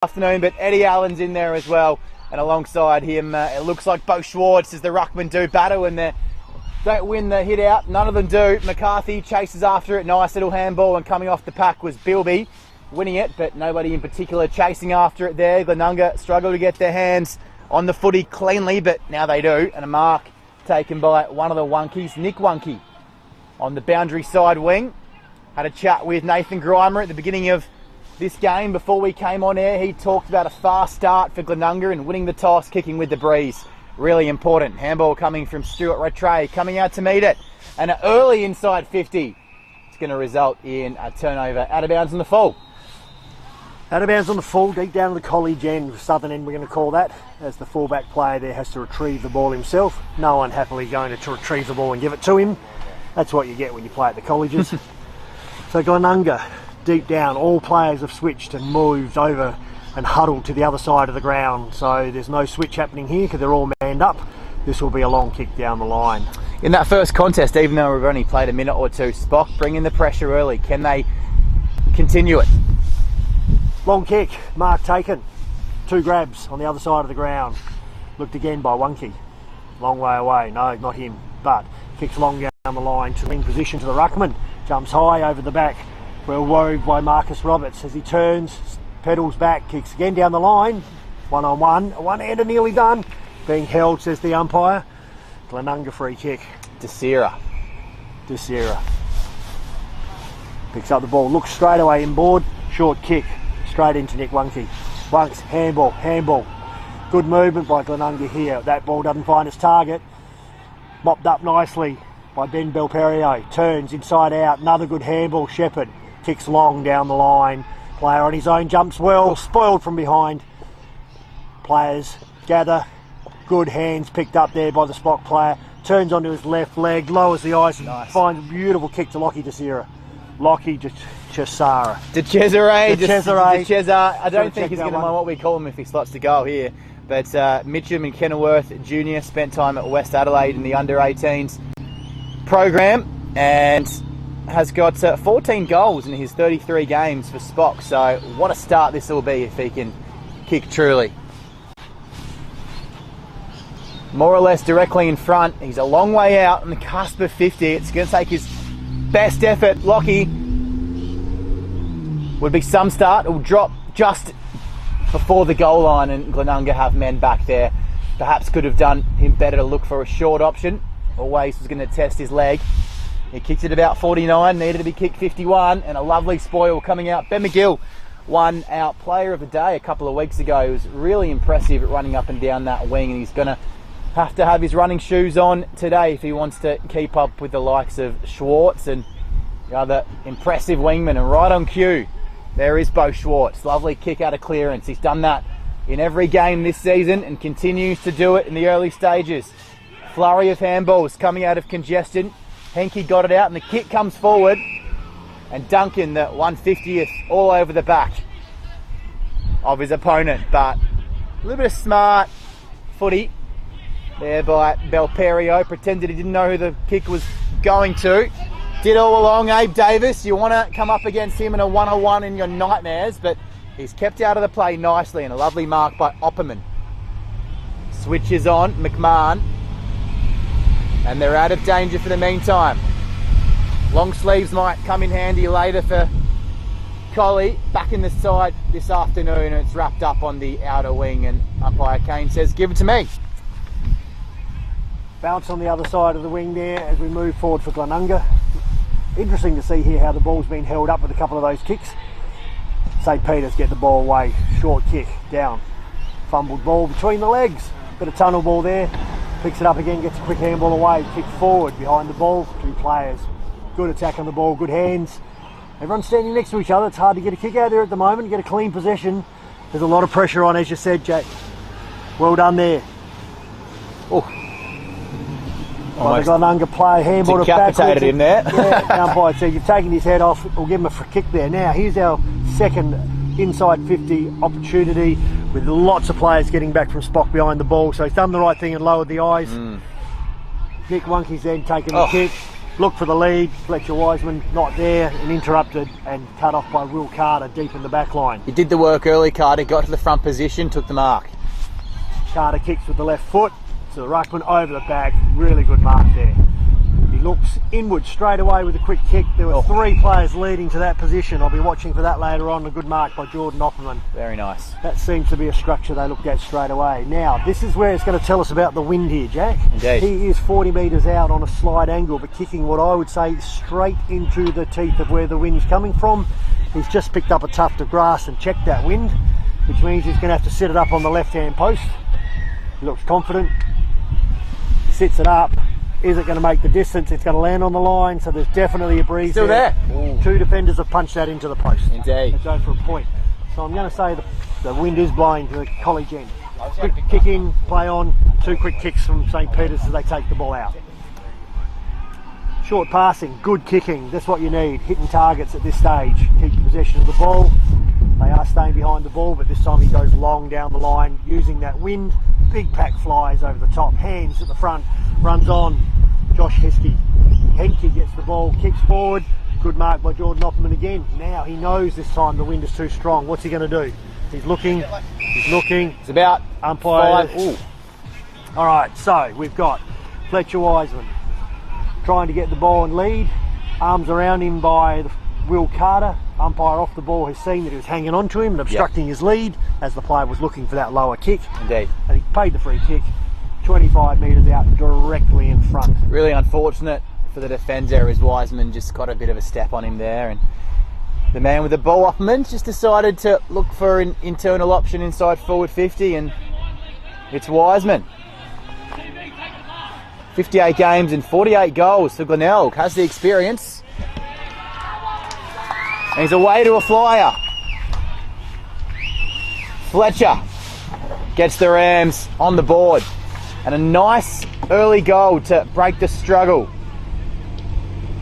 Afternoon, but Eddie Allen's in there as well, and alongside him it looks like Bo Schwartz as the ruckman do battle, and they don't win the hit out. None of them do. McCarthy chases after it. Nice little handball, and coming off the pack was Bilby winning it, but nobody in particular chasing after it there. Glenunga struggle to get their hands on the footy cleanly, but now they do, and a mark taken by one of the Wonkies, Nick Wonky, on the boundary side wing. Had a chat with Nathan Grimer at the beginning of this game before we came on air. He talked about a fast start for Glenunga and winning the toss, kicking with the breeze. Really important. Handball coming from Stuart Rattray, coming out to meet it. And an early inside 50. It's going to result in a turnover. Out of bounds on the full. Out of bounds on the full, deep down to the college end, southern end we're going to call that, as the fullback player there has to retrieve the ball himself. No one happily going to retrieve the ball and give it to him. That's what you get when you play at the colleges. So Glenunga, deep down, all players have switched and moved over and huddled to the other side of the ground. So there's no switch happening here because they're all manned up. This will be a long kick down the line. In that first contest, even though we've only played a minute or two, Spock bringing the pressure early. Can they continue it? Long kick, mark taken. 2 grabs on the other side of the ground. Looked again by Wonky. Long way away. No, not him. But kicks long down the line to wing position to the ruckman. Jumps high over the back. Well wove by Marcus Roberts as he turns, pedals back, kicks again down the line. 1-on-1, one-hander nearly done. Being held, says the umpire. Glenunga free kick. Desira picks up the ball, looks straight away inboard. Short kick, straight into Nick Wonky. Wonks, handball. Good movement by Glenunga here. That ball doesn't find its target. Mopped up nicely by Ben Belperio. Turns inside out, another good handball. Shepherd kicks long down the line. Player on his own jumps well, spoiled from behind. Players gather. Good hands picked up there by the Spock player. Turns onto his left leg, lowers the ice, and finds a beautiful kick to Lockie Desira. Lockie Cesare. I don't think he's going to mind what we call him if he slots to goal here. But Mitchum and Kenilworth Jr. spent time at West Adelaide in the under-18s program and has got 14 goals in his 33 games for Spock. So what a start this will be if he can kick truly. More or less directly in front. He's a long way out on the cusp of 50. It's going to take his best effort. Lockie would be some start. It will drop just before the goal line, and Glenunga have men back there. Perhaps could have done him better to look for a short option. Always was going to test his leg. He kicked it about 49, needed to be kicked 51, and a lovely spoil coming out. Ben McGill won our player of the day a couple of weeks ago. He was really impressive at running up and down that wing, and he's going to have his running shoes on today if he wants to keep up with the likes of Schwartz and the other impressive wingmen. And right on cue, there is Bo Schwartz. Lovely kick out of clearance. He's done that in every game this season and continues to do it in the early stages. Flurry of handballs coming out of congestion. Henke got it out and the kick comes forward, and Duncan, the 150th, all over the back of his opponent. But a little bit of smart footy there by Belperio. Pretended he didn't know who the kick was going to. Did all along. Abe Davis, you want to come up against him in a 1-on-1 in your nightmares, but he's kept out of the play nicely, and a lovely mark by Opperman. Switches on McMahon, and they're out of danger for the meantime. Long sleeves might come in handy later for Collie. Back in the side this afternoon, and it's wrapped up on the outer wing, and umpire Kane says, give it to me. Bounce on the other side of the wing there as we move forward for Glenunga. Interesting to see here how the ball's been held up with a couple of those kicks. St. Peter's get the ball away. Short kick down. Fumbled ball between the legs. Bit of tunnel ball there. Picks it up again, gets a quick handball away. Kick forward behind the ball. 2 players. Good attack on the ball, good hands. Everyone's standing next to each other. It's hard to get a kick out there at the moment, get a clean possession. There's a lot of pressure on, as you said, Jack. Well done there. Oh. By the Glenunga player, handball decapitated him there. Yeah, umpire said you've taken his head off. We'll give him a free kick there. Now here's our second inside 50 opportunity with lots of players getting back from Spock behind the ball. So he's done the right thing and lowered the eyes. Nick Wonky's then taken the kick. Look for the lead. Fletcher Wiseman not there and interrupted and cut off by Will Carter deep in the back line. He did the work early, Carter. Got to the front position, took the mark. Carter kicks with the left foot. So the ruckman over the back. Really good mark there. He looks inward straight away with a quick kick. There were 3 players leading to that position. I'll be watching for that later on. A good mark by Jordan Opperman. Very nice. That seems to be a structure they looked at straight away. Now, this is where it's going to tell us about the wind here, Jack. Indeed. He is 40 metres out on a slight angle, but kicking what I would say straight into the teeth of where the wind's coming from. He's just picked up a tuft of grass and checked that wind, which means he's going to have to sit it up on the left-hand post. He looks confident. Sits it up. Is it going to make the distance? It's going to land on the line, so there's definitely a breeze Still there. 2 defenders have punched that into the post. Indeed. Let's go for a point. So I'm going to say the wind is blowing to the college end. Quick kick in, play on, 2 quick kicks from St. Peter's as they take the ball out. Short passing, good kicking, that's what you need. Hitting targets at this stage. Keep possession of the ball. They are staying behind the ball, but this time he goes long down the line using that wind. Big pack flies over the top, hands at the front, runs on. Josh Heskey. Henke gets the ball, kicks forward. Good mark by Jordan Opperman again. Now he knows this time the wind is too strong. What's he going to do? He's looking. It's about umpire. 5. All right, so we've got Fletcher Wiseman trying to get the ball and lead. Arms around him by Will Carter. Umpire off the ball has seen that he was hanging on to him and obstructing his lead as the player was looking for that lower kick. Indeed. And he paid the free kick. 25 metres out, directly in front. Really unfortunate for the defender as Wiseman just got a bit of a step on him there, and the man with the ball, Opperman, just decided to look for an internal option inside forward 50, and it's Wiseman. 58 games and 48 goals for Glenelg, has the experience. And he's away to a flyer. Fletcher gets the Rams on the board. And a nice early goal to break the struggle.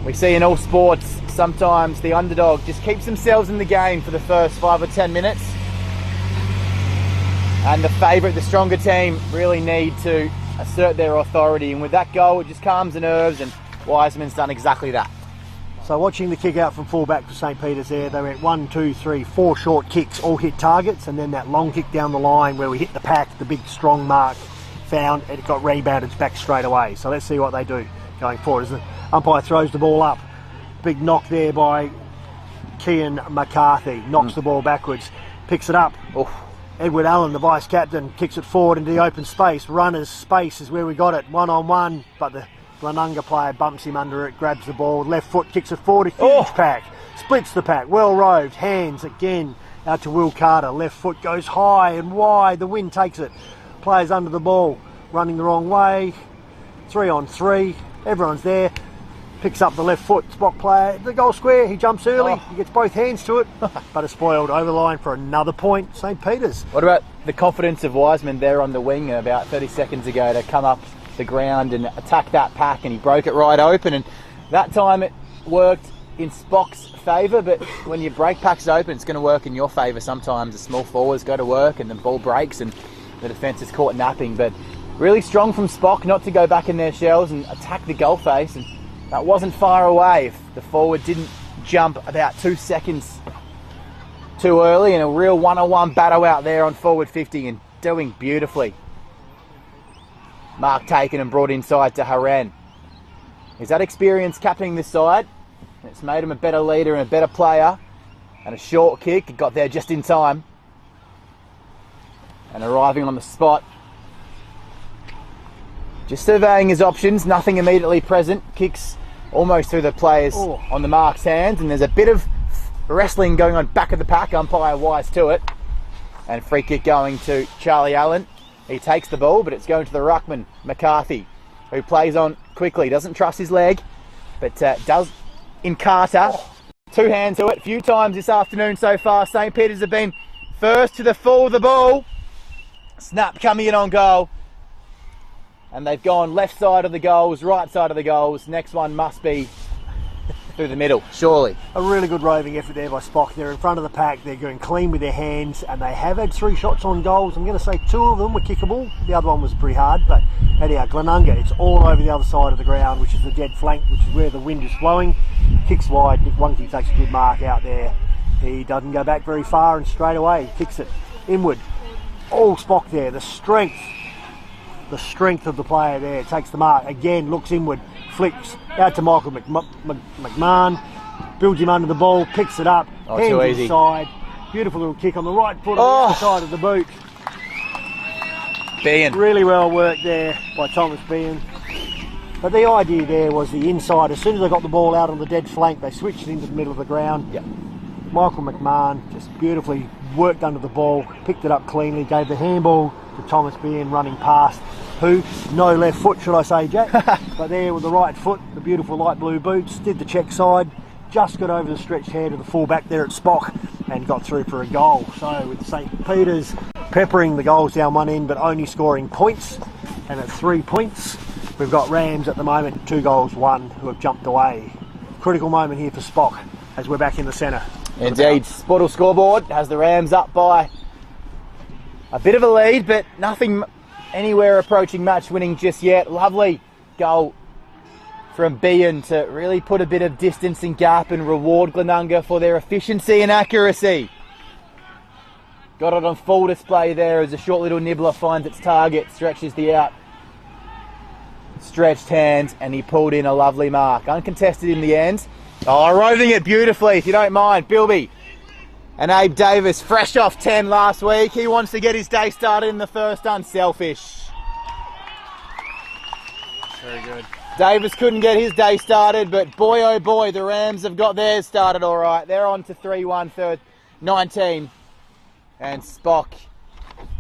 We see in all sports, sometimes the underdog just keeps themselves in the game for the first 5 or 10 minutes. And the favourite, the stronger team, really need to assert their authority. And with that goal, it just calms the nerves, and Wiseman's done exactly that. So watching the kick out from fullback for St. Peter's there, they went 1, 2, 3, 4 short kicks, all hit targets, and then that long kick down the line where we hit the pack, the big strong mark. Found, and it got rebounded back straight away. So let's see what they do going forward. As the umpire throws the ball up, big knock there by Cian McCarthy, knocks the ball backwards, picks it up. Edward Allen, the vice captain, kicks it forward into the open space. Runner's space is where we got it, 1-on-1, but the Glenunga player bumps him under it, grabs the ball, left foot kicks it forward, a huge pack, splits the pack, well roved, hands again out to Will Carter. Left foot goes high and wide, the wind takes it. Players under the ball, running the wrong way. 3 on 3, everyone's there. Picks up the left foot, spot player, the goal square, he jumps early, he gets both hands to it, but it's spoiled over the line for another point, St. Peter's. What about the confidence of Wiseman there on the wing about 30 seconds ago to come up the ground and attack that pack, and he broke it right open, and that time it worked in Spock's favour, but when your break pack's open, it's going to work in your favour. Sometimes the small forwards go to work and the ball breaks and the defence is caught napping, but really strong from Spock not to go back in their shells and attack the goal face, and that wasn't far away if the forward didn't jump about 2 seconds too early, and a real one-on-one battle out there on forward 50 and doing beautifully. Mark taken and brought inside to Haren. Is that experience captaining this side? It's made him a better leader and a better player, and a short kick, got there just in time. And arriving on the spot, just surveying his options, nothing immediately present. Kicks almost through the players on the mark's hands, and there's a bit of wrestling going on back of the pack, umpire wise to it. And free kick going to Charlie Allen. He takes the ball, but it's going to the ruckman, McCarthy, who plays on quickly, doesn't trust his leg, but does in Carter. 2 hands to it, a few times this afternoon so far. St. Peter's have been first to the full of the ball. Snap coming in on goal. And they've gone left side of the goals, right side of the goals. Next one must be through the middle, surely. A really good roving effort there by Spock. They're in front of the pack, they're going clean with their hands, and they have had 3 shots on goals. I'm going to say 2 of them were kickable, the other one was pretty hard, but anyhow, Glenunga, it's all over the other side of the ground, which is the dead flank, which is where the wind is blowing. Kicks wide, Nick Wunke takes a good mark out there. He doesn't go back very far, and straight away kicks it inward. All Spock there, the strength of the player there, takes the mark, again looks inward, flicks out to Michael McMahon, builds him under the ball, picks it up, hands inside, beautiful little kick on the right foot on the side of the boot. Bean. Really well worked there by Thomas Bean. But the idea there was the inside, as soon as they got the ball out on the dead flank, they switched it into the middle of the ground. Yep. Michael McMahon just beautifully worked under the ball, picked it up cleanly, gave the handball to Thomas Bean running past, who, no left foot should I say, Jack, but there with the right foot, the beautiful light blue boots, did the check side, just got over the stretched head of the fullback there at Spock and got through for a goal. So with St Peter's peppering the goals down one end but only scoring points, and at 3 points we've got Rams at the moment 2 goals 1 who have jumped away. Critical moment here for Spock as we're back in the centre. Indeed, Spottle scoreboard has the Rams up by a bit of a lead, but nothing anywhere approaching match winning just yet. Lovely goal from Bean to really put a bit of distance and gap and reward Glenunga for their efficiency and accuracy. Got it on full display there as a short little nibbler finds its target, stretches the out, stretched hands, and he pulled in a lovely mark. Uncontested in the end. Oh, roving it beautifully, if you don't mind. Bilby and Abe Davis, fresh off 10 last week. He wants to get his day started in the first, unselfish. Very good. Davis couldn't get his day started, but boy oh boy, the Rams have got theirs started all right. They're on to 3-1, third, 19. And Spock,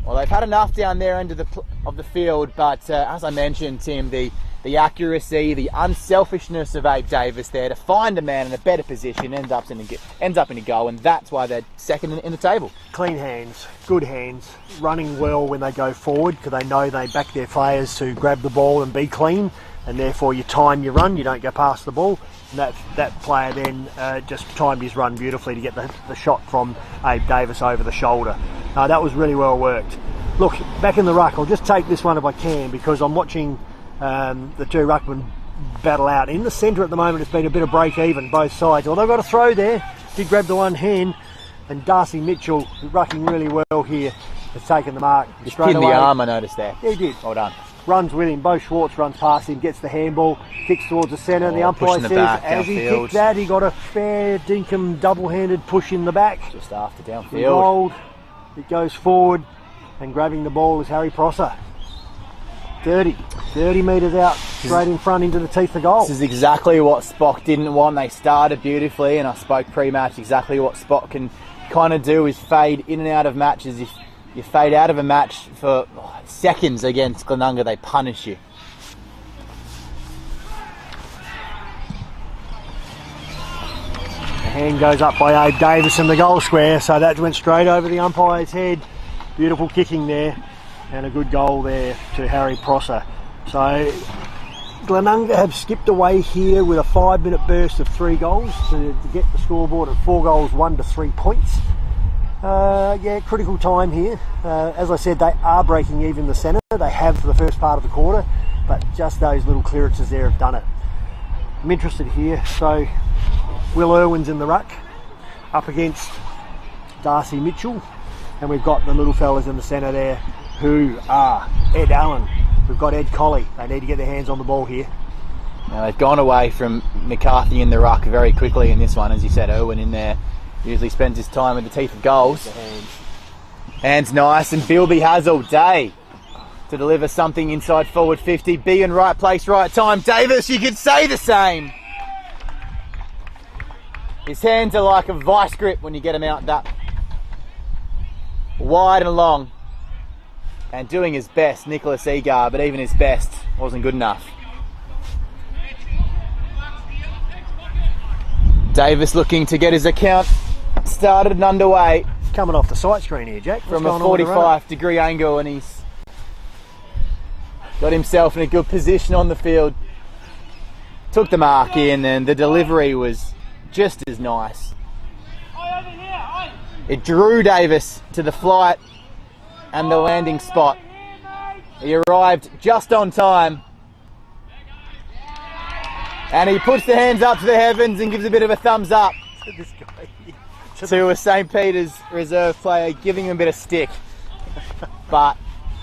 well, they've had enough down their end of the field, but as I mentioned, Tim, the accuracy, the unselfishness of Abe Davis there to find a man in a better position ends up in a goal, and that's why they're second in the table. Clean hands, good hands, running well when they go forward because they know they back their players to grab the ball and be clean, and therefore you time your run, you don't go past the ball. And that player then just timed his run beautifully to get the shot from Abe Davis over the shoulder. That was really well worked. Look, back in the ruck, I'll just take this one if I can because I'm watching the 2 ruckmen battle out. In the centre at the moment it's been a bit of break even both sides, although got a throw there, did grab the one hand, and Darcy Mitchell, rucking really well here, has taken the mark. Just pinned the arm, I noticed there. Yeah, he did. Well done. Runs with him, Bo Schwartz runs past him, gets the handball, kicks towards the centre, the umpire says as he kicked that he got a fair dinkum double-handed push in the back. Just after downfield. Rolled, it goes forward, and grabbing the ball is Harry Prosser. 30 metres out, straight in front into the teeth of goal. This is exactly what Spock didn't want. They started beautifully, and I spoke pre-match exactly what Spock can kind of do is fade in and out of matches. If you fade out of a match for seconds against Glenunga, they punish you. The hand goes up by Abe Davis in the goal square, so that went straight over the umpire's head. Beautiful kicking there. And a good goal there to Harry Prosser. So Glenunga have skipped away here with a 5-minute burst of 3 goals to get the scoreboard at 4 goals 1 to 3 points. Yeah, critical time here. As I said, they are breaking even the centre. They have for the first part of the quarter, but just those little clearances there have done it. I'm interested here. So Will Irwin's in the ruck up against Darcy Mitchell, and we've got the little fellas in the centre there who are Ed Allen. We've got Ed Colley. They need to get their hands on the ball here. Now they've gone away from McCarthy in the ruck very quickly in this one. As you said, Irwin in there usually spends his time at the teeth of goals. Hands nice, and Bilby has all day to deliver something inside forward 50. Be in right place, right time. Davis, you could say the same. His hands are like a vice grip when you get him out that wide and long. And doing his best, Nicholas Egar, but even his best wasn't good enough. Davis looking to get his account started and underway. Coming off the sight screen here, Jack. From a 45-degree angle, and he's got himself in a good position on the field. took the mark in, and the delivery was just as nice. It drew Davis to the flight and the landing spot. He arrived just on time, and he puts the hands up to the heavens and gives a bit of a thumbs up to a St. Peter's reserve player, giving him a bit of stick. But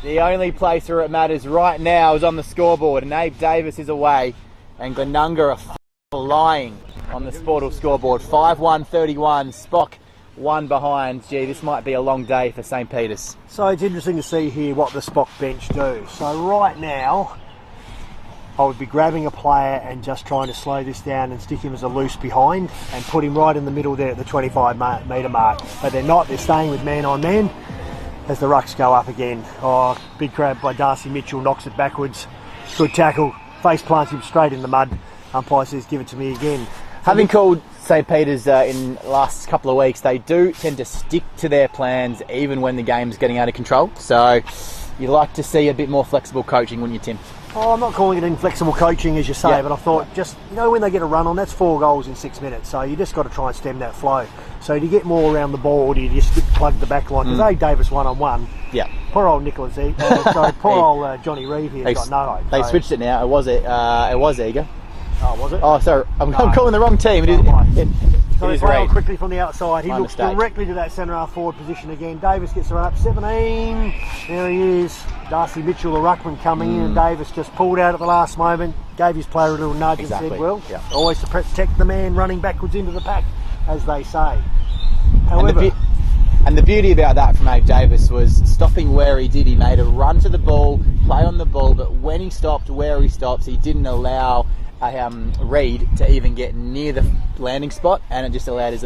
the only place where it matters right now is on the scoreboard, and Abe Davis is away, and Glenunga are flying on the Sportal scoreboard. 5-1-31, Spock 1 behind. Gee, this might be a long day for St. Peter's. So it's interesting to see here what the Spock bench do. So right now, I would be grabbing a player and just trying to slow this down and stick him as a loose behind and put him right in the middle there at the 25 metre mark. But they're not, they're staying with man on man as the rucks go up again. Oh, big grab by Darcy Mitchell, knocks it backwards. Good tackle, face plants him straight in the mud. Umpire says, give it to me again. Having called St. Peter's in the last couple of weeks, they do tend to stick to their plans even when the game's getting out of control. So you like to see a bit more flexible coaching, wouldn't you, Tim? Oh, I'm not calling it inflexible coaching, as you say, yeah. But I thought just, when they get a run on, that's 4 goals in 6 minutes. So you just got to try and stem that flow. So do you get more around the ball, or do you just plug the back line? Because Davis one-on-one. Yeah. Poor old Nicholas old Johnny Reeve here got no hope. They switched it now. It was Eager. Oh, was it? Oh, sorry. I'm calling the wrong team. So they play on quickly from the outside. He My looks mistake. directly to that centre half forward position again. Davis gets her up. 17. There he is. Darcy Mitchell, the ruckman, coming in, and Davis just pulled out at the last moment, gave his player a little nudge and said, well, always to protect the man running backwards into the pack, as they say. However, and the beauty about that from Abe Davis was stopping where he did. He made a run to the ball, play on the ball, but when he stopped where he stops, he didn't allow Reid to even get near the landing spot, and it just allowed his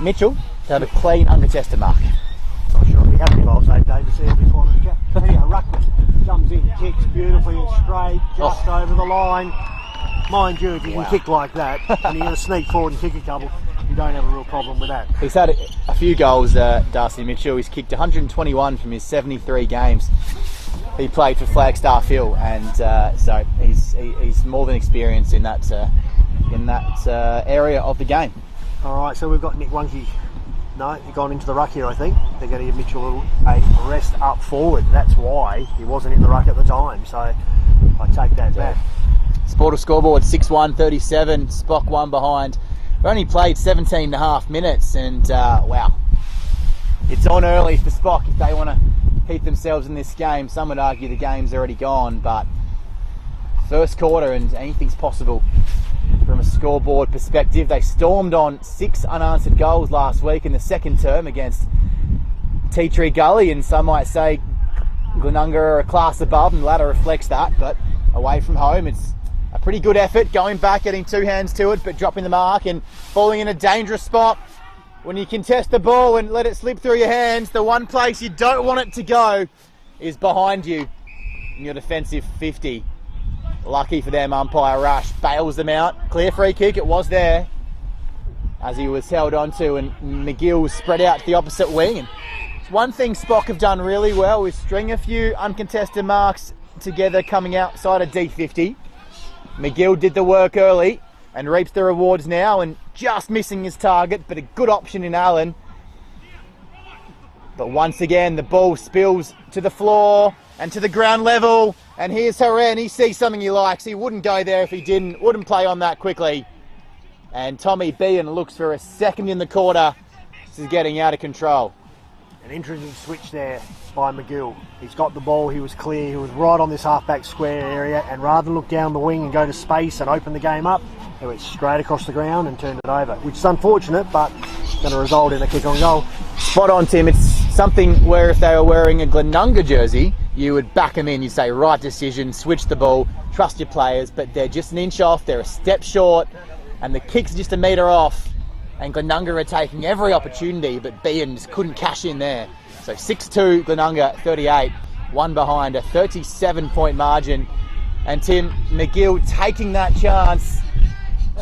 Mitchell to have a clean, uncontested mark. I'm sure I'll be happy if I was Abe Davis there before the cap. Here, Ruckman comes in, kicks beautifully and straight, just over the line. Mind you, if you can kick like that, and you're going to sneak forward and kick a couple, you don't have a real problem with that. He's had a few goals, Darcy Mitchell. He's kicked 121 from his 73 games he played for Flagstaff Hill, and so he's more than experienced in that area of the game. All right, so we've got Nick Wunke. No, he's gone into the ruck here, I think. They're going to give Mitchell a rest up forward. That's why he wasn't in the ruck at the time, so I take that back. Sportal scoreboard 6-1-37, Spock 1 behind. We only played 17 and a half minutes, and wow, it's on early for Spock if they want to keep themselves in this game. Some would argue the game's already gone, but first quarter and anything's possible from a scoreboard perspective. They stormed on 6 unanswered goals last week in the second term against Tea Tree Gully, and some might say Glenunga are a class above, and the ladder reflects that, but away from home it's a pretty good effort, going back, getting 2 hands to it, but dropping the mark and falling in a dangerous spot. When you contest the ball and let it slip through your hands, the one place you don't want it to go is behind you in your defensive 50. Lucky for them, umpire Rush bails them out. Clear free kick, it was there as he was held onto, and McGill was spread out to the opposite wing. And one thing Spock have done really well is string a few uncontested marks together coming outside of D50. McGill did the work early and reaps the rewards now, and just missing his target, but a good option in Allen. But once again, the ball spills to the floor and to the ground level, and here's Herren. He sees something he likes. He wouldn't go there if he didn't, wouldn't play on that quickly. And Tommy Behan looks for a second in the quarter. This is getting out of control. An interesting switch there by McGill. He's got the ball, he was clear, he was right on this half-back square area, and rather than look down the wing and go to space and open the game up, he went straight across the ground and turned it over, which is unfortunate, but going to result in a kick on goal. Spot on, Tim. It's something where if they were wearing a Glenunga jersey, you would back them in. You'd say, right decision, switch the ball, trust your players, but they're just an inch off, they're a step short, and the kick's just a metre off, and Glenunga are taking every opportunity, but Behan just couldn't cash in there. So 6-2, Glenunga 38, 1 behind, a 37-point margin. And Tim, McGill taking that chance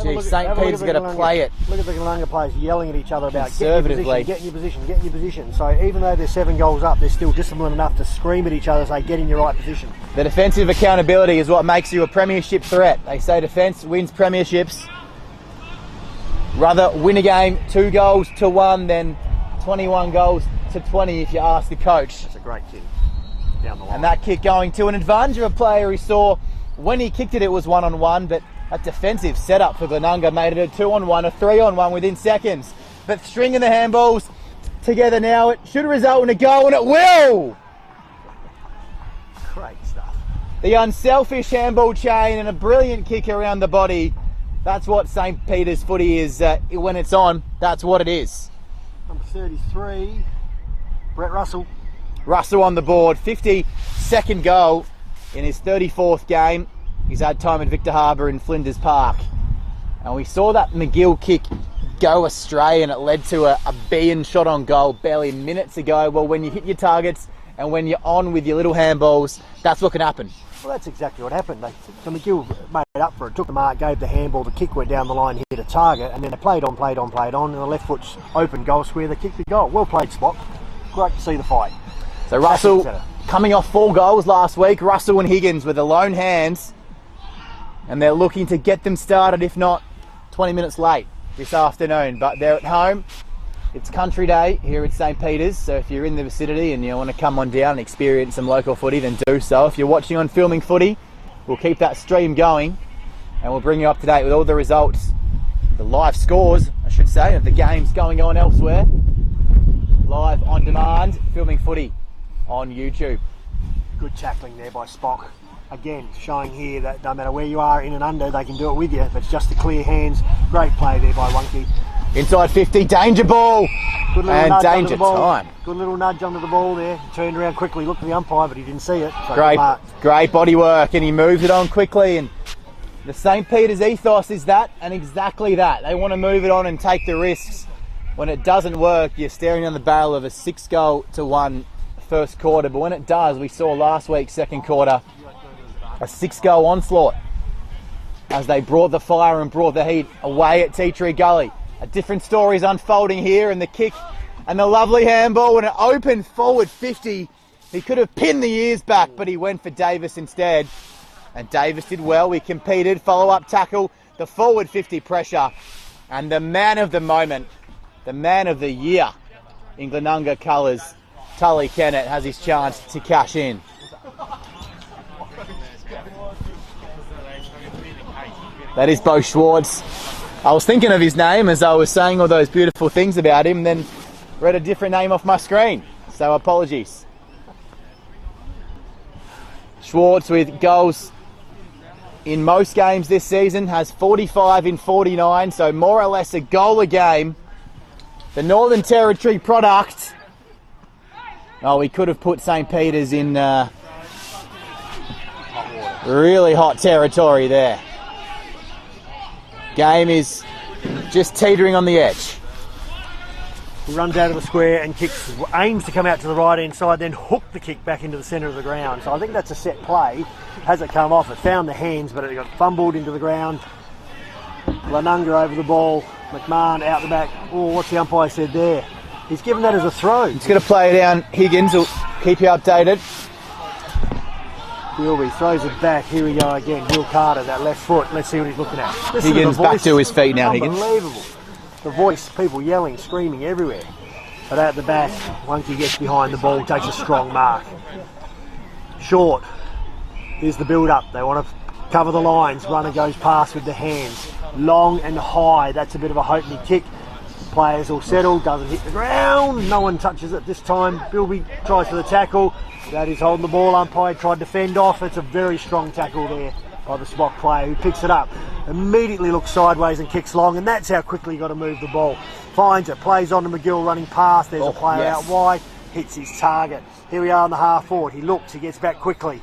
Gee, St. Peter's got to play it. Look at the Glenunga players yelling at each other about conservatively. Get in your position, get in your position. So even though they're 7 goals up, they're still disciplined enough to scream at each other, say, get in your right position. The defensive accountability is what makes you a premiership threat. They say defence wins premierships. Rather win a game 2 goals to 1 than 21 goals to 20 if you ask the coach. That's a great kick down the line. And that kick going to an advantage of a player he saw when he kicked it, it was 1-on-1, but that defensive setup for Glenunga made it a 2-on-1, a 3-on-1 within seconds. But stringing the handballs together now, it should result in a goal, and it will! Great stuff. The unselfish handball chain and a brilliant kick around the body. That's what St. Peter's footy is. When it's on, that's what it is. Number 33, Brett Russell. Russell on the board, 52nd goal in his 34th game. He's had time in Victor Harbour in Flinders Park. And we saw that McGill kick go astray and it led to a being shot on goal barely minutes ago. Well, when you hit your targets and when you're on with your little handballs, that's what can happen. Well, that's exactly what happened. So McGill made it up for it, took the mark, gave the handball, the kick went down the line, hit a target, and then they played on, and the left foot's open goal square, they kicked the goal. Well played, Spock. Great to see the fight. So Russell, coming off 4 goals last week, Russell and Higgins with the lone hands, and they're looking to get them started, if not 20 minutes late this afternoon. But they're at home. It's country day here at St. Peter's, so if you're in the vicinity and you want to come on down and experience some local footy, then do so. If you're watching on Filming Footy, we'll keep that stream going and we'll bring you up to date with all the results, the live scores, I should say, of the games going on elsewhere. Live on demand, Filming Footy on YouTube. Good tackling there by Spock. Again, showing here that no matter where you are in and under, they can do it with you. If it's just the clear hands, great play there by Wonky. Inside 50, danger ball, and danger time. Good little nudge under the ball there. He turned around quickly, looked at the umpire, but he didn't see it. So great body work, and he moves it on quickly. And the St. Peter's ethos is that, and exactly that. They want to move it on and take the risks. When it doesn't work, you're staring down the barrel of a 6-1 first quarter. But when it does, we saw last week's second quarter, a 6-goal onslaught as they brought the fire and brought the heat away at Tea Tree Gully. A different story is unfolding here, and the kick and the lovely handball and an open forward 50. He could have pinned the ears back, but he went for Davis instead. And Davis did well. He competed, follow-up tackle, the forward 50 pressure. And the man of the moment, the man of the year in Glenunga colours, Tully Kennett, has his chance to cash in. That is Bo Schwartz. I was thinking of his name as I was saying all those beautiful things about him, then read a different name off my screen. So apologies. Schwartz with goals in most games this season, has 45 in 49, so more or less a goal a game. The Northern Territory product. Oh, we could have put St. Peter's in really hot territory there. Game is just teetering on the edge. He runs out of the square and kicks, aims to come out to the right hand side, then hook the kick back into the centre of the ground. So I think that's a set play. Has it come off? It found the hands, but it got fumbled into the ground. Glenunga over the ball. McMahon out the back. Oh, what's the umpire said there? He's given that as a throw. He's going to play it down. Higgins will keep you updated. Gilby throws it back. Here we go again. Will Carter, that left foot. Let's see what he's looking at. Listen Higgins back to his feet now. Higgins. Unbelievable. The voice, people yelling, screaming everywhere. But out the back, Wonky gets behind the ball, takes a strong mark. Short. Here's the build-up. They want to cover the lines. Runner goes past with the hands. Long and high. That's a bit of a Hopney kick. Players all settled. Doesn't hit the ground. No one touches it this time. Bilby tries for the tackle. That is holding the ball. Umpire tried to fend off. It's a very strong tackle there by the Spock player who picks it up. Immediately looks sideways and kicks long, and that's how quickly you got to move the ball. Finds it. Plays on to McGill running past. There's a player out wide. Hits his target. Here we are in the half forward. He looks. He gets back quickly.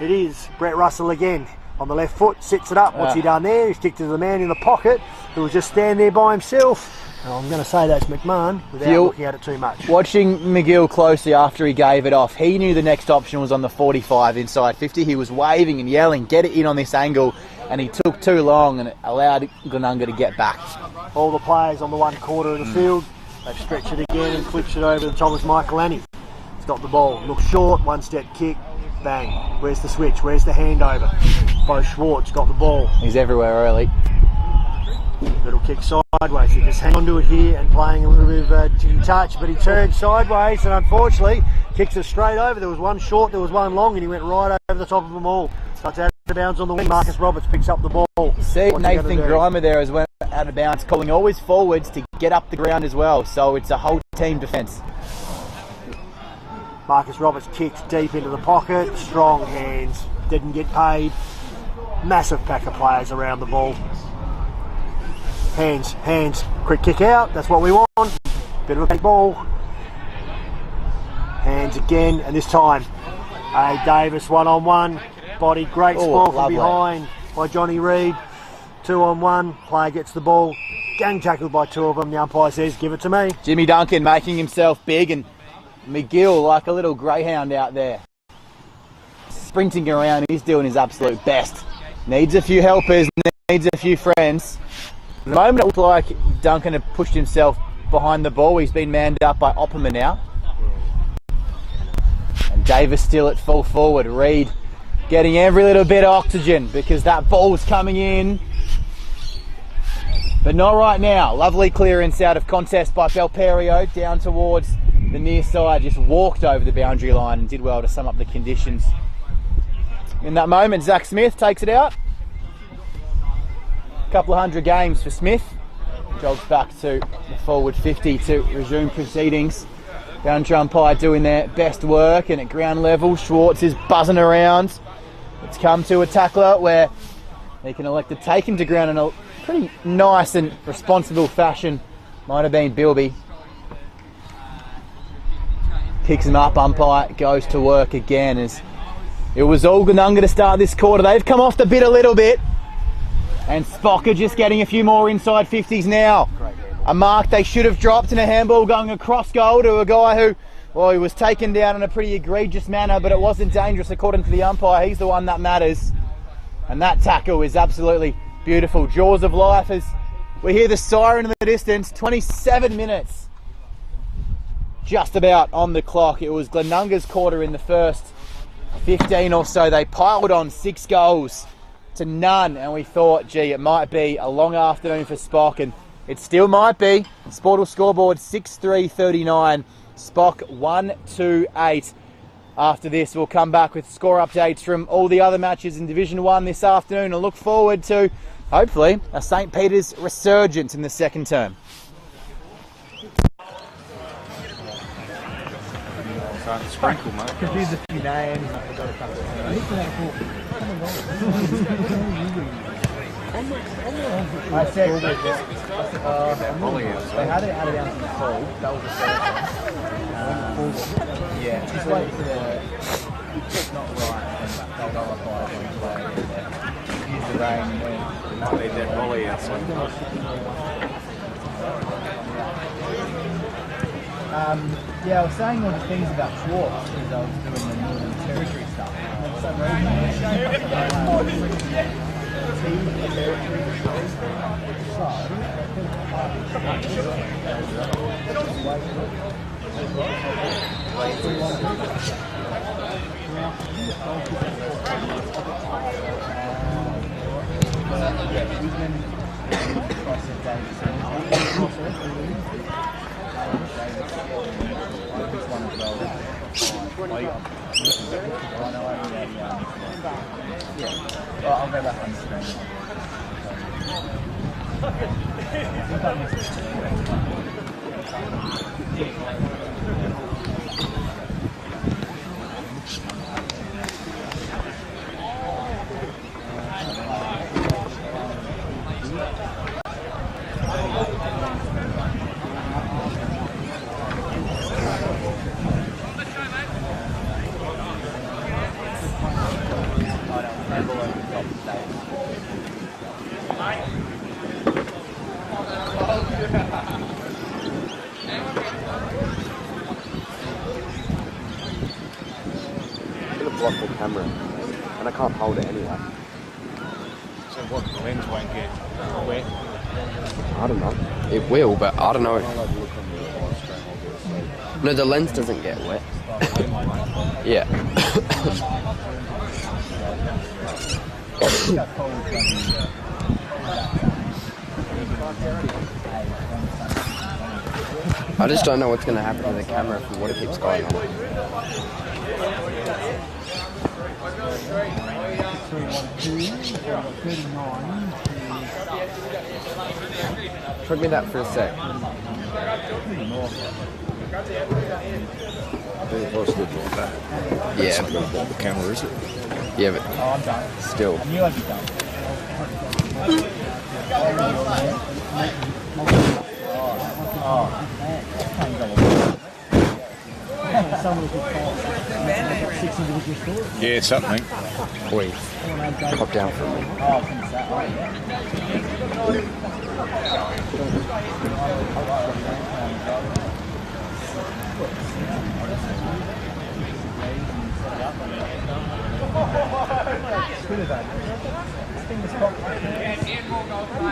It is Brett Russell again. On the left foot, sits it up. What's he done there? He's kicked it to the man in the pocket who was just standing there by himself. And I'm going to say that's McMahon without looking at it too much. Watching McGill closely after he gave it off, he knew the next option was on the 45 inside 50. He was waving and yelling, get it in on this angle. and he took too long and it allowed Glenunga to get back. All the players on the one quarter of the field, they've stretched it again and flips it over to Thomas Michaelani. He's got the ball, looks short, one step kick, bang. Where's the switch? Where's the handover? Bo Schwartz got the ball. He's everywhere early. Little kick sideways. He just hang on to it here and playing a little bit of touch, but he turned sideways and unfortunately kicks it straight over. There was one short, there was one long, and he went right over the top of them all. Starts out of bounds on the wing. Marcus Roberts picks up the ball. See, Nathan Grimer there as well out of bounds, calling always forwards to get up the ground as well. So it's a whole team defence. Marcus Roberts kicks deep into the pocket. Strong hands. Didn't get paid. Massive pack of players around the ball. Hands, hands, quick kick out, that's what we want. Bit of a big ball. Hands again, and this time, Davis one-on-one. Body, great spot from behind by Johnny Reid. 2-on-1, player gets the ball. Gang tackled by two of them, the umpire says, give it to me. Jimmy Duncan making himself big, and McGill like a little greyhound out there. Sprinting around, he's doing his absolute best. Needs a few helpers, needs a few friends. The moment it looked like Duncan had pushed himself behind the ball, he's been manned up by Opperman now. And Davis still at full forward. Reid getting every little bit of oxygen because that ball's coming in. But not right now. Lovely clearance out of contest by Belperio down towards the near side. Just walked over the boundary line and did well to sum up the conditions. In that moment, Zach Smith takes it out. Couple of hundred games for Smith. Jogs back to the forward 50 to resume proceedings. Boundary umpire doing their best work, and at ground level, Schwartz is buzzing around. It's come to a tackler where they can elect to take him to ground in a pretty nice and responsible fashion. Might have been Bilby. Picks him up, umpire goes to work again as it was all Glenunga to start this quarter. They've come off the bit a little bit. And Spocker just getting a few more inside 50s now. A mark they should have dropped, and a handball going across goal to a guy who, well, he was taken down in a pretty egregious manner, but it wasn't dangerous according to the umpire. He's the one that matters. And that tackle is absolutely beautiful. Jaws of life as we hear the siren in the distance. 27 minutes. Just about on the clock. It was Glenunga's quarter in the first 15 or so. They piled on 6 goals to none, and we thought, gee, it might be a long afternoon for Spock, and it still might be. Sportal scoreboard 6-3-39, Spock 1-2-8. After this, we'll come back with score updates from all the other matches in Division 1 this afternoon, and look forward to, hopefully, a St. Peter's resurgence in the second term. Sprinkle, mate. Confused a few names. I said they had it added down to the call. That was the first one. Yeah, just wait for the. It's not right. They'll go up by play. Use the rain. Might need that volley outside. Yeah, I was saying all the things about Schwartz because I was doing the Northern Territory stuff. And for some reason, I'll go back on the screen. Block the camera, and I can't hold it anyway. So What, the lens won't get wet? I don't know. It will, but I don't know. No, the lens doesn't get wet. Yeah. I just don't know what's going to happen to the camera if the water keeps going on. Try me that for a sec. Yeah. The camera, is it? Yeah, but still. Yeah, it's something. Wait. Pop down for a minute.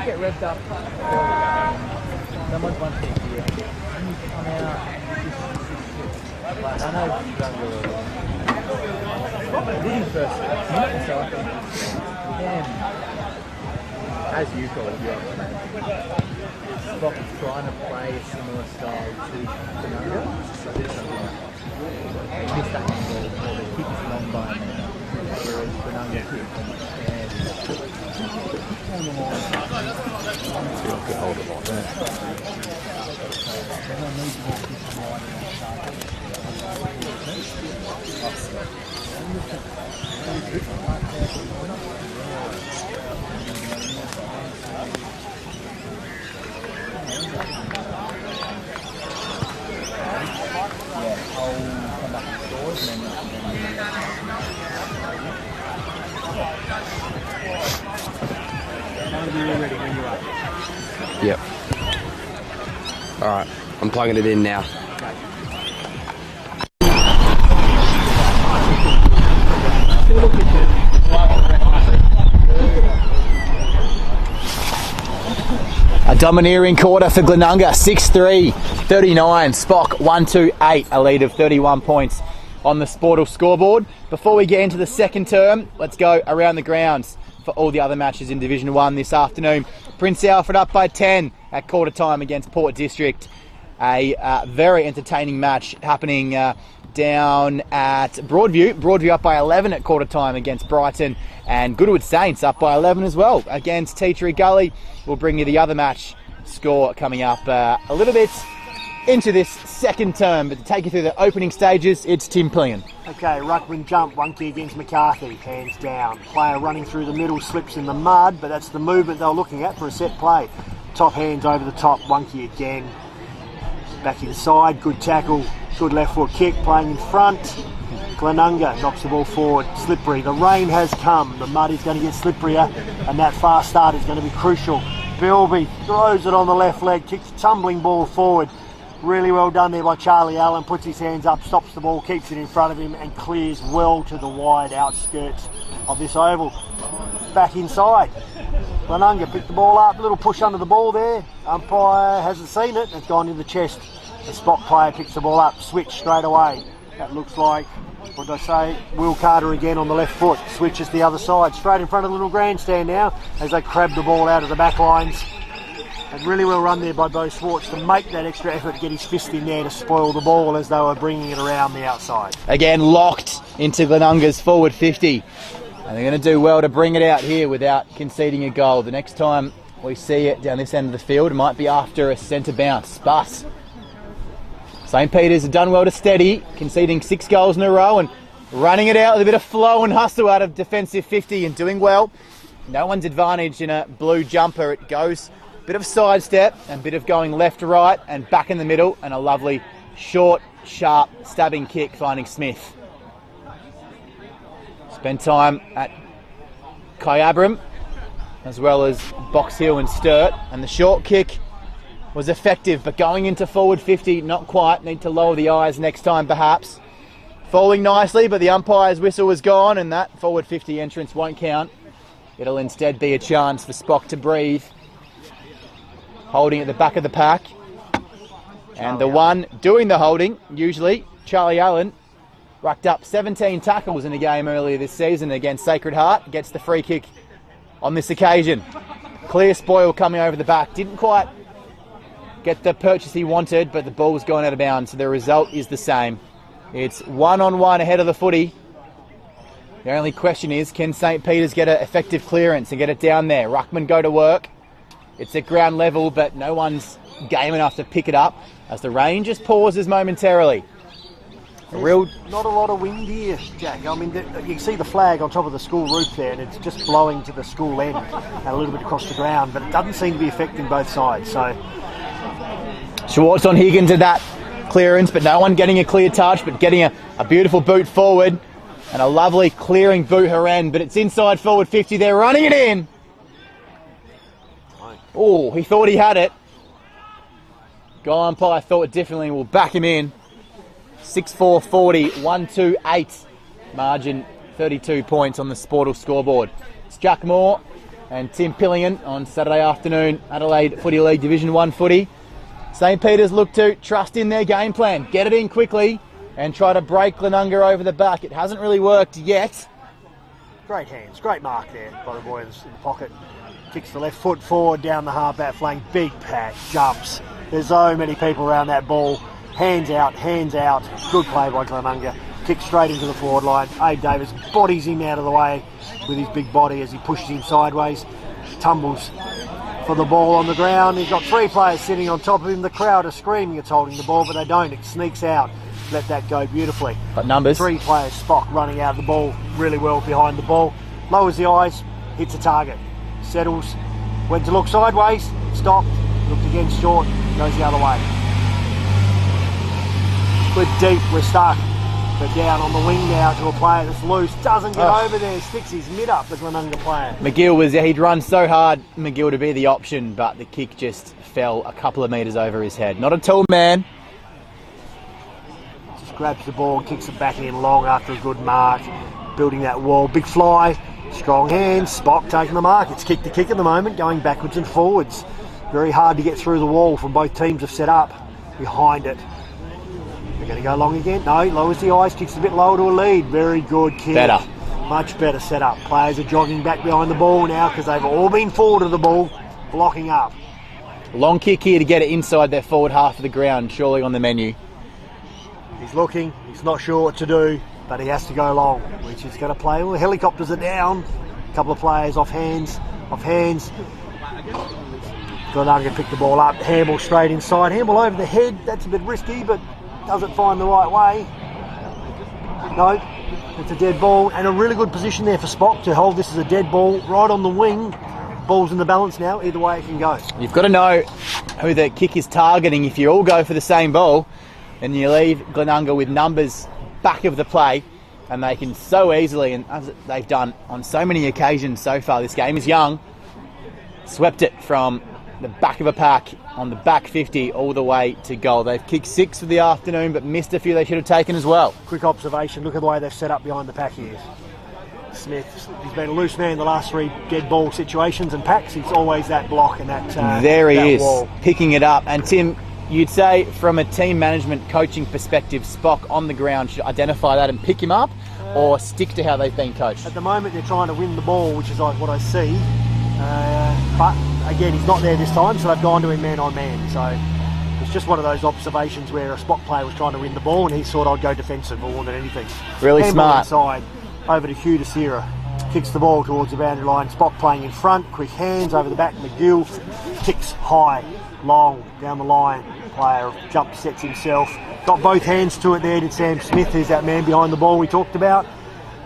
Get revved up. Someone's one thing here. Come out. I know you've done really well. This is first minute, so I think. As usual, yeah. Spock is trying to play a similar style to Glenunga. So there's something like they missed that ball, or the kick is long by now. Whereas Glenunga kicked and I could hold it like that. Yep. Alright, I'm plugging it in now. a domineering quarter for Glenunga, 6-3, 39. Spock, 1-2-8, a lead of 31 points on the Sportal scoreboard. Before we get into the second term, let's go around the grounds for all the other matches in Division 1 this afternoon. Prince Alfred up by 10 at quarter time against Port District. A very entertaining match happening down at Broadview. Broadview up by 11 at quarter time against Brighton, and Goodwood Saints up by 11 as well against Teachery Gully. We'll bring you the other match score coming up a little bit into this second term, but to take you through the opening stages, it's Tim Pillion. Okay, ruckman jump, 1 key against McCarthy, hands down. Player running through the middle, slips in the mud, but that's the movement they were looking at for a set play. Top hands over the top, 1 key again. Back inside, good tackle, good left foot kick, playing in front. Glenunga knocks the ball forward, slippery. The rain has come, the mud is going to get slipperier, and that fast start is going to be crucial. Bilby throws it on the left leg, kicks a tumbling ball forward. Really well done there by Charlie Allen, puts his hands up, stops the ball, keeps it in front of him and clears well to the wide outskirts of this oval. Back inside, Glenunga picked the ball up, little push under the ball there. Umpire hasn't seen it, it's gone in the chest. The spot player picks the ball up, switch straight away. That looks like, what did I say, Will Carter again on the left foot, switches the other side, straight in front of the little grandstand now as they crab the ball out of the back lines. And really well run there by Bo Swartz to make that extra effort to get his fist in there to spoil the ball as they were bringing it around the outside. Again, locked into Glenunga's forward 50. And they're going to do well to bring it out here without conceding a goal. The next time we see it down this end of the field, it might be after a centre bounce. But St. Peter's have done well to steady, conceding 6 goals in a row and running it out with a bit of flow and hustle out of defensive 50 and doing well. No one's advantage in a blue jumper. It goes bit of sidestep and bit of going left to right and back in the middle, and a lovely short, sharp, stabbing kick finding Smith. Spent time at Kyabram as well as Box Hill and Sturt, and the short kick was effective, but going into forward 50, not quite. Need to lower the eyes next time perhaps. Falling nicely, but the umpire's whistle was gone and that forward 50 entrance won't count. It'll instead be a chance for Spock to breathe. Holding at the back of the pack. And the one doing the holding, usually, Charlie Allen, racked up 17 tackles in a game earlier this season against Sacred Heart. Gets the free kick on this occasion. Clear spoil coming over the back. Didn't quite get the purchase he wanted, but the ball's gone out of bounds, so the result is the same. It's 1-on-1 ahead of the Footy. The only question is, can St. Peter's get an effective clearance and get it down there? Ruckman go to work. It's at ground level, but no one's game enough to pick it up as the rain just pauses momentarily. Not a lot of wind here, Jack. I mean, you can see the flag on top of the school roof there, and it's just blowing to the school end and a little bit across the ground, but it doesn't seem to be affecting both sides. So Schwartz on Higgins at that clearance, but no one getting a clear touch, but getting a beautiful boot forward and a lovely clearing boot her end, but it's inside forward 50. They're running it in. Oh, he thought he had it. Goal umpire thought differently. We'll back him in. 6-4 40, 1-2-8 margin, 32 points on the Sportal scoreboard. It's Jack Moore and Tim Pillingham on Saturday afternoon, Adelaide Footy League Division 1 footy. St. Peter's look to trust in their game plan, get it in quickly and try to break Glenunga over the back. It hasn't really worked yet. great hands, great mark there by the boy in the pocket. Kicks the left foot forward down the half-back flank, big pack, jumps. There's so many people around that ball. Hands out, good play by Glenunga. Kicks straight into the forward line. Abe Davis bodies him out of the way with his big body as he pushes him sideways. Tumbles for the ball on the ground. He's got three players sitting on top of him. The crowd are screaming it's holding the ball, but they don't. It sneaks out. Let that go beautifully. Got numbers. Three players, Spock running out of the ball really well behind the ball. Lowers the eyes, hits a target. Settles, went to look sideways, stopped, looked again short, goes the other way. We're deep, we're stuck. We're down on the wing now to a player that's loose, doesn't get over there, sticks his mid up, the Glenunga player. McGill was, he'd run so hard, McGill to be the option, but the kick just fell a couple of metres over his head. Not a tall man. Just grabs the ball, kicks it back in long after a good mark, building that wall. Big fly, strong hands, Spock taking the mark. It's kick to kick at the moment, going backwards and forwards. Very hard to get through the wall from both teams have set up behind it. They're going to go long again. No, lowers the eyes, kicks a bit lower to a lead. Very good kick. Better. Much better setup. Players are jogging back behind the ball now because they've all been forward of the ball, blocking up. Long kick here to get it inside their forward half of the ground, surely on the menu. He's looking, he's not sure what to do, but he has to go long, which is going to play. Well, the helicopters are down. A couple of players off hands. Glenunga picked the ball up, handball straight inside. Handball over the head, that's a bit risky, but doesn't find the right way. No, it's a dead ball, and a really good position there for Spock to hold this as a dead ball right on the wing. Ball's in the balance now, either way it can go. You've got to know who the kick is targeting. If you all go for the same ball, then you leave Glenunga with numbers back of the play, and they can so easily, and as they've done on so many occasions so far, this game is young, swept it from the back of a pack on the back 50 all the way to goal. They've kicked 6 for the afternoon, but missed a few they should have taken as well. Quick observation, look at the way they've set up behind the pack here. Smith, he's been a loose man in the last 3 dead ball situations and packs. He's always that block and that there he that is, wall. Picking it up. And Tim, you'd say from a team management coaching perspective, Spock on the ground should identify that and pick him up, or stick to how they've been coached? At the moment they're trying to win the ball, which is like what I see. But again, he's not there this time, so they've gone to him man on man. So it's just one of those observations where a Spock player was trying to win the ball and he thought I'd go defensive more than anything. Really Handball smart. Inside, over to Hugh Desira. Kicks the ball towards the boundary line. Spock playing in front, quick hands over the back. McGill kicks high, long, down the line. Player jump sets himself. Got both hands to it there, did Sam Smith, who's that man behind the ball we talked about.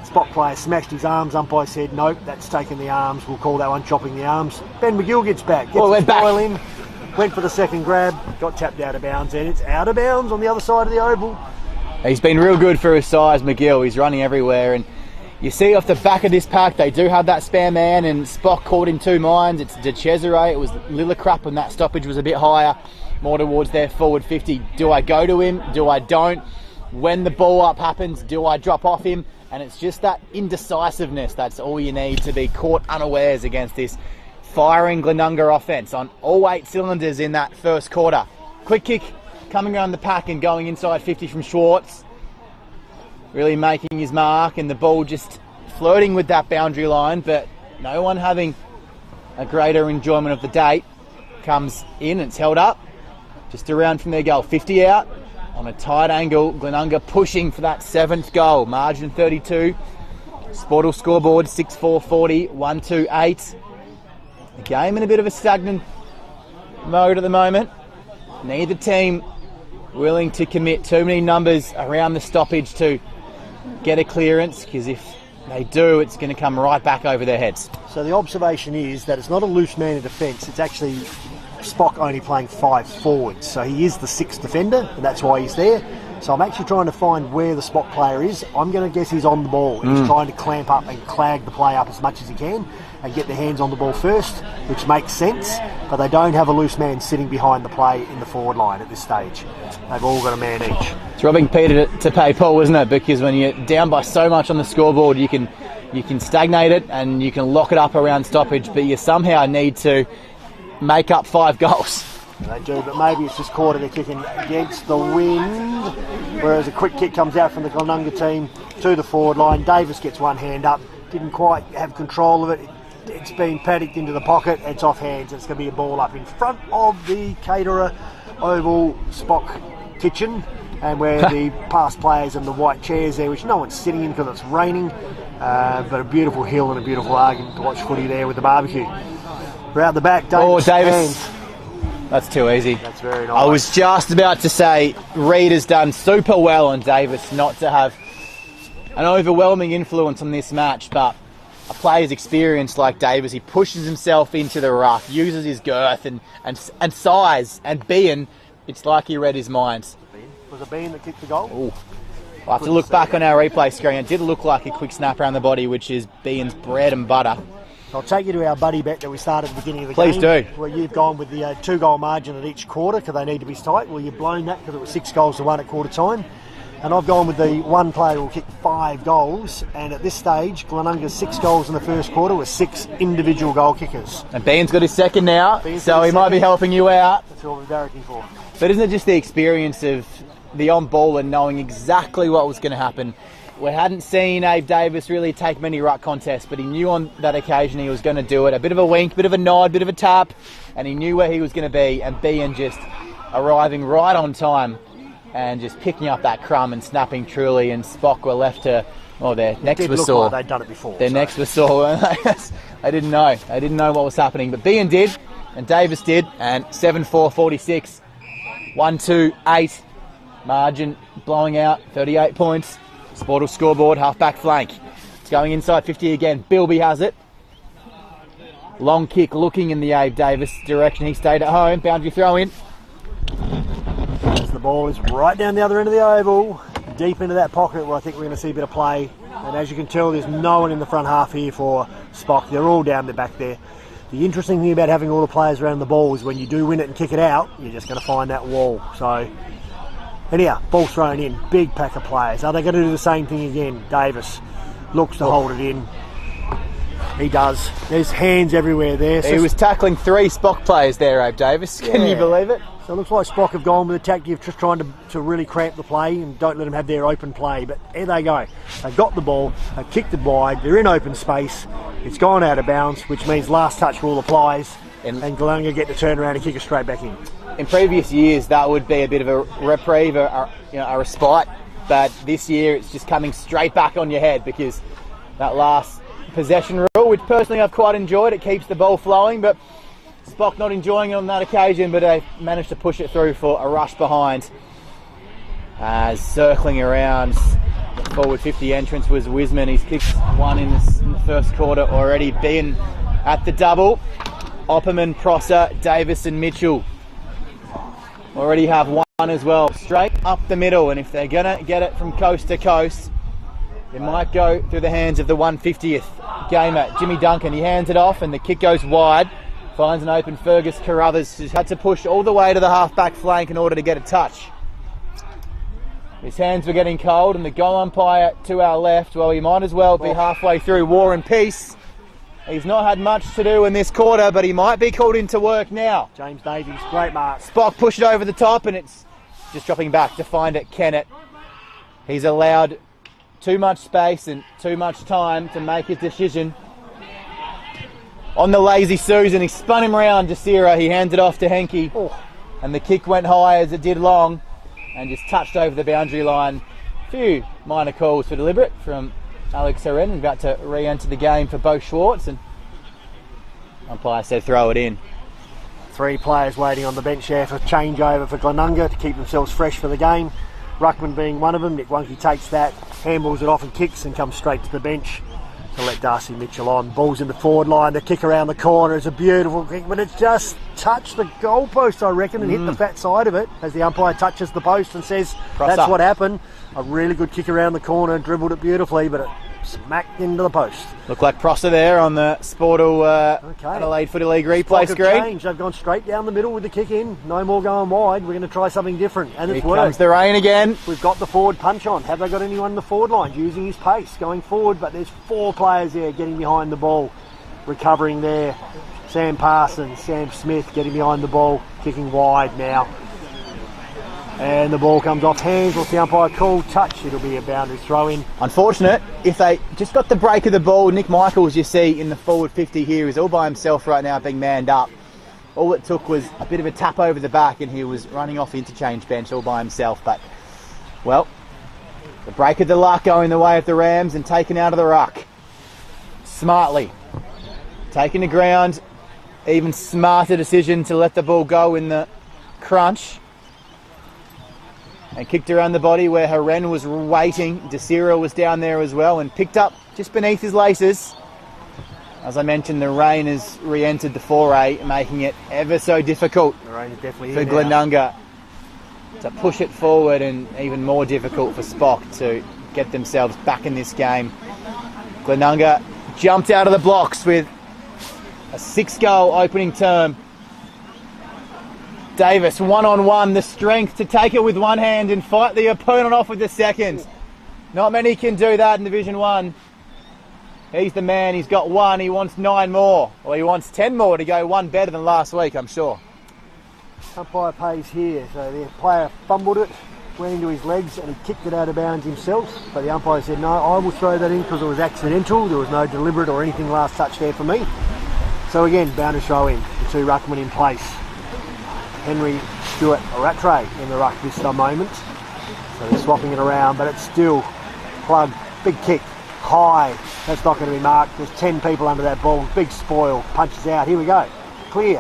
Spock player smashed his arms. Umpire said, nope, that's taken the arms. We'll call that one chopping the arms. Ben McGill gets back. Gets his foil in. Went for the second grab. Got tapped out of bounds, and it's out of bounds on the other side of the oval. He's been real good for his size, McGill. He's running everywhere, and you see off the back of this pack, they do have that spare man, and Spock caught in 2 minds. It's De Cesare. It was Lillicrap, and that stoppage was a bit higher, more towards their forward 50. Do I go to him? Do I don't? when the ball up happens, do I drop off him? And it's just that indecisiveness. That's all you need to be caught unawares against this firing Glenunga offence on all 8 cylinders in that first quarter. Quick kick coming around the pack and going inside 50 from Schwartz. Really making his mark, and the ball just flirting with that boundary line, but no one having a greater enjoyment of the day. Comes in, it's held up just around from their goal. 50 out on a tight angle. Glenunga pushing for that 7th goal. Margin 32. Sportal scoreboard 6-4 Footy 1-2-8. The game in a bit of a stagnant mode at the moment. Neither team willing to commit too many numbers around the stoppage to get a clearance, because if they do, it's going to come right back over their heads. So the observation is that it's not a loose man in defence, it's actually Spock only playing 5 forwards. So he is the 6th defender, and that's why he's there. So I'm actually trying to find where the Spock player is. I'm going to guess he's on the ball. He's trying to clamp up and clag the play up as much as he can and get their hands on the ball first, which makes sense, but they don't have a loose man sitting behind the play in the forward line at this stage. They've all got a man each. It's robbing Peter to pay Paul, isn't it? Because when you're down by so much on the scoreboard, you can stagnate it and you can lock it up around stoppage, but you somehow need to make up 5 goals. They do, but maybe it's just quarter they're kicking against the wind, whereas a quick kick comes out from the Glenunga team to the forward line. Davis gets one hand up, didn't quite have control of it. It's been paddocked into the pocket, it's off hands, it's going to be a ball up in front of the Caterer Oval Spock kitchen, and where the past players and the white chairs there, which no one's sitting in because it's raining, but a beautiful hill and a beautiful argument to watch footy there with the barbecue. Round the back, Davis. Davis. That's too easy. That's very nice. I was just about to say, Reid has done super well on Davis not to have an overwhelming influence on this match, but a player's experience like Davis, he pushes himself into the ruck, uses his girth and size, and Bean, it's like he read his mind. Was it Bean that kicked the goal? Ooh. I'll have to look back on our replay screen. It did look like a quick snap around the body, which is Bean's bread and butter. I'll take you to our buddy bet that we started at the beginning of the game. Please do. Where you've gone with the 2-goal margin at each quarter because they need to be tight. Well, you've blown that because it was 6 goals to 1 at quarter time. And I've gone with the one player who will kick 5 goals. And at this stage, Glenunga's 6 goals in the first quarter with 6 individual goal kickers. And Bean's got his second now, so he might be helping you out. That's what we're barracking for. But isn't it just the experience of the on-ball and knowing exactly what was going to happen? We hadn't seen Abe Davis really take many ruck contests, but he knew on that occasion he was going to do it. A bit of a wink, bit of a nod, bit of a tap, and he knew where he was going to be, and Bean just arriving right on time and just picking up that crumb and snapping truly, and Spock were left to, well, their necks were sore. Like they'd done it before. Their necks were sore. I didn't know. They didn't know what was happening, but Bean did, and Davis did, and 7-4 46, 1-2-8, margin blowing out, 38 points. Sportal scoreboard, half-back flank. It's going inside 50 again. Bilby has it. Long kick looking in the Abe Davis direction. He stayed at home. Boundary throw in. As the ball is right down the other end of the oval, deep into that pocket where I think we're going to see a bit of play. And as you can tell, there's no one in the front half here for Spock. They're all down the back there. The interesting thing about having all the players around the ball is when you do win it and kick it out, you're just going to find that wall. So, anyhow, ball thrown in, big pack of players. Are they going to do the same thing again? Davis looks to hold it in. He does. There's hands everywhere there. He was tackling 3 Spock players there, Abe Davis. Can you believe it? So it looks like Spock have gone with a tactic of just trying to really cramp the play and don't let them have their open play. But here they go. They've got the ball, they've kicked it wide, they're in open space. It's gone out of bounds, which means last touch rule applies. And Glenunga get to turn around and kick it straight back in. In previous years, that would be a bit of a reprieve, a respite. But this year, it's just coming straight back on your head because that last possession rule, which personally I've quite enjoyed, it keeps the ball flowing. But Spock not enjoying it on that occasion, but they managed to push it through for a rush behind. As circling around the forward 50 entrance was Wiseman. He's kicked one in the first quarter already. Being at the double. Opperman, Prosser, Davis and Mitchell already have one as well. Straight up the middle, and if they're going to get it from coast to coast, it might go through the hands of the 150th gamer, Jimmy Duncan. He hands it off and the kick goes wide. Finds an open Fergus Carruthers, who's had to push all the way to the half-back flank in order to get a touch. His hands were getting cold, and the goal umpire to our left, well, he might as well be halfway through War and Peace. He's not had much to do in this quarter, but he might be called into work now. James Davies, great mark. Spock pushed it over the top, and it's just dropping back to find it, Kennett. He's allowed too much space and too much time to make his decision. On the lazy Susan, he spun him round to Sierra. He handed off to Henke, and the kick went high as it did long, and just touched over the boundary line. A few minor calls for deliberate from Alex Herren, about to re-enter the game for Bo Schwartz, and umpire said throw it in. 3 players waiting on the bench there for changeover for Glenunga to keep themselves fresh for the game. Ruckman being one of them. Nick Wunke takes that, handballs it off and kicks, and comes straight to the bench to let Darcy Mitchell on. Ball's in the forward line. The kick around the corner is a beautiful kick, but it's just touched the goalpost, I reckon, and hit the fat side of it as the umpire touches the post and says that's what happened. A really good kick around the corner, dribbled it beautifully, but it smacked into the post. Looked like Prosser there on the Sportal Adelaide Footy League replay screen. Change. They've gone straight down the middle with the kick in. No more going wide. We're going to try something different, and it's worked. Here comes the rain again. We've got the forward punch on. Have they got anyone in the forward line using his pace going forward? But there's 4 players there getting behind the ball, recovering there. Sam Parsons, Sam Smith getting behind the ball, kicking wide now. And the ball comes off hands. What's the umpire call? Touch. It'll be a boundary throw in. Unfortunate. If they just got the break of the ball, Nick Michaels, you see, in the forward 50 here, is all by himself right now, being manned up. All it took was a bit of a tap over the back, and he was running off the interchange bench all by himself. But, well, the break of the luck going the way of the Rams and taken out of the ruck. Smartly. Taken to ground. Even smarter decision to let the ball go in the crunch. And kicked around the body where Herren was waiting. Desira was down there as well and picked up just beneath his laces. As I mentioned, the rain has re-entered the foray, making it ever so difficult for Glenunga to push it forward, and even more difficult for Spock to get themselves back in this game. Glenunga jumped out of the blocks with a 6-goal opening term. Davis, one-on-one, the strength to take it with one hand and fight the opponent off with the second. Not many can do that in Division 1. He's the man, he's got 1, he wants 9 more. Or he wants 10 more to go 1 better than last week, I'm sure. Umpire pays here, so the player fumbled it, went into his legs, and he kicked it out of bounds himself. But the umpire said, no, I will throw that in because it was accidental. There was no deliberate or anything last touch there for me. So again, boundary throw in, the 2 ruckmen in place. Henry, Stewart, Rattray in the ruck this moment. So they're swapping it around, but it's still plug, big kick, high. That's not going to be marked. There's 10 people under that ball. Big spoil, punches out. Here we go. Clear.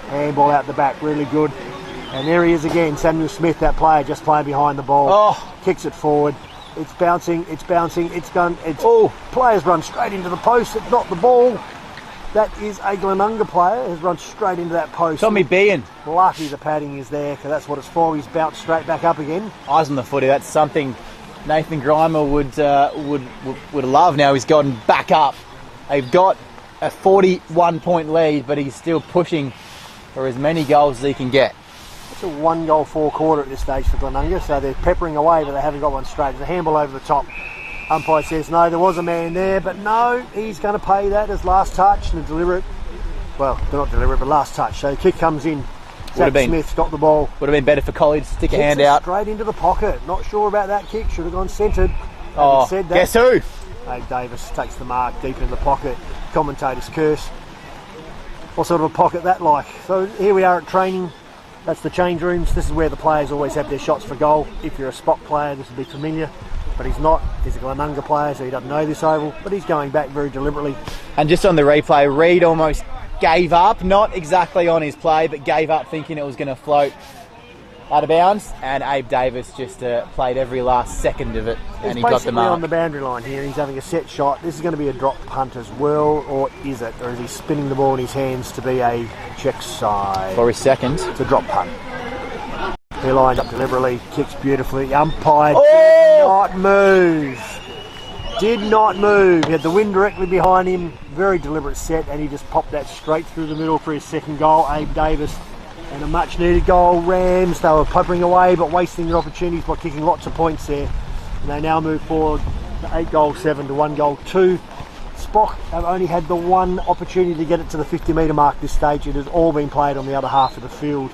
Handball out the back, really good. And there he is again, Samuel Smith, that player just playing behind the ball. Kicks it forward. It's bouncing, it's gone. Players run straight into the post. It's not the ball. That is a Glenunga player who's run straight into that post. Tommy Bean. Lucky the padding is there, because that's what it's for. He's bounced straight back up again. Eyes on the footy. That's something Nathan Grimer would love. Now he's gotten back up. They've got a 41-point lead, but he's still pushing for as many goals as he can get. It's a 1-goal 4-quarter at this stage for Glenunga, so they're peppering away, but they haven't got one straight. There's a handball over the top. Umpire says no, there was a man there, but no, he's going to pay that as last touch and a deliberate. Well, they're not deliberate, but last touch. So the kick comes in. Zach Smith's got the ball. Would have been better for College to stick a hand out. Straight into the pocket. Not sure about that kick. Should have gone centred. Said that. Guess who? Dave Davis takes the mark deep in the pocket. Commentators curse. What sort of a pocket that like? So here we are at training. That's the change rooms. This is where the players always have their shots for goal. If you're a Spock player, this will be familiar. But he's not. He's a Glenunga player, so he doesn't know this oval. But he's going back very deliberately. And just on the replay, Reid almost gave up. Not exactly on his play, but gave up thinking it was going to float out of bounds. And Abe Davis just played every last second of it, and he got the mark. On the boundary line here. He's having a set shot. This is going to be a drop punt as well, or is it? Or is he spinning the ball in his hands to be a check side? For his second. It's a drop punt. He lined up deliberately, kicks beautifully. The umpire did not move. Did not move. He had the wind directly behind him. Very deliberate set, and he just popped that straight through the middle for his second goal. Abe Davis And a much needed goal. Rams, they were puppering away but wasting their opportunities by kicking lots of points there. And they now move forward to 8 goals 7 to 1 goal 2. Spock have only had the one opportunity to get it to the 50-metre mark this stage. It has all been played on the other half of the field.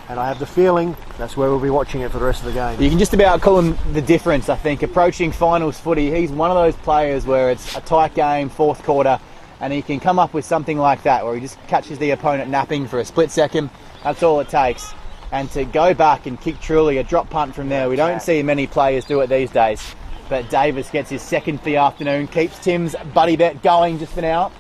And I have the feeling that's where we'll be watching it for the rest of the game. You can just about call him the difference, I think. Approaching finals footy, he's one of those players where it's a tight game, fourth quarter, and he can come up with something like that, where he just catches the opponent napping for a split second. That's all it takes. And to go back and kick truly a drop punt from there, we don't see many players do it these days. But Davis gets his second for the afternoon, keeps Tim's buddy bet going just for now.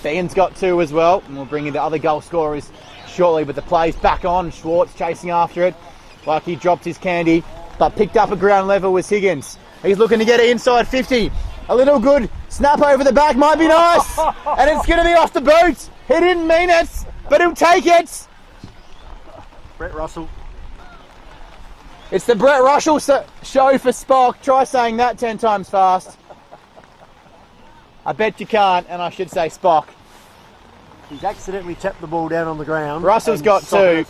Bean's got 2 as well, and we'll bring in the other goal scorers shortly, but the play's back on. Schwartz chasing after it like he dropped his candy, but picked up at ground level was Higgins. He's looking to get it inside 50. A little good snap over the back might be nice, and it's going to be off the boot. He didn't mean it, but he'll take it. Brett Russell. It's the Brett Russell show for Spock. Try saying that 10 times fast. I bet you can't, and I should say Spock. He's accidentally tapped the ball down on the ground. Russell's got 2.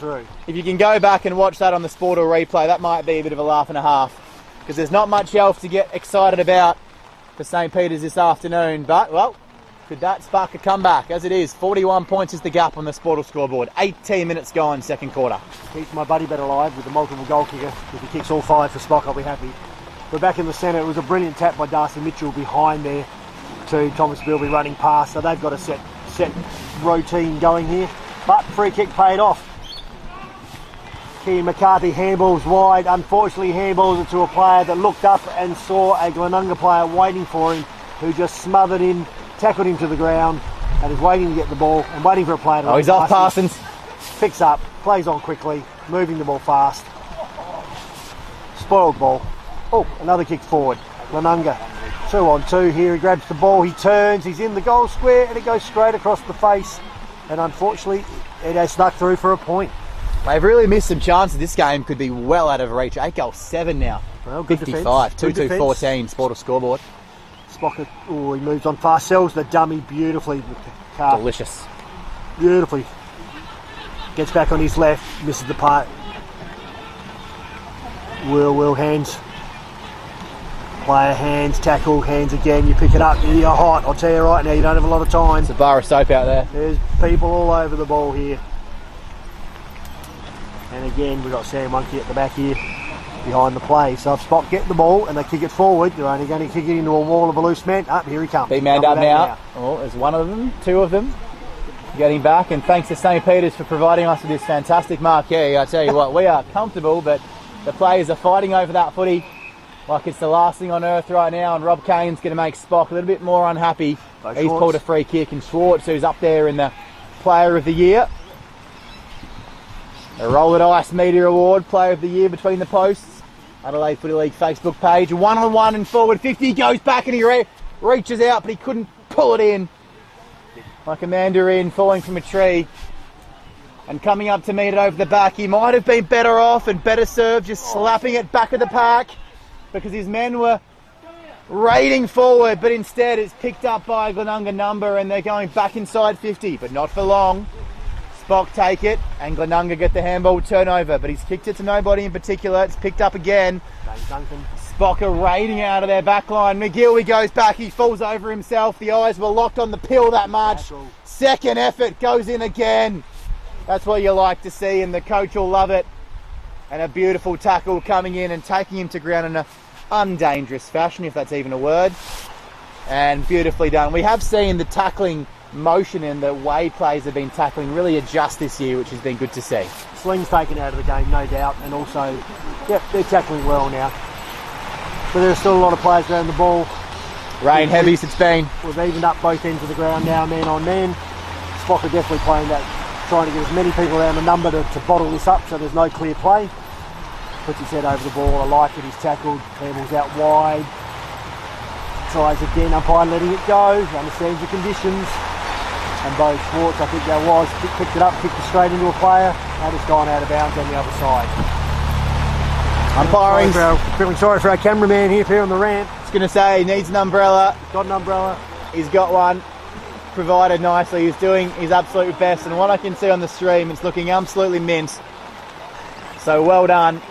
If you can go back and watch that on the Sport or replay, that might be a bit of a laugh and a half, because there's not much else to get excited about for St. Peter's this afternoon. But, well, could that spark a comeback? As it is, 41 points is the gap on the Sportal scoreboard. 18 minutes gone, second quarter. Keeps my buddy bet alive with the multiple goal kicker. If he kicks all 5 for Spock, I'll be happy. We're back in the centre. It was a brilliant tap by Darcy Mitchell behind there to Thomas Bilby running past. So they've got a set routine going here. But free kick paid off. Keane McCarthy handballs wide. Unfortunately, handballs it to a player that looked up and saw a Glenunga player waiting for him, who just smothered him, tackled him to the ground, and is waiting to get the ball and waiting for a player to he's off Parsons. Picks up, plays on quickly, moving the ball fast. Spoiled ball. Oh, another kick forward. Glenunga, 2 on 2 here. He grabs the ball, he turns, he's in the goal square, and it goes straight across the face. And unfortunately, it has snuck through for a point. They've really missed some chances. This game could be well out of reach. 8 goals 7 now. Well, good 55, defence. 2-2-14, Sportal scoreboard. Spock, he moves on fast, sells the dummy beautifully with the car. Delicious. Beautifully. Gets back on his left, misses the putt. Will hands. Player hands, tackle, hands again. You pick it up, you're hot. I'll tell you right now, you don't have a lot of time. It's a bar of soap out there. There's people all over the ball here. And again, we've got Sam Monkey at the back here behind the play. So if Spock get the ball and they kick it forward, they're only going to kick it into a wall of a loose man. Up, here he comes. Big man up now. Oh, there's one of them, 2 of them getting back. And thanks to St. Peter's for providing us with this fantastic marquee. I tell you what, we are comfortable, but the players are fighting over that footy like it's the last thing on earth right now. And Rob Kane's going to make Spock a little bit more unhappy. He's pulled a free kick, and Schwartz, who's up there in the Player of the Year. A Roll It Ice Media Award, Player of the Year between the posts. Adelaide Footy League Facebook page. 1-on-1 and forward 50. He goes back and he reaches out, but he couldn't pull it in. Like a mandarin falling from a tree. And coming up to meet it over the back. He might have been better off and better served just slapping it back of the pack, because his men were raiding forward, but instead it's picked up by a Glenunga number and they're going back inside 50, but not for long. Spock take it, and Glenunga get the handball turnover, but he's kicked it to nobody in particular. It's picked up again. Spock are raiding out of their back line. McGill, he goes back, he falls over himself. The eyes were locked on the pill that much. Second effort goes in again. That's what you like to see, and the coach will love it. And a beautiful tackle coming in and taking him to ground in a undangerous fashion, if that's even a word. And beautifully done. We have seen the tackling motion and the way players have been tackling really adjust this year, which has been good to see. Sling's taken out of the game, no doubt, and also, yep, they're tackling well now. But there's still a lot of players around the ball. Rain heavies it's been. We've evened up both ends of the ground now, man on man. Spock are definitely playing that, trying to get as many people around the number to bottle this up so there's no clear play. Puts his head over the ball, I like it, he's tackled, handballs out wide. Tries again, umpire letting it go, understands the conditions. And Bo Schwartz, I think that was, picked it up, kicked it straight into a player, and it's gone out of bounds on the other side. Umpiring. Feeling sorry for our cameraman here on the ramp. I was going to say, he needs an umbrella. Got an umbrella. He's got one, provided nicely. He's doing his absolute best, and what I can see on the stream, it's looking absolutely mint. So well done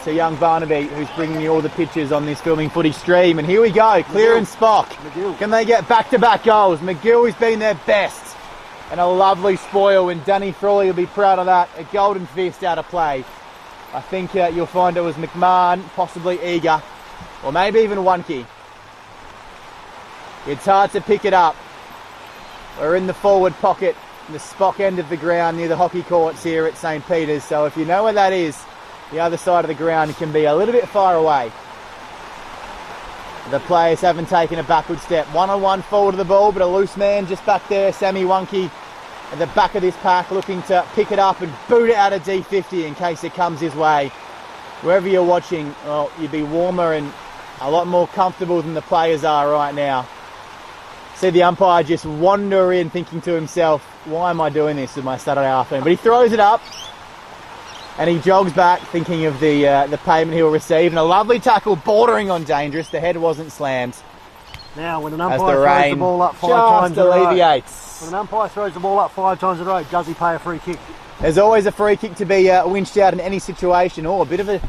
to young Barnaby, who's bringing you all the pictures on this Filming Footy stream. And here we go, Clear and Spock. McGill. Can they get back-to-back goals? McGill has been their best. And a lovely spoil, and Danny Frawley will be proud of that. A golden fist out of play. I think you'll find it was McMahon, possibly Eager, or maybe even Wonky. It's hard to pick it up. We're in the forward pocket, the Spock end of the ground near the hockey courts here at St. Peter's. So if you know where that is, the other side of the ground can be a little bit far away. The players haven't taken a backward step. One-on-one forward of the ball, but a loose man just back there, Sammy Wonky, at the back of this pack, looking to pick it up and boot it out of D50 in case it comes his way. Wherever you're watching, well, you'd be warmer and a lot more comfortable than the players are right now. See the umpire just wander in thinking to himself, why am I doing this with my Saturday afternoon? But he throws it up and he jogs back thinking of the payment he'll receive. And a lovely tackle bordering on dangerous. The head wasn't slammed. Now, when an As umpire the throws rain the ball up 5 just times in a row, alleviates. when an umpire throws the ball up 5 times in a row, does he pay a free kick? There's always a free kick to be winched out in any situation. Oh, a bit of a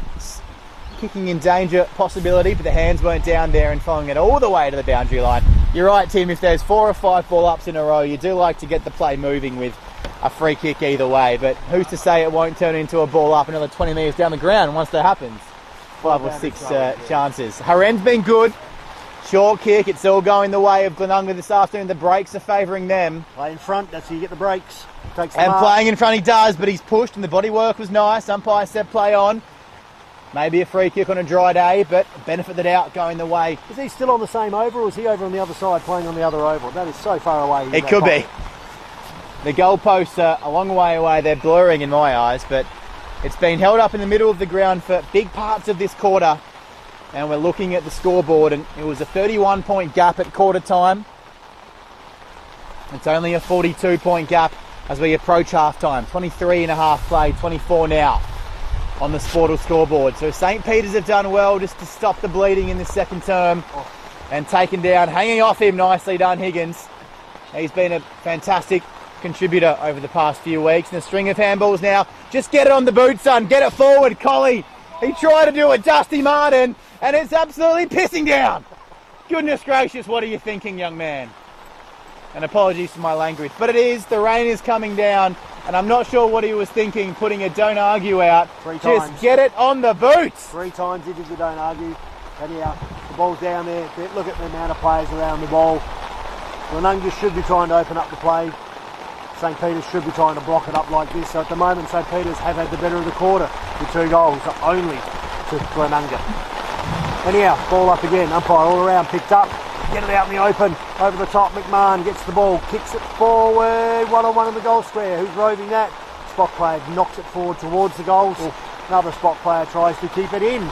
kicking in danger possibility, but the hands weren't down there and following it all the way to the boundary line. You're right, Tim, if there's 4 or 5 ball ups in a row, you do like to get the play moving with a free kick either way, but who's to say it won't turn into a ball up another 20 metres down the ground once that happens? 5 or 6 chances. Haren's been good. Short kick, it's all going the way of Glenunga this afternoon. The breaks are favouring them. Play in front, that's how you get the breaks. Takes the And mark. playing in front he does, but he's pushed and the body work was nice. Umpire said play on. Maybe a free kick on a dry day, but benefit of the doubt going the way. Is he still on the same over, or is he over on the other side playing on the other oval? That is so far away. It could be. The goalposts are a long way away. They're blurring in my eyes, but it's been held up in the middle of the ground for big parts of this quarter. And we're looking at the scoreboard, and it was a 31-point gap at quarter time. It's only a 42-point gap as we approach half time. 23 and a half played, 24 now on the Sportal scoreboard. So St. Peter's have done well just to stop the bleeding in the second term and taken down, hanging off him, nicely done, Higgins. He's been a fantastic contributor over the past few weeks. And a string of handballs now. Just get it on the boot, son. Get it forward, Collie. He tried to do it, Dusty Martin, and it's absolutely pissing down. Goodness gracious, what are you thinking, young man? And apologies for my language. But it is, the rain is coming down, and I'm not sure what he was thinking, putting a don't argue out. 3 times. Just get it on the boots. 3 times he did the don't argue. Anyhow, the ball's down there. Look at the amount of players around the ball. Glenunga should be trying to open up the play. St. Peter's should be trying to block it up like this. So at the moment, St. Peter's have had the better of the quarter with 2 goals, only to Glenunga. Anyhow, ball up again. Umpire all around, picked up. Get it out in the open. Over the top, McMahon gets the ball, kicks it forward. 1-on-1 in the goal square. Who's roving that? Spot player knocks it forward towards the goals. Another spot player tries to keep it in.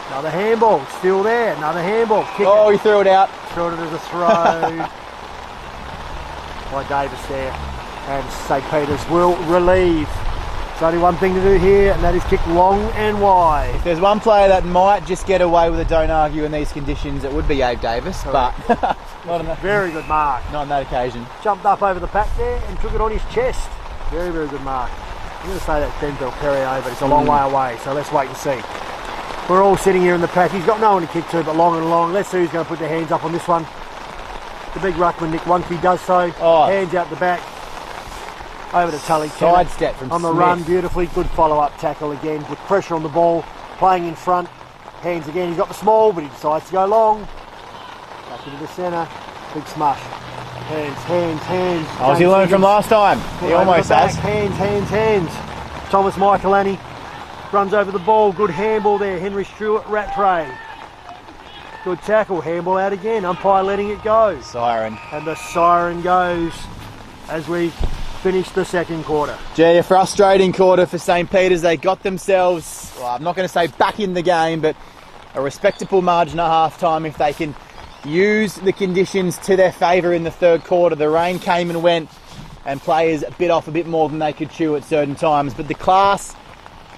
Another handball, still there. Another handball. Kick Oh, it. he threw it out. Threw it as a throw by Davis there. And St. Peter's will relieve. There's only one thing to do here, and that is kick long and wide. If there's one player that might just get away with a don't argue in these conditions, it would be Abe Davis, but not on that, Very good mark. not on that occasion. Jumped up over the pack there and took it on his chest. Very, very good mark. I'm going to say that's Denville Perrier, but it's a long way away, so let's wait and see. We're all sitting here in the pack. He's got no one to kick to, but long and long. Let's see who's going to put their hands up on this one. The big ruckman, Nick Wonky, does so. Oh. Hands out the back. Over to Tully. Sidestep from on the Smith. run, beautifully. Good follow-up tackle again. With pressure on the ball. Playing in front. Hands again. He's got the small, but he decides to go long. Back into the centre. Big smash. Hands. Oh, as he learned from last time. He Over almost the back. has. Hands. Thomas Michaelani runs over the ball. Good handball there. Henry Stewart, Rattray. Good tackle. Handball out again. Umpire letting it go. Siren. And the siren goes as we finish the second quarter. Gee, a frustrating quarter for St. Peter's. They got themselves, well, I'm not going to say back in the game, but a respectable margin at half-time if they can use the conditions to their favour in the third quarter. The rain came and went, and players bit off a bit more than they could chew at certain times. But the class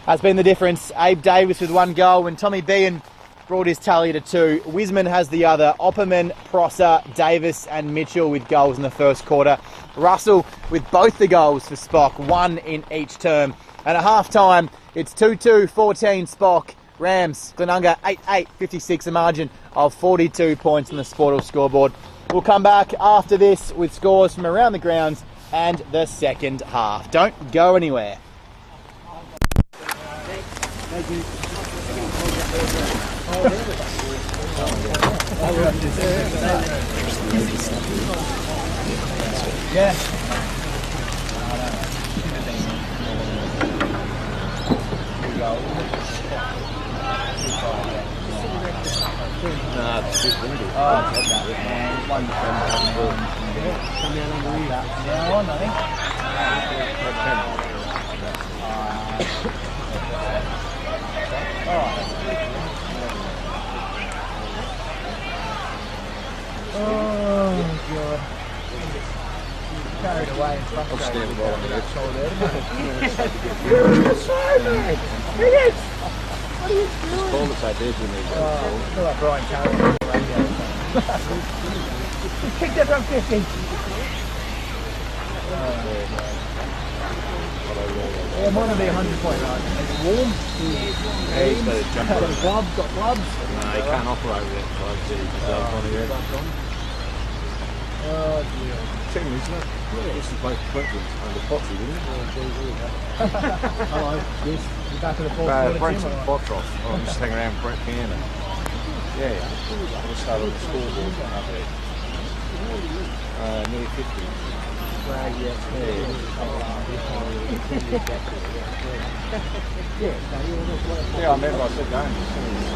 has been the difference. Abe Davis with 1 goal, and Tommy Behan brought his tally to 2. Wiseman has the other. Opperman, Prosser, Davis and Mitchell with goals in the first quarter. Russell with both the goals for Spock, 1 in each term. And at half-time, It's 2-2, 14 Spock. Rams, Glenunga 8-8, 56, a margin of 42 points on the Sportal scoreboard. We'll come back after this with scores from around the grounds and the second half. Don't go anywhere. Yeah. Nah, it's a bit windy. Carried away. I'll stand right on the edge. It's cold as I did when they go. I feel like Brian Carroll on the radio. Kicked it from 50. Yeah, might not be 100 point right. It's warm. Yeah, he's got a jump on it. Got gloves. No, he can't operate with it. So he's gloves on here. Oh dear. Team, isn't it? Yeah. This is both Brentons under Potsy, isn't it? Hello. Yes. You're back to the fourth quarter, Brenton, Tim, or what? Botros. Oh, I'm just hanging around with Brett Cannon. Yeah. I just started on the scoreboard up there. Nearly 50. Yeah, I remember I said going as soon as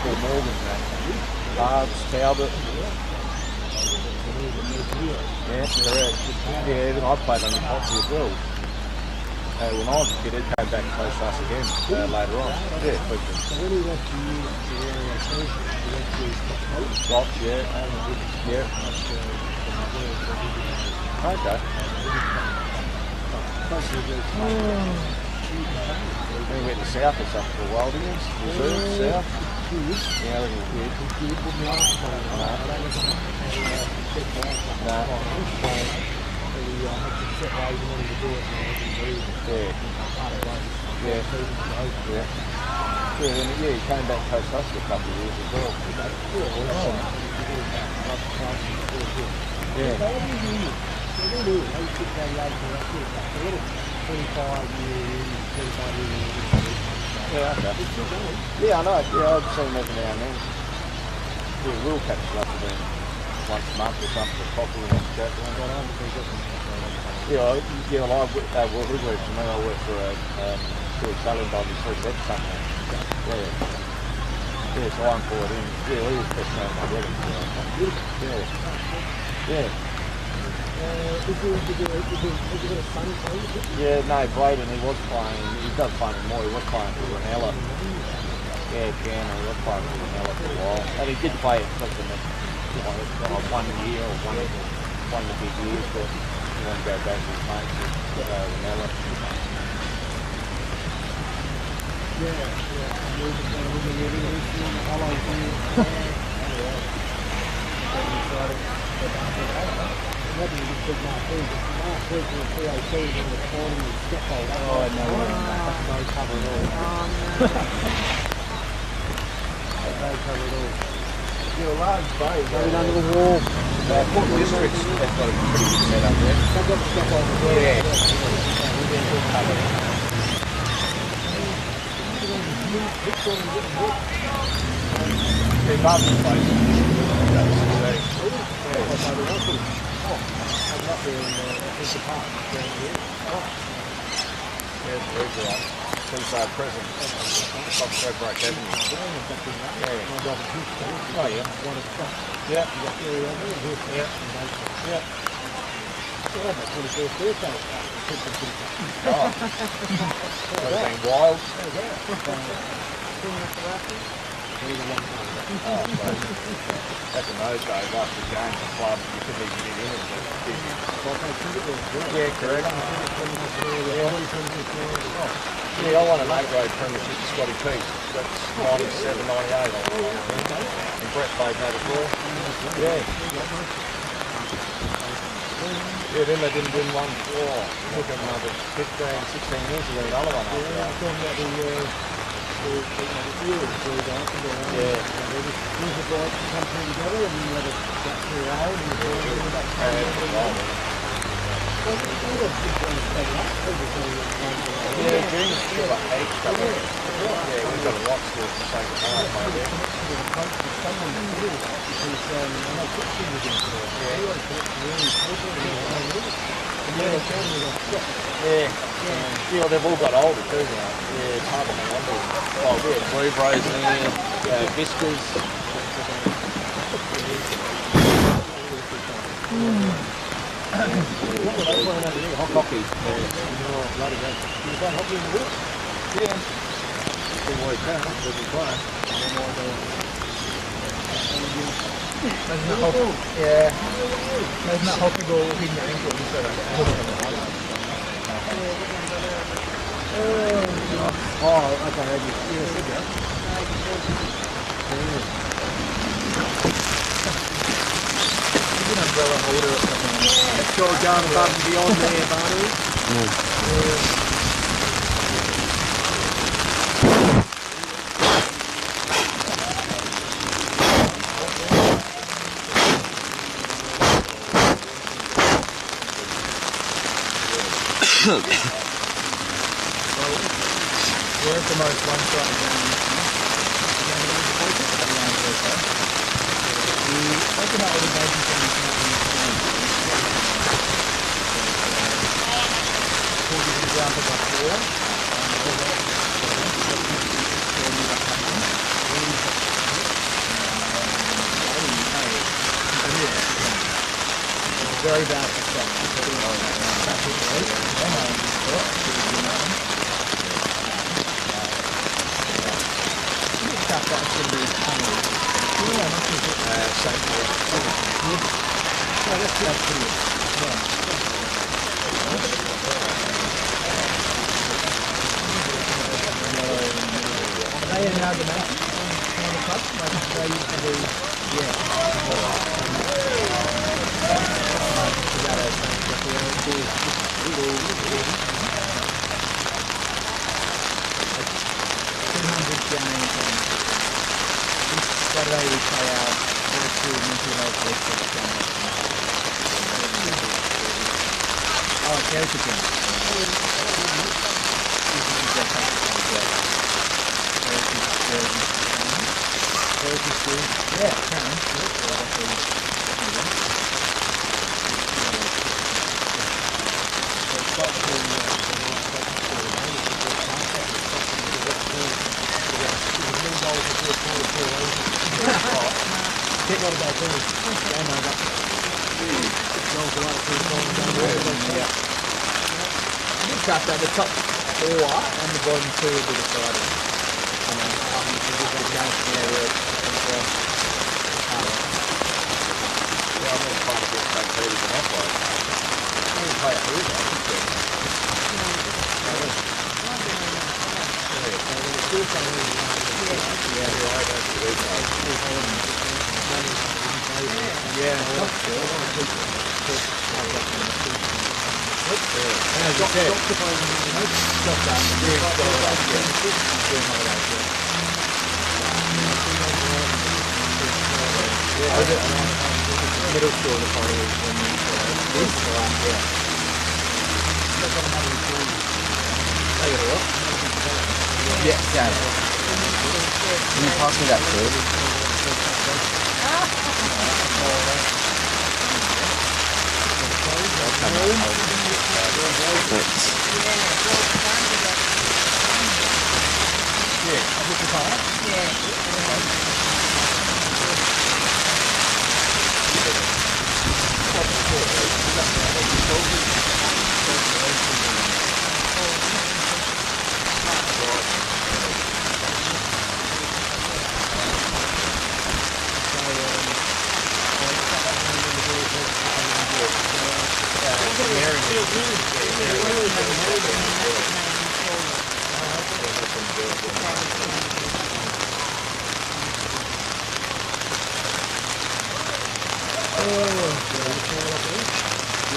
Paul Morgan, Barbs, Talbot. Yeah, correct. Yeah, even I played on the Potsy as well. When I was a kid, it came back close to us again later on. Yeah, but When he left the area first, he went to Box, yeah. Yeah. Okay. We went to South or something for a while, didn't we? Reserve, South. Yeah, a little weird. Yeah, he came back close to us for a couple of years as well. Yeah. Yeah, okay. Yeah, I know. Yeah, I've seen him every now and then. Yeah, we'll catch up with him once a month or something for coffee and chat. Yeah, well, we work for me. I work for a Italian by the Free Red Company. Yeah. Yeah, so I'm for him. Yeah, he was the best man in my wedding. Yeah. Yeah. Yeah, no, Braden, he was playing, he does play more, he was playing for Ranella. Yeah, Jan, he was playing for Ranella for a while. And he did play it for them, like 1 year or one of the big years, but he wanted to go back to his mates with Ranella. You're a large bay, going under the wall. Port District's got a pretty good setup there. They've got the stuff over there. Yeah. Yeah, Barbara's place. Yeah, it's very good. Since present, top Stradbroke Avenue. Yeah. Oh, yeah. Yeah. Yeah. Yeah. Oh. That's been wild. Back in those days, after the game, the club, you couldn't even get in it. Yeah, correct. Yeah, I won an 8 grade premiership with Scotty Peace. That's 97, 98. And Brett played that as well. Yeah. Yeah, then they didn't win one before. It took them another 15, 16 years to win another one. Yeah, I'm talking about the field, so they up and down. Yeah. They just use the bike to come through together and then let it get through A and then go back to Yeah, Junior's still like 8 couple. Yeah, we've got a lot still to say goodbye, maybe. Yeah, well, they've all got older too now. Yeah, it's hard to hang on to. Well, we had Blue Bros there, Viscas. Hot hockey. Bloody hell. Did you find hockey in the woods? Yeah. Good boy, can. Good boy. Imagine that hockey, yeah. Imagine that hockey ball hitting your ankle instead of Oh, okay, I just, yeah, said that. an umbrella holder or something. That's all going above and beyond there, Barney. We're at the most one-sided game. Open up all the bases and you can't the ground for about 4. Very bad for stock. That's going to be funny. Yeah, that's pretty good. Are they in our dimension on the club? Like they used to be, Saturday we play our first two mental health workshops down there. Oh, Caterer again. Yeah, Karen. Get one of those things. Trapped at the top 4 and the bottom 2 will be decided. Middle school, the following this Yeah, Dad. Can you pass me that food?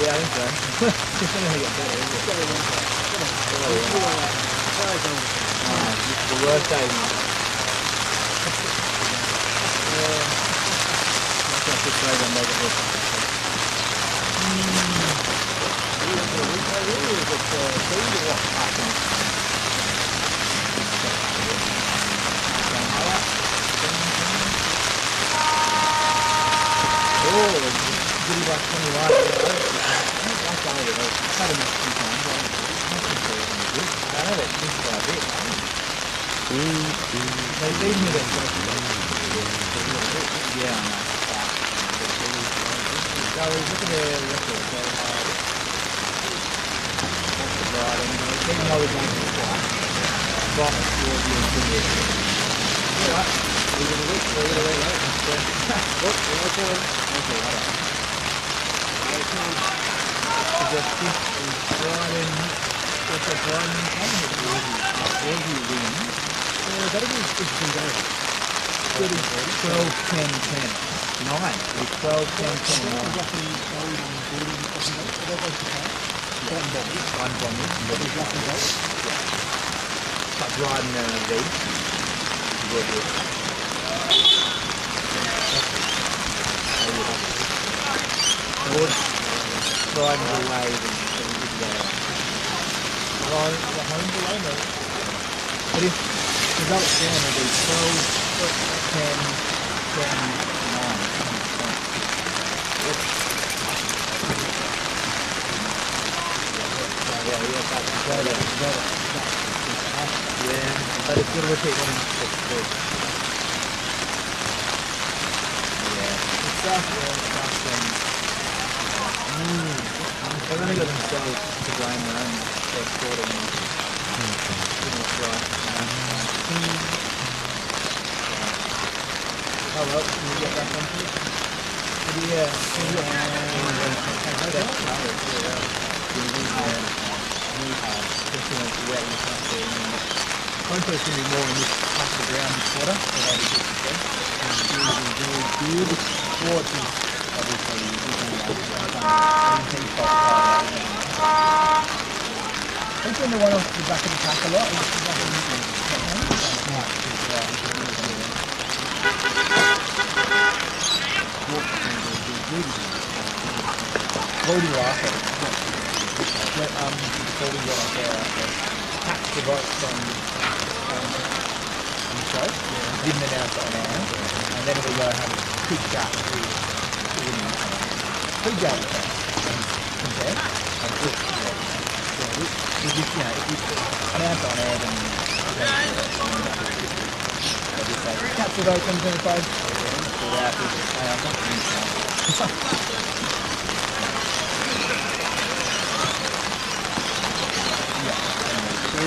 Yeah, I think It's only get better, isn't it? It's the worst day, man. That's just right on negative.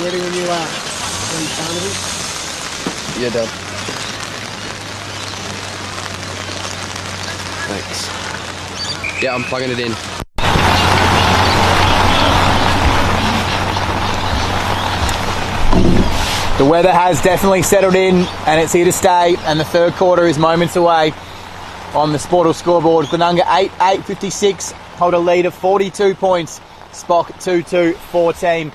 Ready when you are, Barnaby? Yeah, Dad. Thanks. Yeah, I'm plugging it in. The weather has definitely settled in and it's here to stay, and the third quarter is moments away. On the Sportal scoreboard, Glenunga 8-56, hold a lead of 42 points. Spock 2-2-14.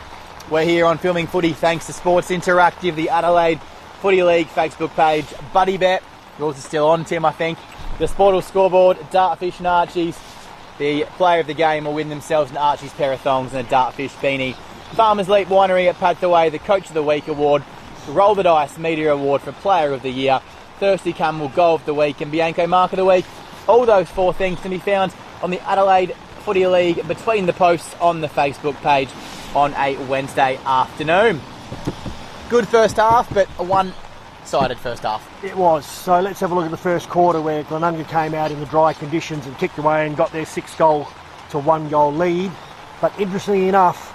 We're here on Filming Footy thanks to Sports Interactive, the Adelaide Footy League Facebook page, Buddy Bet. Yours is still on, Tim, I think. The Sportal scoreboard, Dartfish and Archies. The player of the game will win themselves an Archie's pair of thongs and a Dartfish beanie. Farmers Leap Winery at Pathway, the Coach of the Week award. Roll the Dice Media Award for Player of the Year. Thirsty Camel Goal of the Week and Bianco Mark of the Week. All those four things can be found on the Adelaide Footy League Between the Posts on the Facebook page on a Wednesday afternoon. Good first half, but a one-sided first half. It was. So let's have a look at the first quarter where Glenunga came out in the dry conditions and kicked away and got their 6-goal to 1-goal lead. But interestingly enough,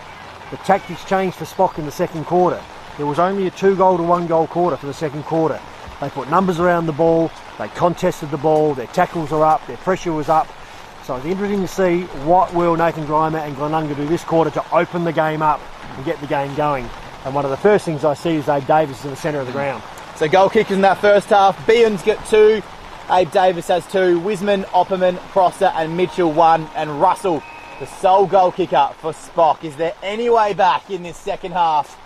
the tactics changed for Spock in the second quarter. There was only a 2-goal to 1-goal quarter for the second quarter. They put numbers around the ball, they contested the ball, their tackles are up, their pressure was up. So it's interesting to see what will Nathan Grimer and Glenunga do this quarter to open the game up and get the game going. And one of the first things I see is Abe Davis in the centre of the ground. So goal kickers in that first half. Behan's got 2, Abe Davis has 2, Wisman, Opperman, Prosser and Mitchell 1, and Russell The sole goal kicker for Spock. Is there any way back in this second half?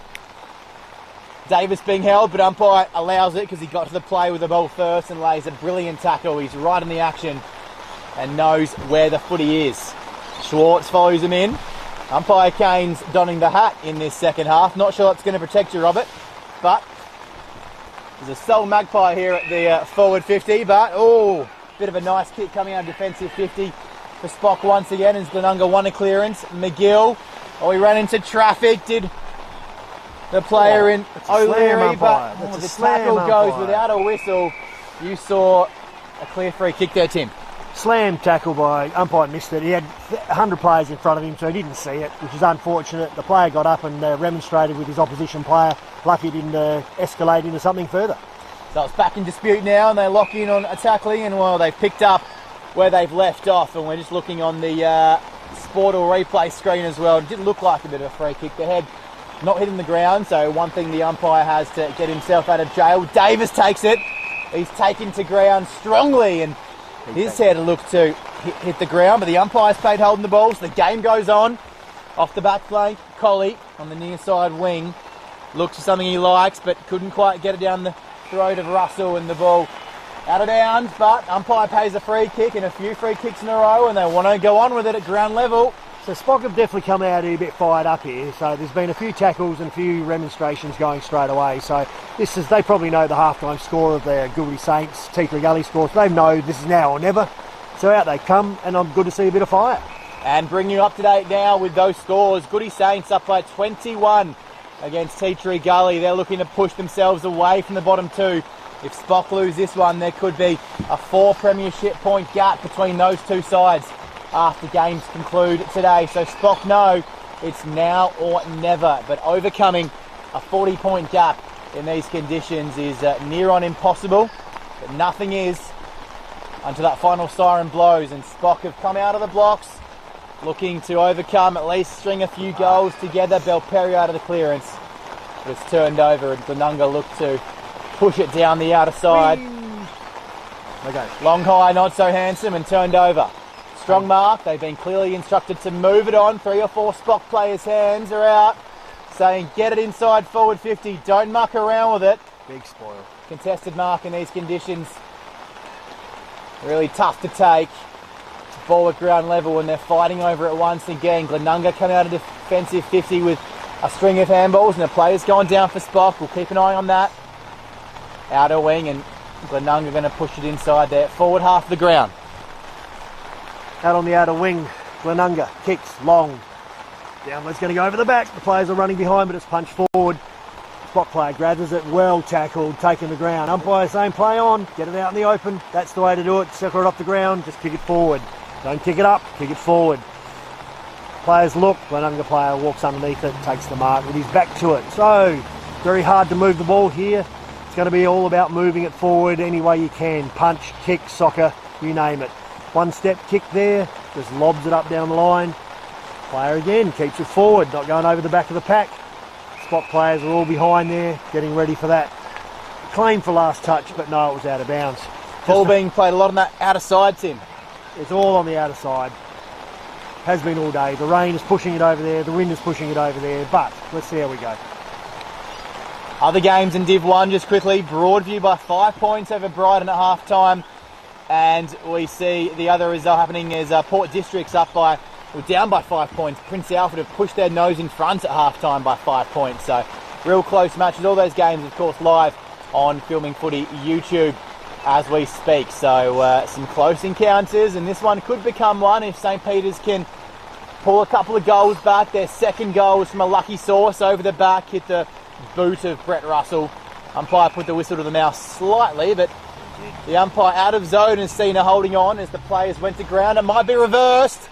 Davis being held, but umpire allows it because he got to the play with the ball first and lays a brilliant tackle. He's right in the action and knows where the footy is. Schwartz follows him in. Umpire Kane's donning the hat in this second half. Not sure that's going to protect you, Robert, but there's a sole magpie here at the forward 50, but bit of a nice kick coming out of defensive 50 for Spock once again as Glenunga won a clearance. McGill, he ran into traffic, did the player in O'Leary, but the tackle goes without a whistle. You saw a clear free kick there, Tim. Slam tackle by umpire, missed it. He had 100 players in front of him, so he didn't see it, which is unfortunate. The player got up and remonstrated with his opposition player. Lucky it didn't escalate into something further. So it's back in dispute now, and they lock in on a tackling, and well, they've picked up where they've left off, and we're just looking on the Sport or replay screen as well. It did look like a bit of a free kick. The head not hitting the ground, so one thing the umpire has to get himself out of jail. Davis takes it. He's taken to ground strongly, and his head looked to hit the ground, but the umpire's played holding the ball, so the game goes on. Off the back flank, Collie on the near side wing. Looks for something he likes, but couldn't quite get it down the throat of Russell, and the ball out of bounds, but umpire pays a free kick and a few free kicks in a row, and they want to go on with it at ground level. So Spock have definitely come out here a bit fired up here. So there's been a few tackles and a few remonstrations going straight away. So they probably know the halftime score of the Gouldy Saints, Teeter Gully score. So they know this is now or never. So out they come, and I'm good to see a bit of fire. And bring you up to date now with those scores. Gouldy Saints up by 21 against Teeter Gully. They're looking to push themselves away from the bottom two. If Spock lose this one, there could be a 4 premiership point gap between those two sides after games conclude today. So Spock know it's now or never, but overcoming a 40-point gap in these conditions is near on impossible, but nothing is until that final siren blows, and Spock have come out of the blocks looking to overcome, at least string a few goals together. Belperi out of the clearance, but it's turned over, and Glenunga look to push it down the outer side. Okay. Long high, not so handsome, and turned over. Strong mark. They've been clearly instructed to move it on. 3 or 4 Spock players' hands are out, saying get it inside forward 50. Don't muck around with it. Big spoil. Contested mark in these conditions. Really tough to take. Ball at ground level, and they're fighting over it once again. Glenunga come out of defensive 50 with a string of handballs, and the player's going down for Spock. We'll keep an eye on that. Outer wing, and Glenunga going to push it inside there. Forward half of the ground. Out on the outer wing, Glenunga kicks long. Downwards going to go over the back. The players are running behind, but it's punched forward. Spot player grabs it, well tackled, taken the ground. Umpire saying play on, get it out in the open. That's the way to do it. Circle it off the ground, just kick it forward. Don't kick it up, kick it forward. Players look, Glenunga player walks underneath it, takes the mark with his back to it. So, very hard to move the ball here. It's going to be all about moving it forward any way you can. Punch, kick, soccer, you name it. One step kick there, just lobs it up down the line. Player again, keeps it forward, not going over the back of the pack. Spot players are all behind there, getting ready for that. Claim for last touch, but no, it was out of bounds. Ball being played a lot on that outer side, Tim. It's all on the outer side. Has been all day. The rain is pushing it over there, the wind is pushing it over there, but let's see how we go. Other games in Div 1, just quickly. Broadview by 5 points over Brighton at half time. And we see the other result happening is Port District's down by 5 points. Prince Alfred have pushed their nose in front at half time by 5 points. So real close matches. All those games, of course, live on Filming Footy YouTube as we speak. So some close encounters, and this one could become one if St. Peter's can pull a couple of goals back. Their second goal was from a lucky source over the back, hit the boot of Brett Russell. Umpire put the whistle to the mouth slightly, but the umpire out of zone and Cena holding on as the players went to ground. It might be reversed.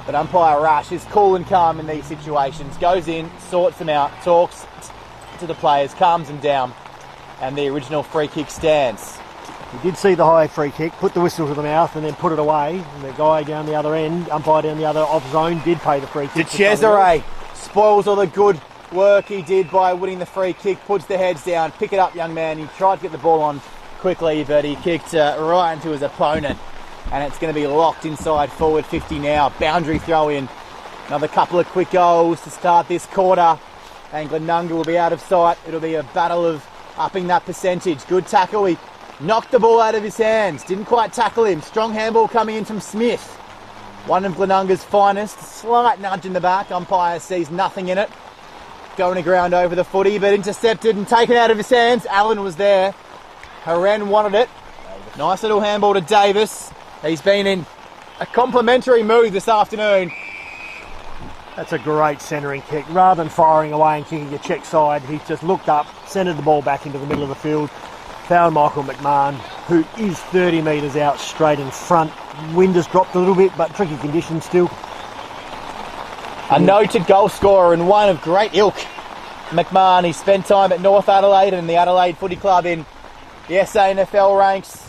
But umpire Rash is cool and calm in these situations. Goes in, sorts them out, talks to the players, calms them down. And the original free kick stands. He did see the high free kick, put the whistle to the mouth and then put it away. And the guy down the other end, umpire down the other off zone, did pay the free kick. Caterer spoils all the good work he did by winning the free kick, puts the heads down. Pick it up, young man. He tried to get the ball on quickly, but he kicked right into his opponent. and it's going to be locked inside forward 50 now. Boundary throw in. Another couple of quick goals to start this quarter, and Glenunga will be out of sight. It'll be a battle of upping that percentage. Good tackle. He knocked the ball out of his hands. Didn't quite tackle him. Strong handball coming in from Smith. One of Glenunga's finest. Slight nudge in the back. Umpire sees nothing in it. Going to ground over the footy, but intercepted and taken out of his hands. Allen was there. Haren wanted it. Nice little handball to Davis. He's been in a complimentary mood this afternoon. That's a great centering kick. Rather than firing away and kicking a check side, he just looked up, centred the ball back into the middle of the field, found Michael McMahon, who is 30 metres out straight in front. Wind has dropped a little bit, but tricky conditions still. A noted goal scorer and one of great ilk. McMahon, he spent time at North Adelaide and the Adelaide Footy Club in the SANFL ranks.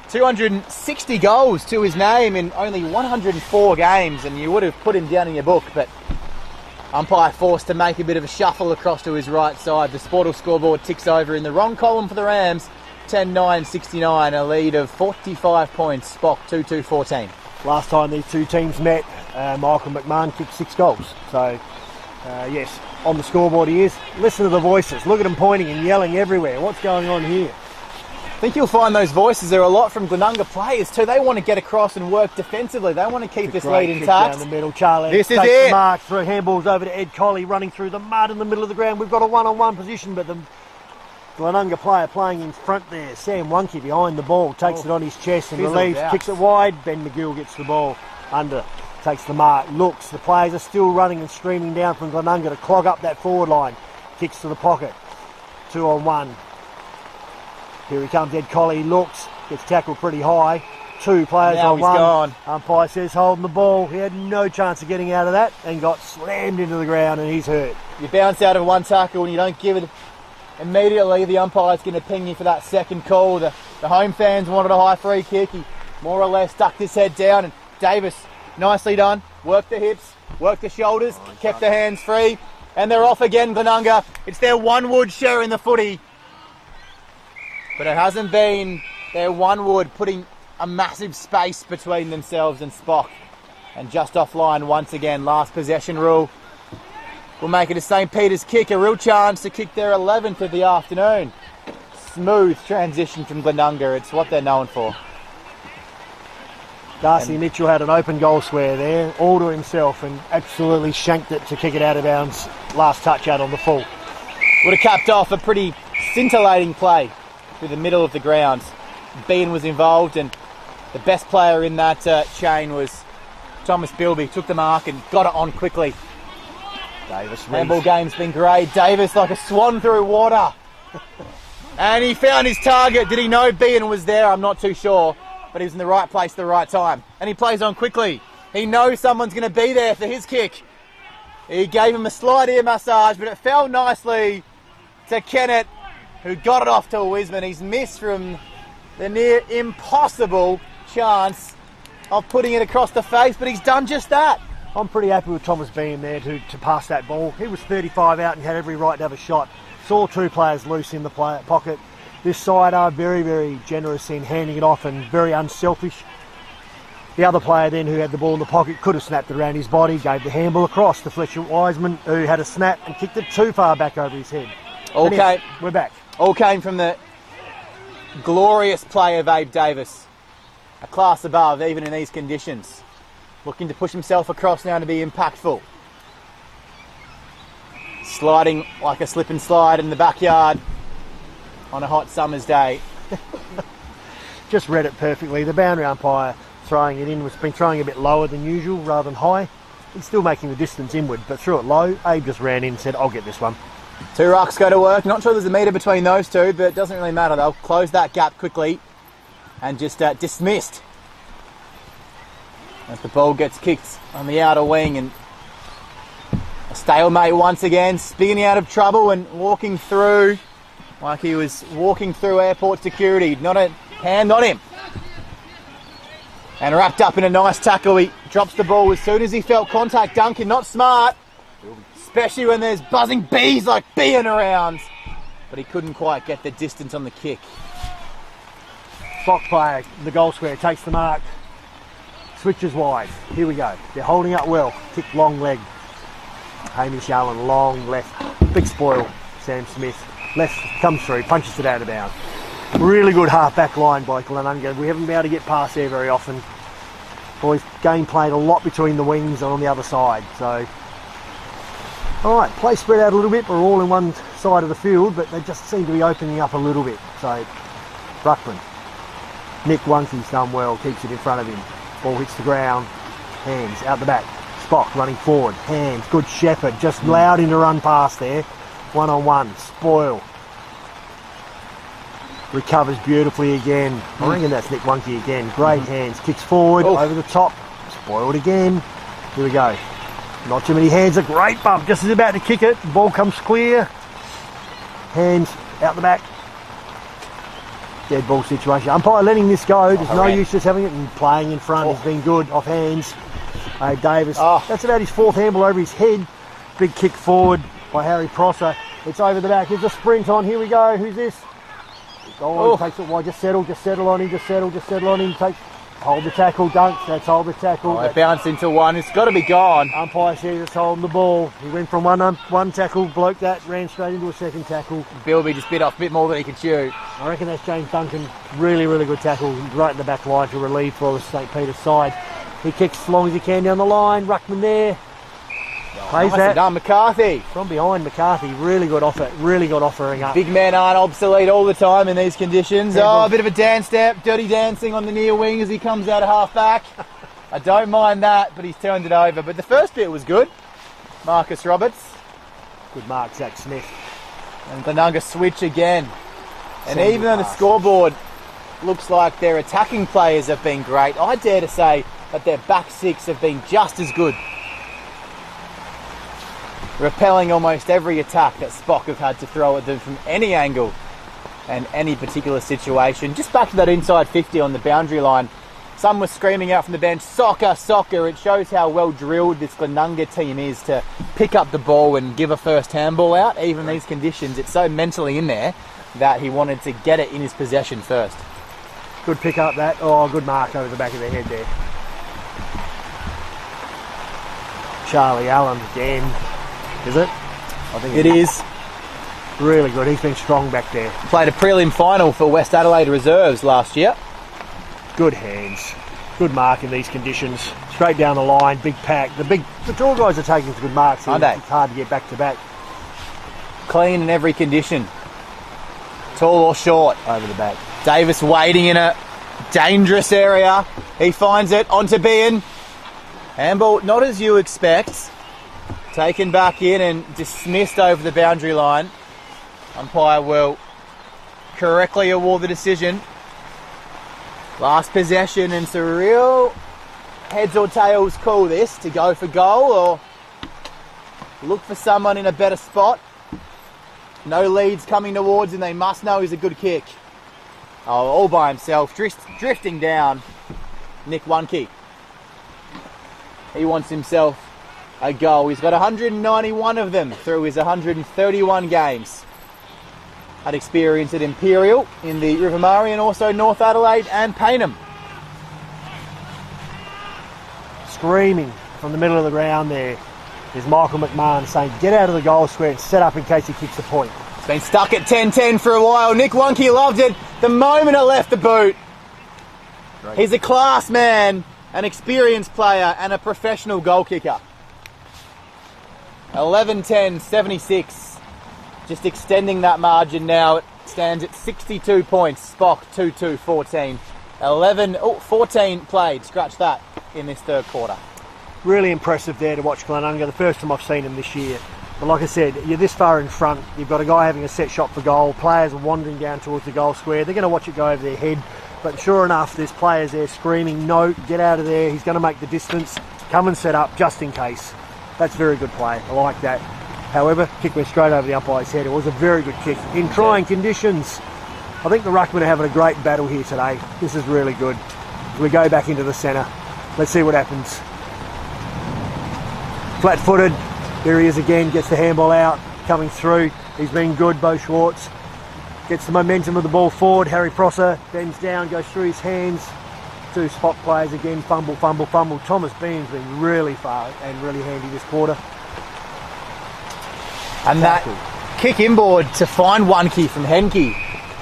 260 goals to his name in only 104 games, and you would have put him down in your book, but umpire forced to make a bit of a shuffle across to his right side. The Sportal scoreboard ticks over in the wrong column for the Rams. 10-9-69, a lead of 45 points. Spock 2-2-14. Last time these two teams met, Michael McMahon kicked 6 goals. So, yes, on the scoreboard he is. Listen to the voices. Look at them pointing and yelling everywhere. What's going on here? I think you'll find those voices, there are a lot from Glenunga players too. They want to get across and work defensively. They want to keep this lead intact. Down the middle, Charlie. This is takes it. The mark through handballs over to Ed Colley, running through the mud in the middle of the ground. We've got a one-on-one position, but the Glenunga player playing in front there. Sam Wunke behind the ball, takes it on his chest and relieves, kicks it wide. Ben McGill gets the ball under, takes the mark, looks. The players are still running and streaming down from Glenunga to clog up that forward line. Kicks to the pocket. 2-on-1. Here he comes, Ed Colley, looks, gets tackled pretty high. 2 players now on he's one. Gone. Umpire says holding the ball. He had no chance of getting out of that and got slammed into the ground, and he's hurt. You bounce out of one tackle and you don't give it immediately. The umpire's going to ping you for that second call. The home fans wanted a high free kick. He more or less ducked his head down, and Davis, nicely done. Worked the hips, worked the shoulders, kept the hands free, and they're off again, Glenunga. It's their one wood share in the footy. But it hasn't been their one wood putting a massive space between themselves and Spock. And just offline once again, last possession rule. We'll make it a St. Peter's kick, a real chance to kick their 11th of the afternoon. Smooth transition from Glenunga, it's what they're known for. Darcy Mitchell had an open goal square there, all to himself, and absolutely shanked it to kick it out of bounds. Last touch out on the full. Would have capped off a pretty scintillating play through the middle of the ground. Bean was involved, and the best player in that chain was Thomas Bilby. Took the mark and got it on quickly. Davis. Handball game's been great. Davis like a swan through water. And he found his target. Did he know Bean was there? I'm not too sure. But he was in the right place at the right time. And he plays on quickly. He knows someone's going to be there for his kick. He gave him a slight ear massage, but it fell nicely to Kennett, who got it off to Wisman. He's missed from the near impossible chance of putting it across the face, but he's done just that. I'm pretty happy with Thomas being there to pass that ball. He was 35 out and had every right to have a shot. Saw 2 players loose in the pocket. This side are very, very generous in handing it off and very unselfish. The other player then, who had the ball in the pocket, could have snapped it around his body, gave the handball across to Fletcher Wiseman, who had a snap and kicked it too far back over his head. Okay, we're back. All came from the glorious play of Abe Davis. A class above, even in these conditions. Looking to push himself across now to be impactful. Sliding like a slip and slide in the backyard on a hot summer's day. Just read it perfectly. The boundary umpire throwing it in was been throwing a bit lower than usual rather than high. He's still making the distance inward, but threw it low. Abe just ran in and said, I'll get this one. 2 rucks go to work. Not sure there's a metre between those two, but it doesn't really matter. They'll close that gap quickly and just dismissed. As the ball gets kicked on the outer wing, and a stalemate once again, spinning out of trouble and walking through like he was walking through airport security. Not a hand on him. And wrapped up in a nice tackle. He drops the ball as soon as he felt contact. Duncan, not smart. Especially when there's buzzing bees like being around. But he couldn't quite get the distance on the kick. Spock player in the goal square takes the mark, switches wide. Here we go. They're holding up well. Kick long leg. Hamish Allen, long left. Big spoil. Sam Smith. Left comes through, punches it out of bounds. Really good half-back line by Glenunga. We haven't been able to get past there very often. Boys game played a lot between the wings and on the other side. So, alright, play spread out a little bit. We're all in one side of the field, but they just seem to be opening up a little bit. So, Ruckman. Nick Wunke's done well, keeps it in front of him. Ball hits the ground. Hands out the back. Spock running forward. Hands. Good Shepherd. Just allowed him to run past there. One-on-one. Spoil. Recovers beautifully again. I reckon that's Nick Wunke again. Great hands. Kicks forward. Over the top. Spoiled again. Here we go. Not too many hands. A great bump. Just as about to kick it. The ball comes clear. Hands out the back. Dead ball situation. Umpire letting this go. There's no use just having it and playing in front. He's been good off hands. Davis. That's about his fourth handball over his head. Big kick forward by Harry Prosser. It's over the back. Here's a sprint on. Here we go. Who's this? Oh, takes it wide. Just settle on him. Just settle on him. Hold the tackle. Dunks. That's hold the tackle. It bounced into one. It's got to be gone. Umpire says it's holding the ball. He went from one tackle, bloke that, ran straight into a second tackle. Bilby just bit off a bit more than he could chew. I reckon that's James Duncan. Really, really good tackle. Right in the back line to relieve for the St. Peter's side. He kicks as long as he can down the line. Ruckman there. Plays that. Done, McCarthy. From behind, McCarthy. Really good offer. Really good offering up. Big men aren't obsolete all the time in these conditions. A bit of a dance step. Dirty dancing on the near wing as he comes out of half back. I don't mind that, but he's turned it over. But the first bit was good. Marcus Roberts. Good mark, Zach Smith. And Glenunga switch again. And even though the scoreboard looks like their attacking players have been great, I dare to say that their back six have been just as good. Repelling almost every attack that Spock have had to throw at them from any angle and any particular situation. Just back to that inside 50 on the boundary line. Some were screaming out from the bench, soccer, soccer. It shows how well drilled this Glenunga team is to pick up the ball and give a first handball out. Even in these conditions, it's so mentally in there that he wanted to get it in his possession first. Good pick up that. Oh, good mark over the back of the head there. Charlie Allen again. Is it? I think it is. Really good. He's been strong back there. Played a prelim final for West Adelaide Reserves last year. Good hands. Good mark in these conditions. Straight down the line. Big pack. The tall guys are taking some good marks here. It's hard to get back to back. Clean in every condition. Tall or short. Over the back. Davis waiting in a dangerous area. He finds it onto Bean. Handball, not as you expect. Taken back in and dismissed over the boundary line. Umpire will correctly award the decision. Last possession, and it's a real heads or tails call this, to go for goal or look for someone in a better spot. No leads coming towards him. They must know he's a good kick. Oh, all by himself, drifting down. Nick Wunke. He wants himself a goal. He's got 191 of them through his 131 games. Had experience at Imperial in the River Murray and also North Adelaide and Payneham. Screaming from the middle of the ground there is Michael McMahon saying, get out of the goal square and set up in case he kicks a point. It's been stuck at 10-10 for a while. Nick Wunke loved it the moment it left the boot. Great. He's a class man, an experienced player and a professional goal kicker. 11-10, 76. Just extending that margin now. It stands at 62 points. Spock 2-2, 14. 14 played. Scratch that in this third quarter. Really impressive there to watch Glenunga. The first time I've seen him this year. But like I said, you're this far in front. You've got a guy having a set shot for goal. Players are wandering down towards the goal square. They're going to watch it go over their head. But sure enough, there's players there screaming, no, get out of there. He's going to make the distance. Come and set up just in case. That's very good play. I like that. However, kick went straight over the umpire's head. It was a very good kick in trying conditions. I think the Ruckmen are having a great battle here today. This is really good. We go back into the centre. Let's see what happens. gets the momentum of the ball forward. Harry Prosser bends down, goes through his hands. 2 spot players again, fumble. Thomas Beam's been really far and really handy this quarter. And that kick inboard to find Wonky from Henke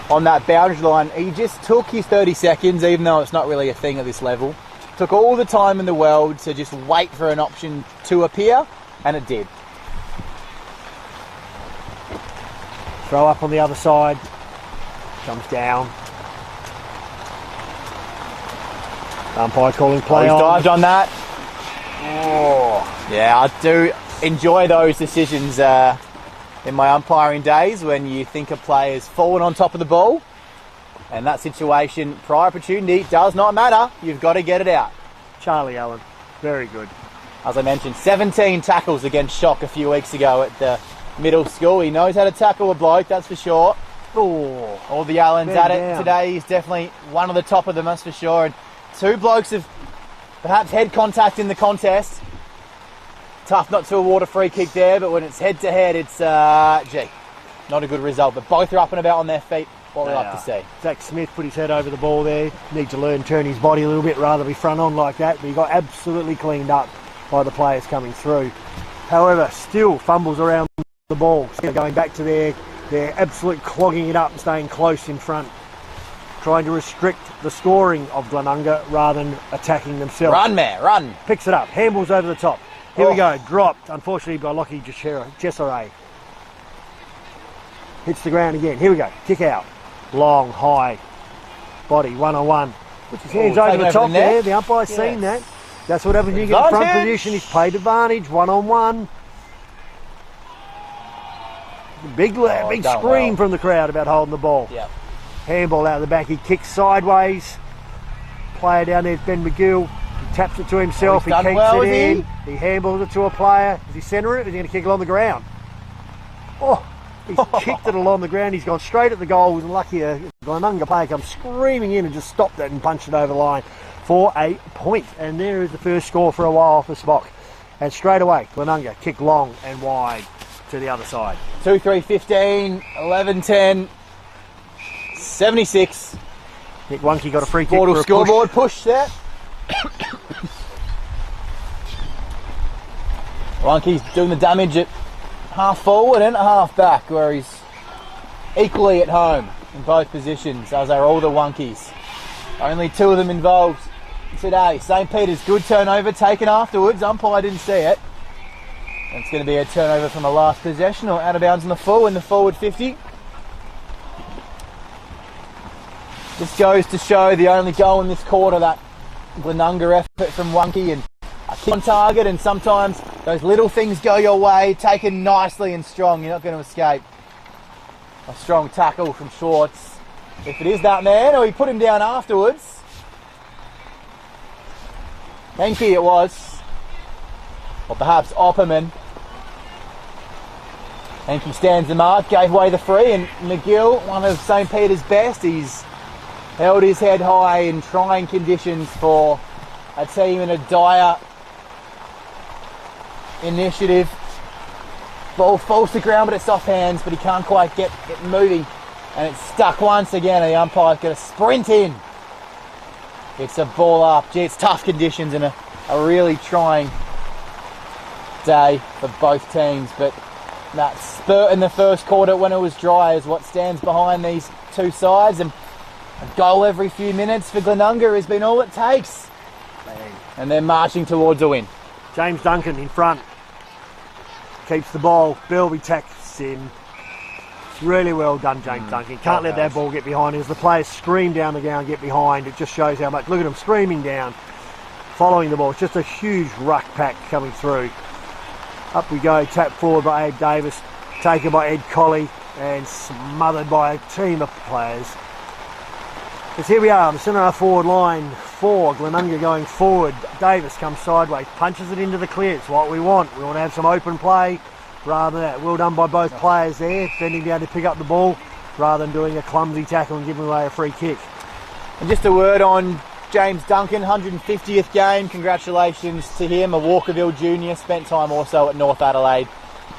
on that boundary line. He just took his 30 seconds, even though it's not really a thing at this level. Took all the time in the world to just wait for an option to appear, and it did. Throw up on the other side. Comes down. Umpire calling play He's on. dived on that. Oh, yeah, I do enjoy those decisions in my umpiring days when you think a player's fallen on top of the ball. And that situation, prior opportunity, does not matter. You've got to get it out. Charlie Allen, very good. As I mentioned, 17 tackles against Shock a few weeks ago at the middle school. He knows how to tackle a bloke, that's for sure. Oh, All the Allens at it down. today. He's definitely one of the top of them, that's for sure. And 2 blokes have perhaps head contact in the contest. Tough not to award a free kick there, but when it's head to head, it's, not a good result. But both are up and about on their feet. What we like to see. Zach Smith put his head over the ball there. Needs to learn to turn his body a little bit rather than be front on like that. But he got absolutely cleaned up by the players coming through. However, still fumbles around the ball. So going back to they're absolute clogging it up and staying close in front. Trying to restrict the scoring of Glenunga rather than attacking themselves. Run, man, run. Picks it up. Handballs over the top. Here we go. Dropped, unfortunately, by Lockie Caterer. Hits the ground again. Here we go. Kick out. Long, high. Body, 1-on-1. Puts his hands over the top there. The umpire's seen that. That's what happens when you get in front position. He's played advantage. 1-on-1. Big scream from the crowd about holding the ball. Yep. Handball out of the back. He kicks sideways. Player down there is Ben McGill. He taps it to himself. He keeps it in. He handballs it to a player. Does he centre it? Or is he going to kick it on the ground? Oh, he's kicked it along the ground. He's gone straight at the goal. Was lucky a Glenunga player comes screaming in and just stopped it and punched it over the line for a point. And there is the first score for a while for Spock. And straight away, Glenunga kick long and wide to the other side. 2-3-15, 11-10, 76. Nick Wonky got a free kick Portal for a scoreboard push there. Wonky's doing the damage at half forward and at half back, where he's equally at home in both positions, as are all the Wonkies. Only 2 of them involved today. St. Peter's good turnover taken afterwards. Umpire didn't see it. And it's going to be a turnover from a last possession or out of bounds in the full in the forward 50. This goes to show the only goal in this quarter, that Glenunga effort from Wonky and a kick on target, and sometimes those little things go your way, taken nicely and strong. You're not going to escape a strong tackle from Schwartz. If it is that man, or he put him down afterwards. Henke it was. Or perhaps Opperman. Henke stands the mark, gave away the free, and McGill, one of St. Peter's best, he's held his head high in trying conditions for a team in a dire initiative. Ball falls to ground, but it's off hands, but he can't quite get it moving. And it's stuck once again, and the umpire's got to sprint in. It's a ball up. Gee, it's tough conditions and a really trying day for both teams, but that spurt in the first quarter when it was dry is what stands behind these two sides, and a goal every few minutes for Glenunga has been all it takes. And they're marching towards a win. James Duncan in front. Keeps the ball. Bilby tacks in. It's really well done, James Duncan. Can't let that ball get behind him. As the players scream down the ground, get behind, it just shows how much. Look at them screaming down, following the ball. It's just a huge ruck pack coming through. Up we go, tap forward by Abe Davis, taken by Ed Colley, and smothered by a team of players. Because here we are, the centre forward line for Glenunga going forward. Davis comes sideways, punches it into the clear. It's what we want. We want to have some open play rather than that. Well done by both players there, bending down to pick up the ball rather than doing a clumsy tackle and giving away a free kick. And just a word on James Duncan, 150th game. Congratulations to him, a Walkerville junior. Spent time also at North Adelaide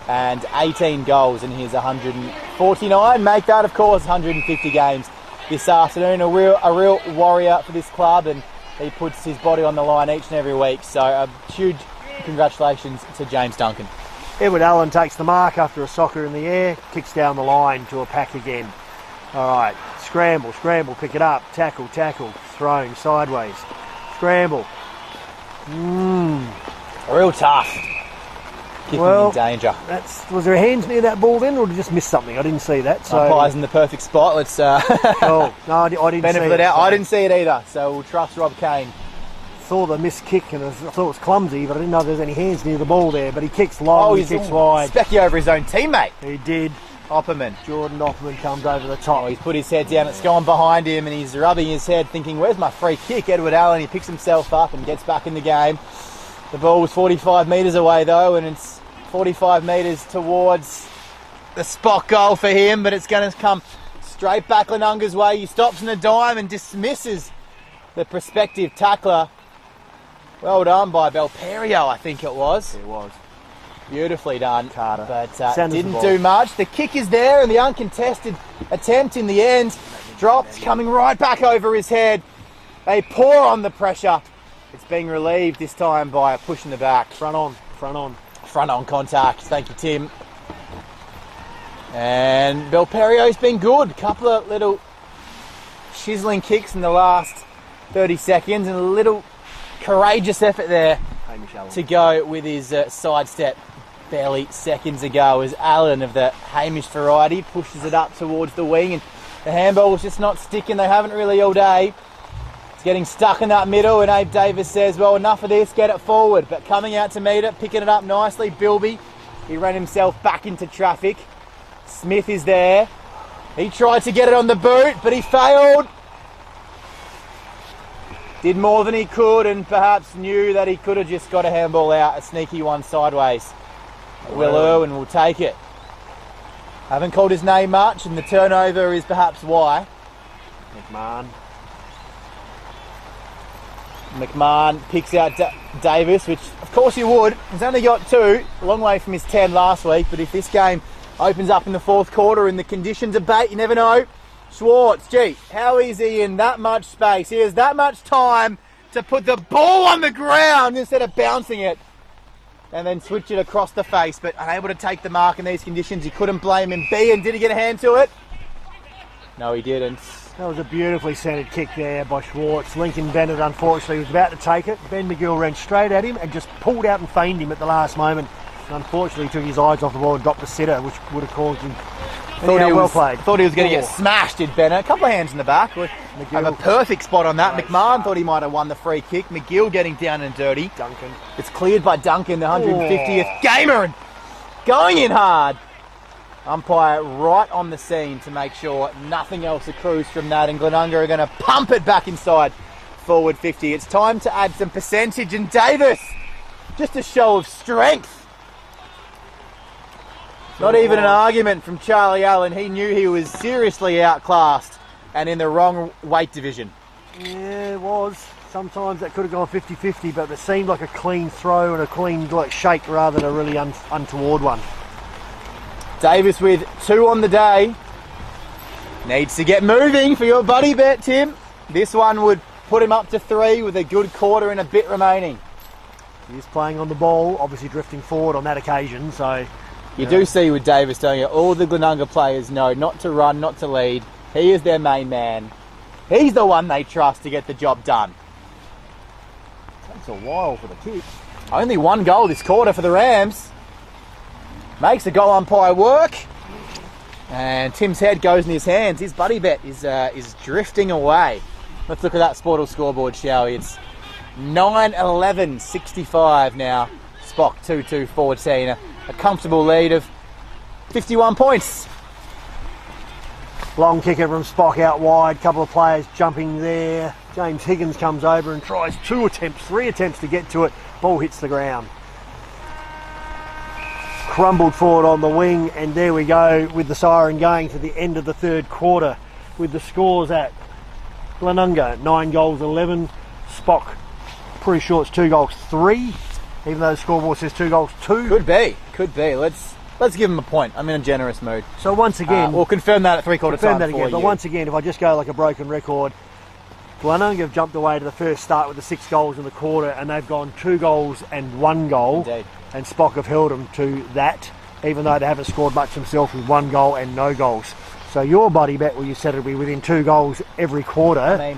and 18 goals in his 149. Make that, of course, 150 games this afternoon. A real warrior for this club, and he puts his body on the line each and every week. So a huge congratulations to James Duncan. Edward Allen takes the mark after a soccer in the air, kicks down the line to a pack again. All right, scramble, pick it up, tackle, throwing sideways, scramble. Real tough. Kicking in danger. Was there hands near that ball then, or did you just miss something? I didn't see that. So umpire's in the perfect spot. Let's no, I didn't benefit see it out. So I didn't see it either, so we'll trust Rob Kane. Saw the missed kick and I thought it was clumsy, but I didn't know there was any hands near the ball there. But he kicks long, he kicks wide. Specky over his own teammate. He did. Opperman. Jordan Opperman comes over the top. He's put his head down, it's gone behind him, and he's rubbing his head thinking, where's my free kick? Edward Allen, he picks himself up and gets back in the game. The ball was 45 metres away though, and it's 45 metres towards the spot goal for him, but it's going to come straight back Glenunga's way. He stops in a dime and dismisses the prospective tackler. Well done by Belperio, I think it was. It was. Beautifully done, Carter. But didn't do much. The kick is there, and the uncontested attempt in the end dropped, coming right back over his head. They pour on the pressure. It's being relieved this time by a push in the back. Front on. Front on contact. Thank you, Tim. And Belperio's been good. A couple of little chiseling kicks in the last 30 seconds, and a little courageous effort there to go with his sidestep barely seconds ago as Allen of the Hamish variety pushes it up towards the wing, and the handball was just not sticking. They haven't really all day. It's getting stuck in that middle, and Abe Davis says, well, enough of this, get it forward. But coming out to meet it, picking it up nicely, Bilby. He ran himself back into traffic. Smith is there. He tried to get it on the boot, but he failed. Did more than he could, and perhaps knew that he could have just got a handball out, a sneaky one sideways. Will Irwin will take it. Haven't called his name much, and the turnover is perhaps why. McMahon picks out Davis, which of course he would. He's only got 2, a long way from his 10 last week, but if this game opens up in the fourth quarter and the conditions abate, you never know. Schwartz, gee, how is he in that much space? He has that much time to put the ball on the ground instead of bouncing it and then switch it across the face, but unable to take the mark in these conditions. You couldn't blame him. And did he get a hand to it? No, he didn't. That was a beautifully centred kick there by Schwartz. Lincoln Bennett, unfortunately, was about to take it. Ben McGill ran straight at him and just pulled out and feigned him at the last moment. And unfortunately, he took his eyes off the ball and dropped the sitter, which would have caused him. Well played. Thought he was going to get smashed, did Bennett. A couple of hands in the back. Have a perfect spot on that. McMahon thought he might have won the free kick. McGill getting down and dirty. Duncan. It's cleared by Duncan, the 150th gamer, and going in hard. Umpire right on the scene to make sure nothing else accrues from that, and Glenunga are going to pump it back inside forward 50. It's time to add some percentage, and Davis, just a show of strength. Not even an argument from Charlie Allen. He knew he was seriously outclassed and in the wrong weight division. Yeah, it was. Sometimes that could have gone 50-50, but it seemed like a clean throw and a clean shake rather than a really untoward one. Davis with 2 on the day. Needs to get moving for your buddy bet, Tim. This one would put him up to 3 with a good quarter and a bit remaining. He's playing on the ball, obviously drifting forward on that occasion, so... You do see with Davis, don't you? All the Glenunga players know not to run, not to lead. He is their main man. He's the one they trust to get the job done. Takes a while for the kick. Only 1 goal this quarter for the Rams. Makes the goal umpire work. And Tim's head goes in his hands. His buddy bet is drifting away. Let's look at that Sportal scoreboard, shall we? It's 9-11-65 now. Spock 2-2-14. A comfortable lead of 51 points. Long kicker from Spock out wide. Couple of players jumping there. James Higgins comes over and tries 3 attempts to get to it. Ball hits the ground. Crumbled forward on the wing, and there we go with the siren going to the end of the third quarter with the scores at Glenunga 9 goals 11. Spock, pretty sure it's 2 goals 3, even though the scoreboard says 2 goals 2. Could be. Let's let's give him a point. I'm in a generous mood. So once again, we'll confirm that at three-quarter time that for again. you. But once again, if I just go like a broken record, Glenunga have jumped away to the first start with the 6 goals in the quarter, and they've gone 2 goals and 1 goal. Indeed. And Spock have held them to that, even though they haven't scored much themselves with 1 goal and no goals. So your buddy bet where you said it'd be within 2 goals every quarter,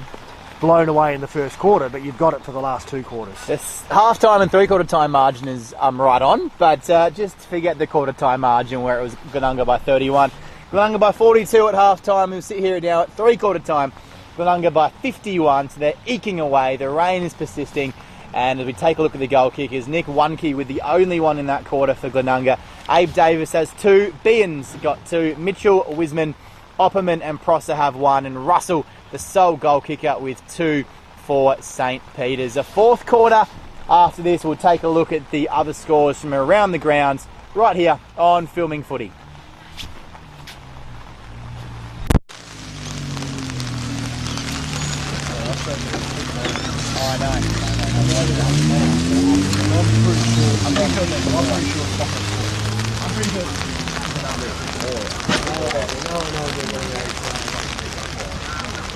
blown away in the first quarter, but you've got it for the last 2 quarters. This half-time and three-quarter time margin is right on, but just forget the quarter-time margin where it was Glenunga by 31. Glenunga by 42 at half-time. We'll sit here now at three-quarter time. Glenunga by 51, so they're eking away. The rain is persisting, and as we take a look at the goal kickers, Nick One-key with the only one in that quarter for Glenunga. Abe Davis has 2, Beans got 2, Mitchell, Wisman, Opperman and Prosser have 1, and Russell, the sole goal kicker, with 2 for St. Peter's. A fourth quarter after this, we'll take a look at the other scores from around the grounds right here on Filming Footy.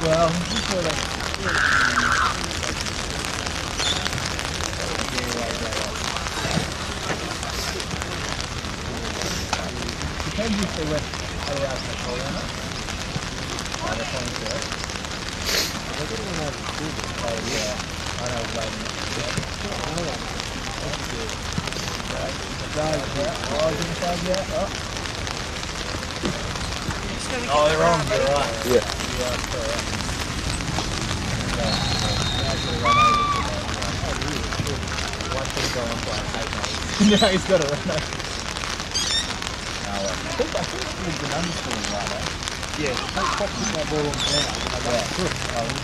Well, just sort of. Depends if they went out the control or not. They're playing to it. They're getting an over to oh yeah. I know waiting. That's good. Oh, they're on, you're right. Yeah. No, he's got to run over. I think it's an underscore right now. Yeah, take Fox with that ball on the ground. Yeah.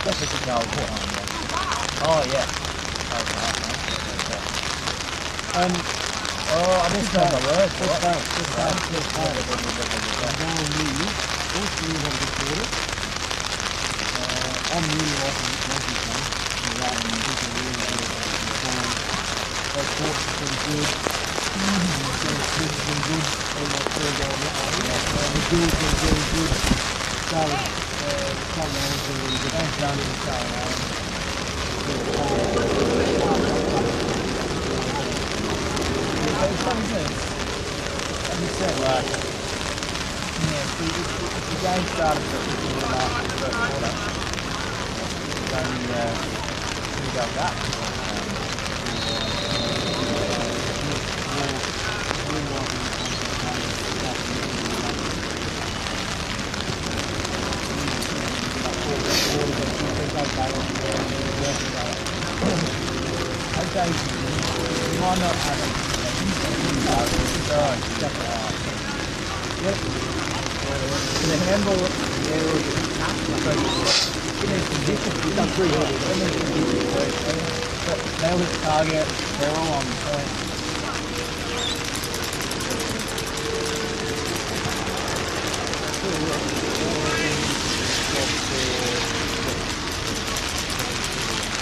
That's a good goal. Oh, yeah. I missed my word. I'm really liking Monkey Kong. That and people really good at those sports are pretty good. It's been good. Almost 4 goals that way. The Bill's been very good. Charlie Allen's been really good. Thanks, Charlie Allen. It's funny, isn't it? Like you said, right? Yeah, see, if the game started at the first quarter, only 2 goes up. Okay, you might not have it. Yep. The handball there will be in these conditions, you've done pretty well. Nailed his target, they're all on point.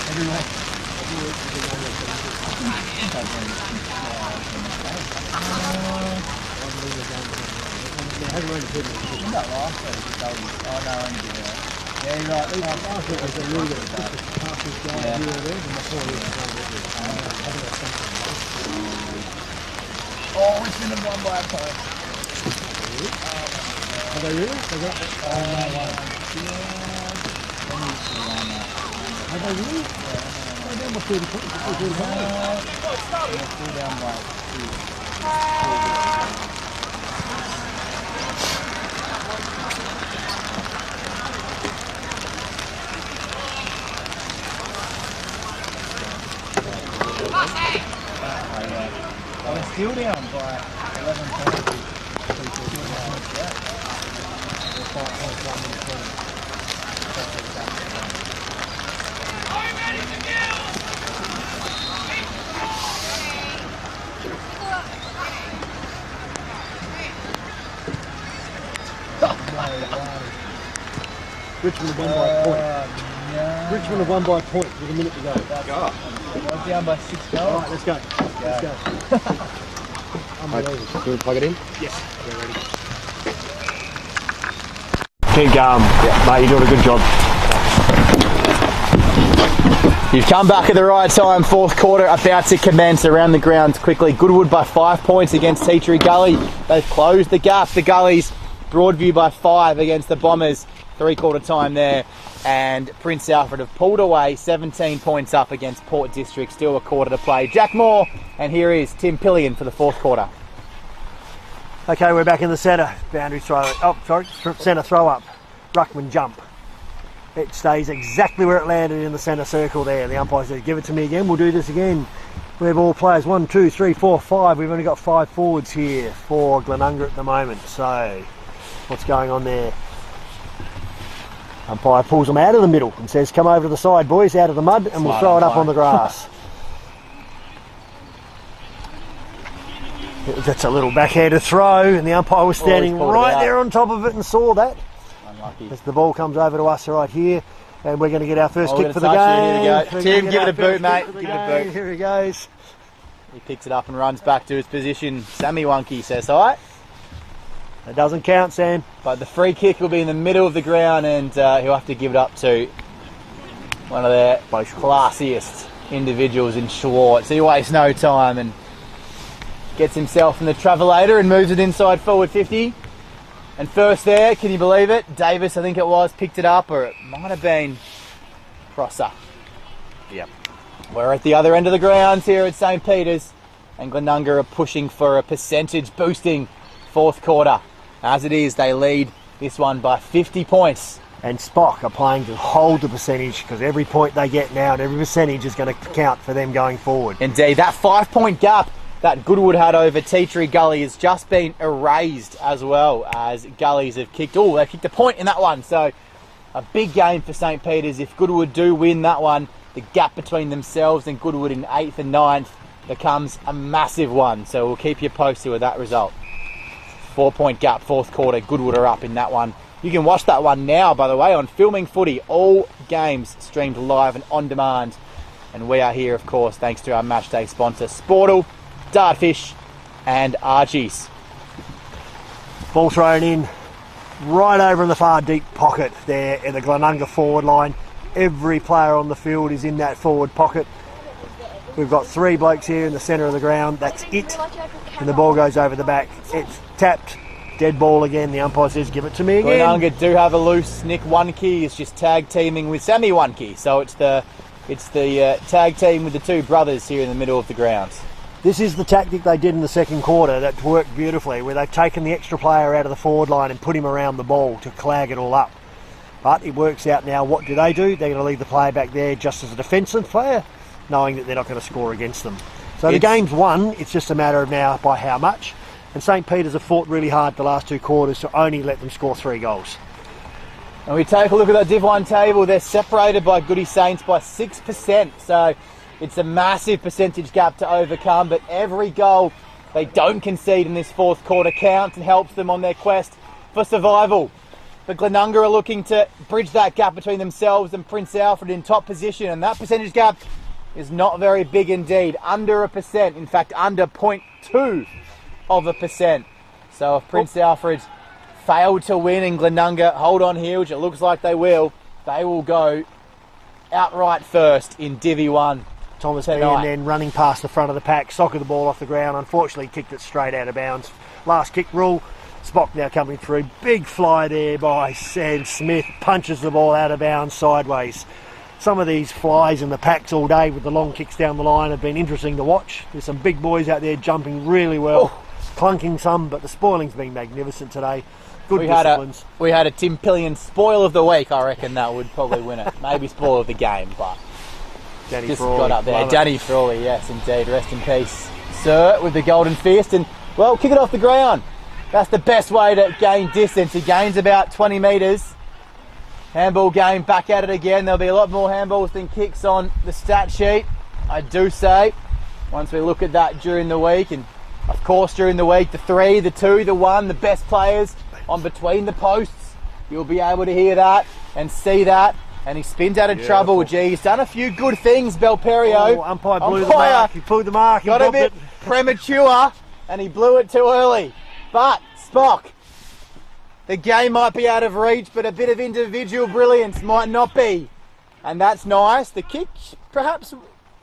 Everyone. Yeah, you're right. Oh, it's in a 1 by a point. Are they really? They got Are they really? They're down by 30 points. They're down by 2. They're still down by 11 points. Richmond have won by a point. No. Richmond have won by a point with a minute to go. We're down by 6 goals. All right, let's go. Let's go. Unbelievable. Can we plug it in? Yes, we're ready. Keep going. Mate, you're doing a good job. You've come back at the right time. Fourth quarter about to commence around the grounds quickly. Goodwood by 5 points against Teachery Gully. They've closed the gap. The Gullies, Broadview by 5 against the Bombers. 3-quarter time there. And Prince Alfred have pulled away 17 points up against Port District. Still a quarter to play. Jack Moore, and here is Tim Pillion for the fourth quarter. Okay, we're back in the centre. Boundary throw. Oh, sorry. Centre throw up. Ruckman jump. It stays exactly where it landed in the centre circle there. The umpire says, give it to me again. We'll do this again. We have all players. 1, 2, 3, 4, 5. We've only got 5 forwards here for Glenunga at the moment. So, what's going on there? Umpire pulls them out of the middle and says, come over to the side, boys, out of the mud, and we'll throw it up on the grass. That's a little backhanded throw, and the umpire was standing right there on top of it and saw that. Unlucky. As the ball comes over to us right here, and we're going to get our first we're kick for gonna the touch game. it. Here we go. We're Tim, gonna give get it a our boot, first mate. kick for the Give it a game. boot. Here he goes. He picks it up and runs back to his position. Sammy Wonky says, all right. It doesn't count, Sam. But the free kick will be in the middle of the ground, and he'll have to give it up to one of their most classiest individuals in Schwartz. He wastes no time and gets himself in the travelator and moves it inside forward 50. And first there, can you believe it? Davis, I think it was, picked it up, or it might have been Prosser. Yep. We're at the other end of the grounds here at St. Peter's, and Glenunga are pushing for a percentage boosting fourth quarter. As it is, they lead this one by 50 points. And Spock are playing to hold the percentage, because every point they get now and every percentage is going to count for them going forward. Indeed, that 5-point gap that Goodwood had over Teachery Gully has just been erased, as well as Gullies have kicked. Oh, they kicked a point in that one. So a big game for St. Peter's. If Goodwood do win that one, the gap between themselves and Goodwood in 8th and 9th becomes a massive one. So we'll keep you posted with that result. 4-point gap, fourth quarter. Goodwood are up in that one. You can watch that one now, by the way, on Filming Footy. All games streamed live and on demand. And we are here, of course, thanks to our matchday sponsor, Sportle, Dartfish and Archie's. Ball thrown in right over in the far deep pocket there in the Glenunga forward line. Every player on the field is in that forward pocket. We've got 3 blokes here in the centre of the ground. That's it. And the ball goes over the back. It's tapped. Dead ball again. The umpire says, give it to me again. Glenunga do have a loose. Nick Wonke is just tag teaming with Sammy Wonke. So it's the tag team with the 2 brothers here in the middle of the ground. This is the tactic they did in the second quarter that worked beautifully, where they've taken the extra player out of the forward line and put him around the ball to clag it all up. But it works out now. What do? They're going to leave the player back there just as a defensive player, knowing that they're not going to score against them. So the game's won. It's just a matter of now by how much. And St. Peter's have fought really hard the last 2 quarters to only let them score 3 goals. And we take a look at that Div 1 table. They're separated by Goody Saints by 6%. So it's a massive percentage gap to overcome. But every goal they don't concede in this fourth quarter counts and helps them on their quest for survival. But Glenunga are looking to bridge that gap between themselves and Prince Alfred in top position. And that percentage gap is not very big indeed. Under 1%. In fact, under 0.2%. So if Prince Alfred fail to win and Glenunga hold on here, which it looks like they will go outright first in Divi 1 Thomas tonight. Bean then running past the front of the pack, socketed the ball off the ground, unfortunately kicked it straight out of bounds. Last kick rule. Spock now coming through. Big fly there by Sam Smith. Punches the ball out of bounds sideways. Some of these flies in the packs all day with the long kicks down the line have been interesting to watch. There's some big boys out there jumping really well. Clunking some, but the spoiling's been magnificent today. Good disciplines. We had a Tim Pillion spoil of the week. I reckon that would probably win it. Maybe spoil of the game, but Danny just Frawley. got up there. Love Danny Frawley, yes, indeed. Rest in peace, sir, with the golden fist. And, well, kick it off the ground. That's the best way to gain distance. He gains about 20 metres. Handball game, back at it again. There'll be a lot more handballs than kicks on the stat sheet, I do say, once we look at that during the week. And of course, during the week, the 3, the 2, the 1, the best players on between the posts. You'll be able to hear that and see that. And he spins out of trouble. Gee, he's done a few good things, Belperio. Umpire blew the mark. He pulled the mark. Got a bit premature. and he blew it too early. But Spock, the game might be out of reach, but a bit of individual brilliance might not be. And that's nice. The kick perhaps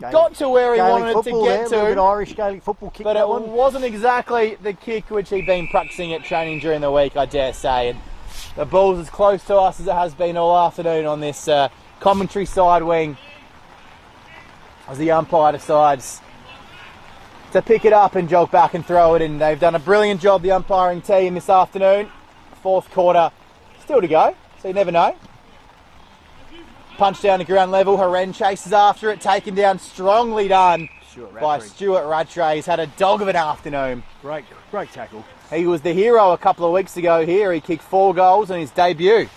got to where he wanted to get to. A bit Irish Gaelic football kick, but it wasn't exactly the kick which he'd been practicing at training during the week, I dare say. And the ball's as close to us as it has been all afternoon on this commentary side wing, as the umpire decides to pick it up and jog back and throw it in. They've done a brilliant job, the umpiring team, this afternoon. Fourth quarter still to go, so you never know. Punch down to ground level. Haren chases after it, taken down, strongly done by Stuart Rattray. He's had a dog of an afternoon. Great tackle. He was the hero a couple of weeks ago here. He kicked 4 goals in his debut.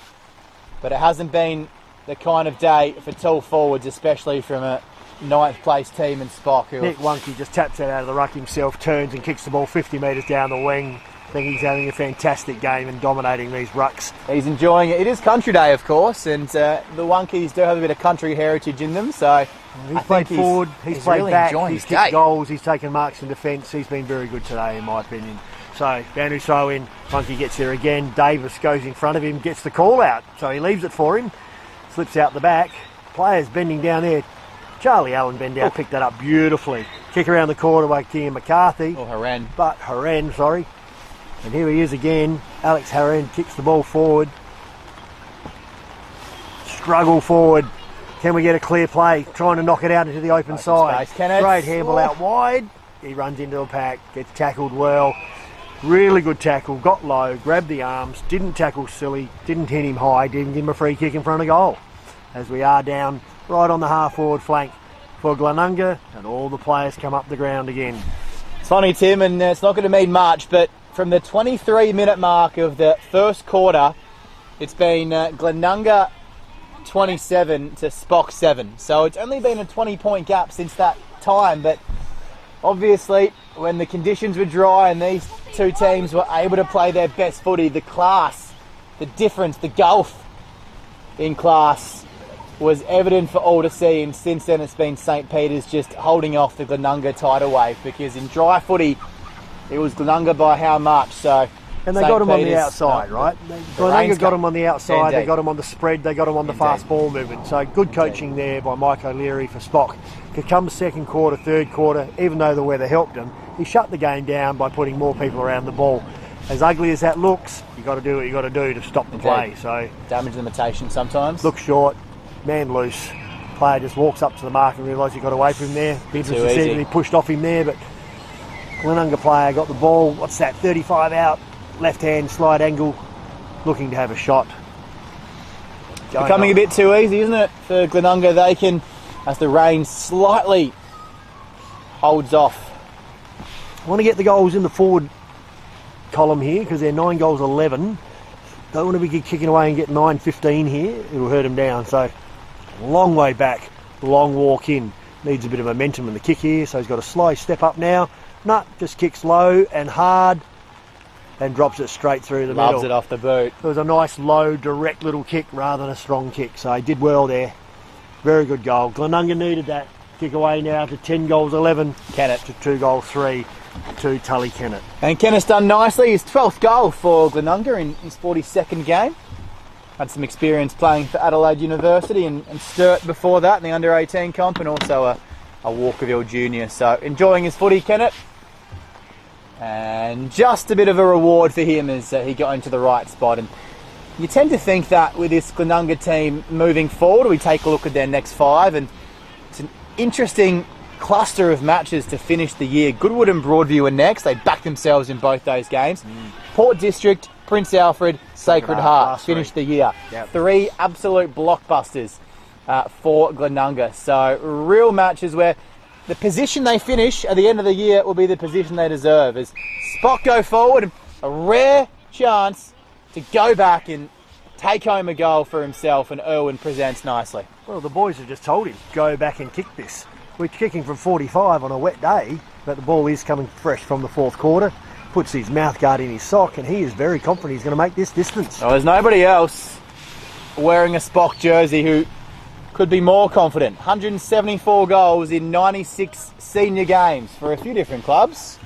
But it hasn't been the kind of day for tall forwards, especially from a 9th place team in Spock. Nick Wunke just taps it out of the ruck himself, turns and kicks the ball 50 metres down the wing. I think he's having a fantastic game and dominating these rucks. He's enjoying it. It is country day, of course, and the Wunkies do have a bit of country heritage in them, so he's played forward, he's played really back, enjoying he's his kicked day. goals, he's taken marks in defence. He's been very good today, in my opinion. So, boundary throw in, Wunke gets there again. Davis goes in front of him, gets the call out, so he leaves it for him, slips out the back. Players bending down there. Charlie Allen bend out, picked that up beautifully. Kick around the corner by Kian McCarthy. Haren, sorry. And here he is again. Alex Haren kicks the ball forward. Struggle forward. Can we get a clear play? Trying to knock it out into the open side. Great handball out wide. He runs into a pack, gets tackled well. Really good tackle. Got low, grabbed the arms, didn't tackle silly, didn't hit him high, didn't give him a free kick in front of goal. As we are down right on the half-forward flank for Glenunga, and all the players come up the ground again. It's funny, Tim, and it's not going to mean much, but from the 23-minute mark of the first quarter, it's been Glenunga 27 to Spock 7. So it's only been a 20-point gap since that time, but obviously when the conditions were dry and these two teams were able to play their best footy, the class, the difference, the gulf in class was evident for all to see, and since then it's been St. Peter's just holding off the Glenunga tidal wave, because in dry footy it was Glenunga by how much. So, and they got him on the outside, right? Glenunga got him on the outside, they got him on the spread, they got him on the fast ball movement. So good coaching there by Mike O'Leary for Spock. Come second quarter, third quarter, even though the weather helped him, he shut the game down by putting more people around the ball. As ugly as that looks, you got to do what you got to do to stop the play. So damage limitation sometimes. Look short, man loose. Player just walks up to the mark and realises he got away from him there. Bidris essentially pushed off him there, but Glenunga player got the ball. What's that? 35 out, left hand slide angle, looking to have a shot. Becoming a bit too easy, isn't it, for Glenunga? They can, as the rain slightly holds off. I want to get the goals in the forward column here because they're 9 goals 11. Don't want to be kicking away and get 9-15 here. It'll hurt them down. So long way back, long walk in. Needs a bit of momentum in the kick here, so he's got a slow step up now. Just kicks low and hard and drops it straight through the middle. Loves it off the boot. It was a nice low direct little kick rather than a strong kick, so he did well there. Very good goal. Glenunga needed that. Kick away now to 10 goals 11. Kennett to 2 goals 3 to Tully Kennett. And Kennett's done nicely. His 12th goal for Glenunga in his 42nd game. Had some experience playing for Adelaide University and Sturt before that in the under-18 comp, and also a Walkerville junior. So enjoying his footy, Kennett. And just a bit of a reward for him as he got into the right spot. And you tend to think that with this Glenunga team moving forward, we take a look at their next 5, and it's an interesting cluster of matches to finish the year. Goodwood and Broadview are next. They backed themselves in both those games. Port District, Prince Alfred, Sacred Heart finished the year. 3 absolute blockbusters for Glenunga. So real matches where the position they finish at the end of the year will be the position they deserve. As Spock go forward, a rare chance to go back and take home a goal for himself, and Irwin presents nicely. Well, the boys have just told him, go back and kick this. We're kicking from 45 on a wet day, but the ball is coming fresh from the 4th quarter. Puts his mouth guard in his sock, and he is very confident he's going to make this distance. Well, there's nobody else wearing a Spock jersey who could be more confident. 174 goals in 96 senior games for a few different clubs.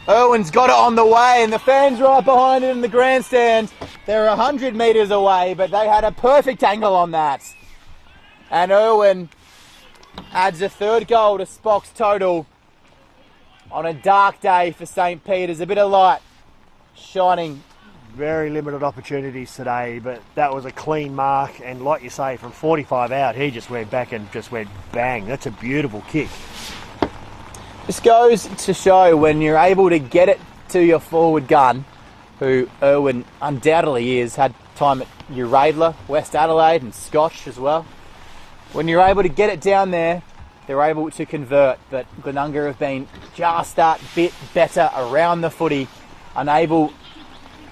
Irwin's got it on the way, and the fans right behind him in the grandstand. They're 100 metres away, but they had a perfect angle on that. And Irwin adds a third goal to Spock's total on a dark day for St. Peter's. A bit of light shining. Very limited opportunities today, but that was a clean mark. And like you say, from 45 out, he just went back and just went bang. That's a beautiful kick. This goes to show when you're able to get it to your forward gun, who Irwin undoubtedly is, had time at Uradler, West Adelaide and Scotch as well. When you're able to get it down there, they're able to convert. But Glenunga have been just that bit better around the footy, unable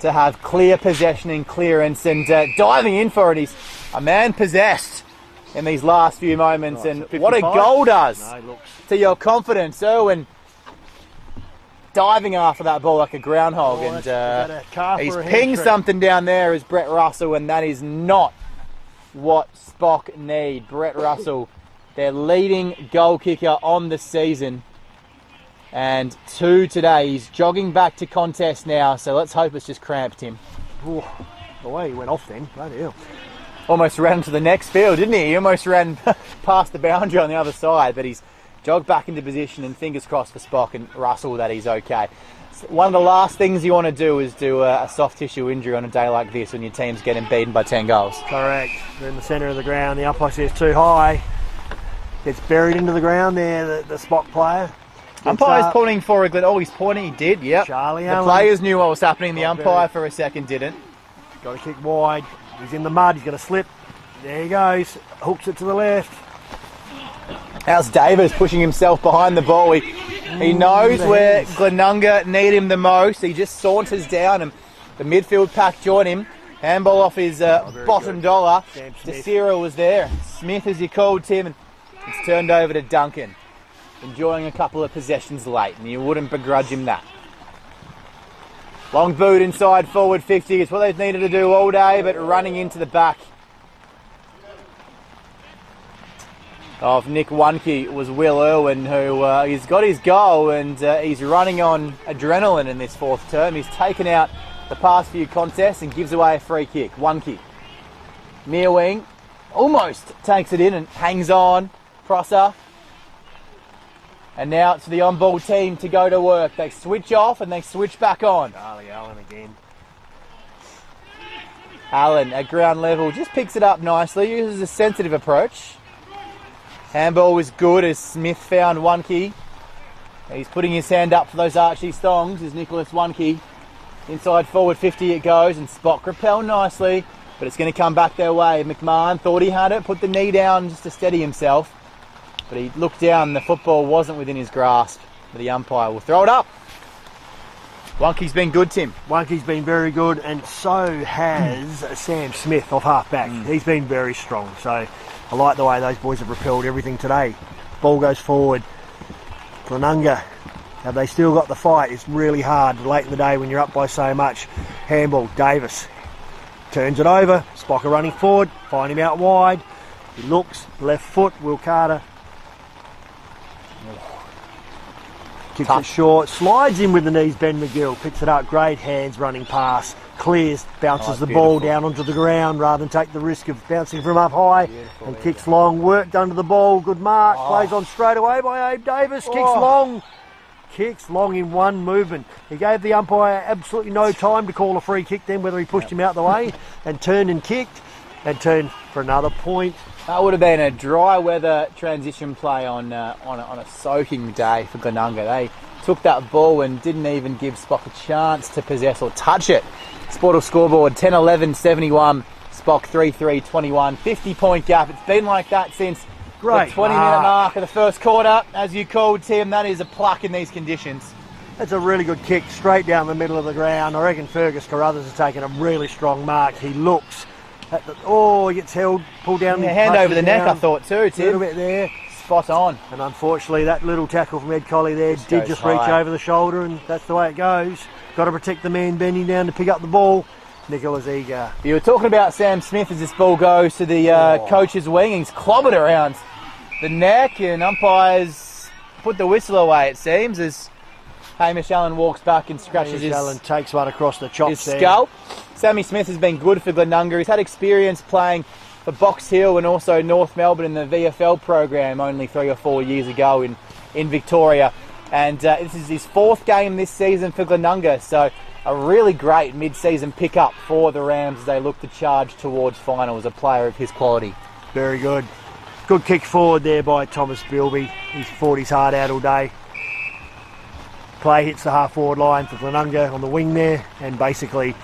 to have clear possession and clearance, and diving in for it. He's a man possessed in these last few moments, and what a goal does to your confidence. Irwin diving after that ball like a groundhog, and he's pinged something down there as Brett Russell, and that is not what Spock need. Brett Russell, their leading goal kicker on the season, and 2 today. He's jogging back to contest now, so let's hope it's just cramped him. Ooh, the way he went off then, bloody hell. Almost ran to the next field, didn't he? He almost ran past the boundary on the other side, but he's jogged back into position, and fingers crossed for Spock and Russell that he's okay. One of the last things you want to do is do a soft tissue injury on a day like this when your team's getting beaten by 10 goals. Correct. They're in the centre of the ground. The umpire says too high. Gets buried into the ground there, the Spock player. Umpire's pointing for a Glen. Oh, he's pointing. He did, yep. Charlie the Allen. players knew what was happening. The umpire for a second didn't. Got to kick wide. He's in the mud. He's going to slip. There he goes. Hooks it to the left. How's Davis pushing himself behind the ball? He knows where Glenunga need him the most. He just saunters down, and the midfield pack join him. Handball off his bottom dollar. DeCira was there. Smith, as you called Tim, and it's turned over to Duncan. Enjoying a couple of possessions late, and you wouldn't begrudge him that. Long boot inside forward 50. It's what they've needed to do all day, but running into the back of Nick Wunke was Will Irwin, who he's got his goal, and he's running on adrenaline in this fourth term. He's taken out the past few contests and gives away a free kick. Wunke, near wing, almost takes it in and hangs on. Prosser. And now it's the on-ball team to go to work. They switch off and they switch back on. Charlie Allen again. Allen at ground level just picks it up nicely, uses a sensitive approach. Handball was good as Smith found Wunke. He's putting his hand up for those Archie Stongs as Nicholas Wunke. Inside forward 50 it goes, and Spock repelled nicely, but it's going to come back their way. McMahon thought he had it, put the knee down just to steady himself. But he looked down, the football wasn't within his grasp. But the umpire will throw it up. Wunke's been good, Tim. Wunke's been very good, and so has Sam Smith off half-back. He's been very strong, so I like the way those boys have repelled everything today. Ball goes forward. Glenunga, have they still got the fight? It's really hard late in the day when you're up by so much. Handball, Davis turns it over. Spocker running forward, find him out wide. He looks, left foot, Will Carter. Kicks it short, slides in with the knees, Ben McGill, picks it up, great hands running past, clears, bounces the ball down onto the ground rather than take the risk of bouncing from up high, and kicks long, worked under the ball, good mark, plays on straight away by Abe Davis, kicks long in one movement. He gave the umpire absolutely no time to call a free kick then, whether he pushed him out the way, and turned and kicked, and turned for another point. That would have been a dry weather transition play on a soaking day for Glenunga. They took that ball and didn't even give Spock a chance to possess or touch it. Sportal scoreboard 10-11-71, Spock 3-3-21, 50-point gap. It's been like that since the 20-minute mark of the first quarter. As you called, Tim, that is a pluck in these conditions. That's a really good kick straight down the middle of the ground. I reckon Fergus Carruthers has taken a really strong mark. He looks. He gets held, pulled down. Yeah, hand over the neck, I thought too, Tim. A little bit there. Spot on. And unfortunately, that little tackle from Ed Colley there did just reach over the shoulder, and that's the way it goes. Got to protect the man bending down to pick up the ball. Nicholas Eager. You were talking about Sam Smith as this ball goes to the coach's wing. He's clobbered around the neck, and umpires put the whistle away, it seems, as Hamish Allen walks back and scratches Hamish Allen takes one across the chops his there. skull. Sammy Smith has been good for Glenunga. He's had experience playing for Box Hill and also North Melbourne in the VFL program only 3 or 4 years ago in Victoria. And this is his 4th game this season for Glenunga. So a really great mid-season pickup for the Rams as they look to charge towards finals. A player of his quality. Very good. Good kick forward there by Thomas Bilby. He's fought his heart out all day. Play hits the half-forward line for Glenunga on the wing there, and basically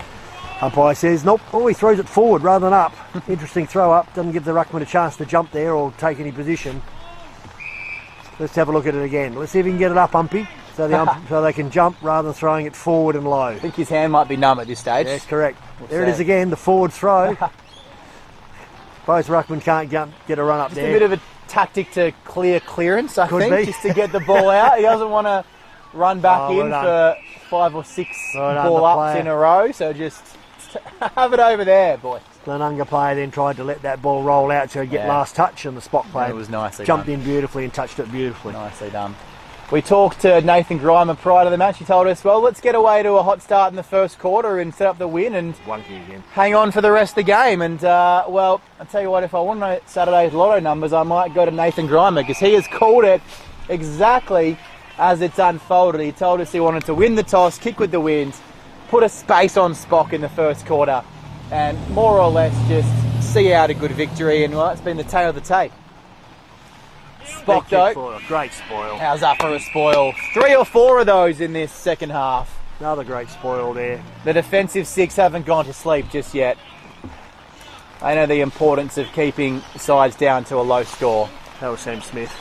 umpire says, nope, he throws it forward rather than up. Interesting throw up, doesn't give the ruckman a chance to jump there or take any position. Let's have a look at it again. Let's see if he can get it up, Umpy, so they can jump rather than throwing it forward and low. I think his hand might be numb at this stage. That's correct. There it is again, the forward throw. Both ruckmen can't get a run up Just there. a bit of a tactic to clear clearance, I Could think, be. just to get the ball out. He doesn't want to run back well in done. for 5 or 6 Well done, ball the ups player. in a row. So just have it over there, boy. Glenunga player then tried to let that ball roll out so he'd get Yeah. last touch, and the spot player It was nicely jumped done. in beautifully and touched it beautifully. Nicely done. We talked to Nathan Grimer prior to the match. He told us, well, let's get away to a hot start in the first quarter and set up the win and One key again. hang on for the rest of the game. And, well, I'll tell you what, if I want to know Saturday's lotto numbers, I might go to Nathan Grimer because he has called it exactly as it's unfolded. He told us he wanted to win the toss, kick with the wind, put a space on Spock in the first quarter, and more or less just see out a good victory. And, well, it's been the tale of the tape. Spock, Big kick though, for a great spoil. how's up for a spoil? 3 or 4 of those in this second half. Another great spoil there. The defensive 6 haven't gone to sleep just yet. I know the importance of keeping sides down to a low score. That was Sam Smith.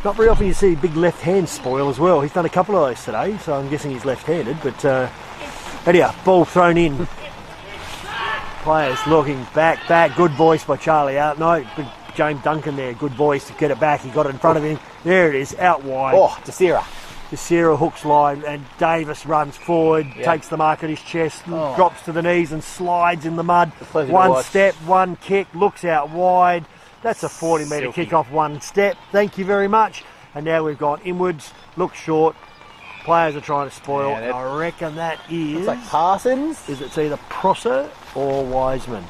Not very often you see a big left hand spoil as well. He's done a couple of those today, so I'm guessing he's left-handed. But anyhow, ball thrown in. Players looking back. Good voice by Charlie out. No, big James Duncan there. Good voice to get it back. He got it in front of him. There it is, out wide. Oh, Desira. Desira hooks line, and Davis runs forward, Yeah. takes the mark on his chest, Oh. drops to the knees and slides in the mud. pleasure to One watch. step, one kick, looks out wide. That's a 40-metre Silky. kick off one step. Thank you very much. And now we've gone inwards, looks short. Players are trying to spoil. Yeah, that- I reckon that is... It's like Parsons. Is it either Prosser or Wiseman?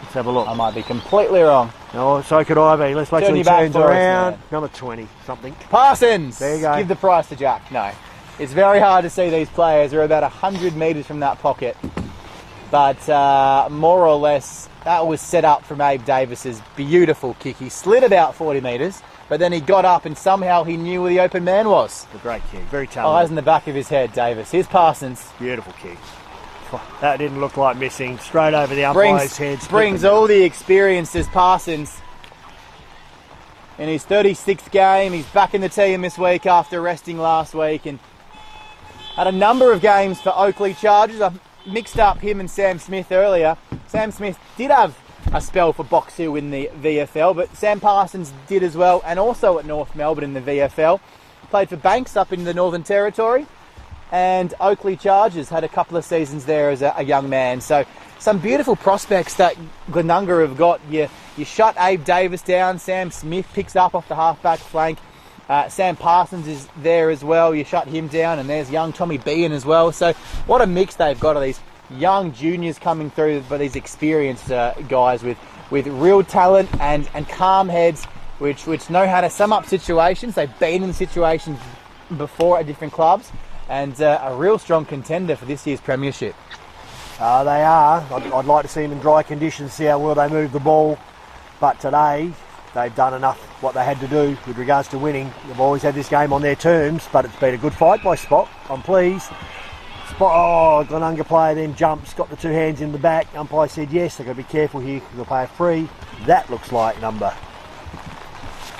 Let's have a look. I might be completely wrong. Oh, so could I be. Let's wait Turn till he your back turns for us, around. man. Number 20, something. Parsons! There you go. Give the prize to Jack. No. It's very hard to see these players. They're about 100 metres from that pocket. But more or less, that was set up from Abe Davis's beautiful kick. He slid about 40 metres, but then he got up and somehow he knew where the open man was. A great kick. Very Eyes talented. in the back of his head, Davis. Here's Parsons. Beautiful kick. That didn't look like missing. Straight over the umpire's head. Brings all the experience as Parsons. In his 36th game, he's back in the team this week after resting last week and had a number of games for Oakley Chargers. I mixed up him and Sam Smith earlier. Sam Smith did have a spell for Box Hill in the VFL, but Sam Parsons did as well, and also at North Melbourne in the VFL. Played for Banks up in the Northern Territory, and Oakley Chargers had a couple of seasons there as a young man. So some beautiful prospects that Glenunga have got. You shut Abe Davis down. Sam Smith picks up off the halfback flank. Sam Parsons is there as well. You shut him down, and there's young Tommy Bean as well. So what a mix they've got of these young juniors coming through, but these experienced guys with real talent and calm heads, which know how to sum up situations. They've been in situations before at different clubs, and a real strong contender for this year's premiership. They are. I'd like to see them in dry conditions, see how well they move the ball. But today, they've done enough what they had to do with regards to winning. They've always had this game on their terms, but it's been a good fight by Spock. I'm pleased. Glenunga player then jumps, got the two hands in the back. Umpire said yes, they've got to be careful here because they'll play a free. That looks like number.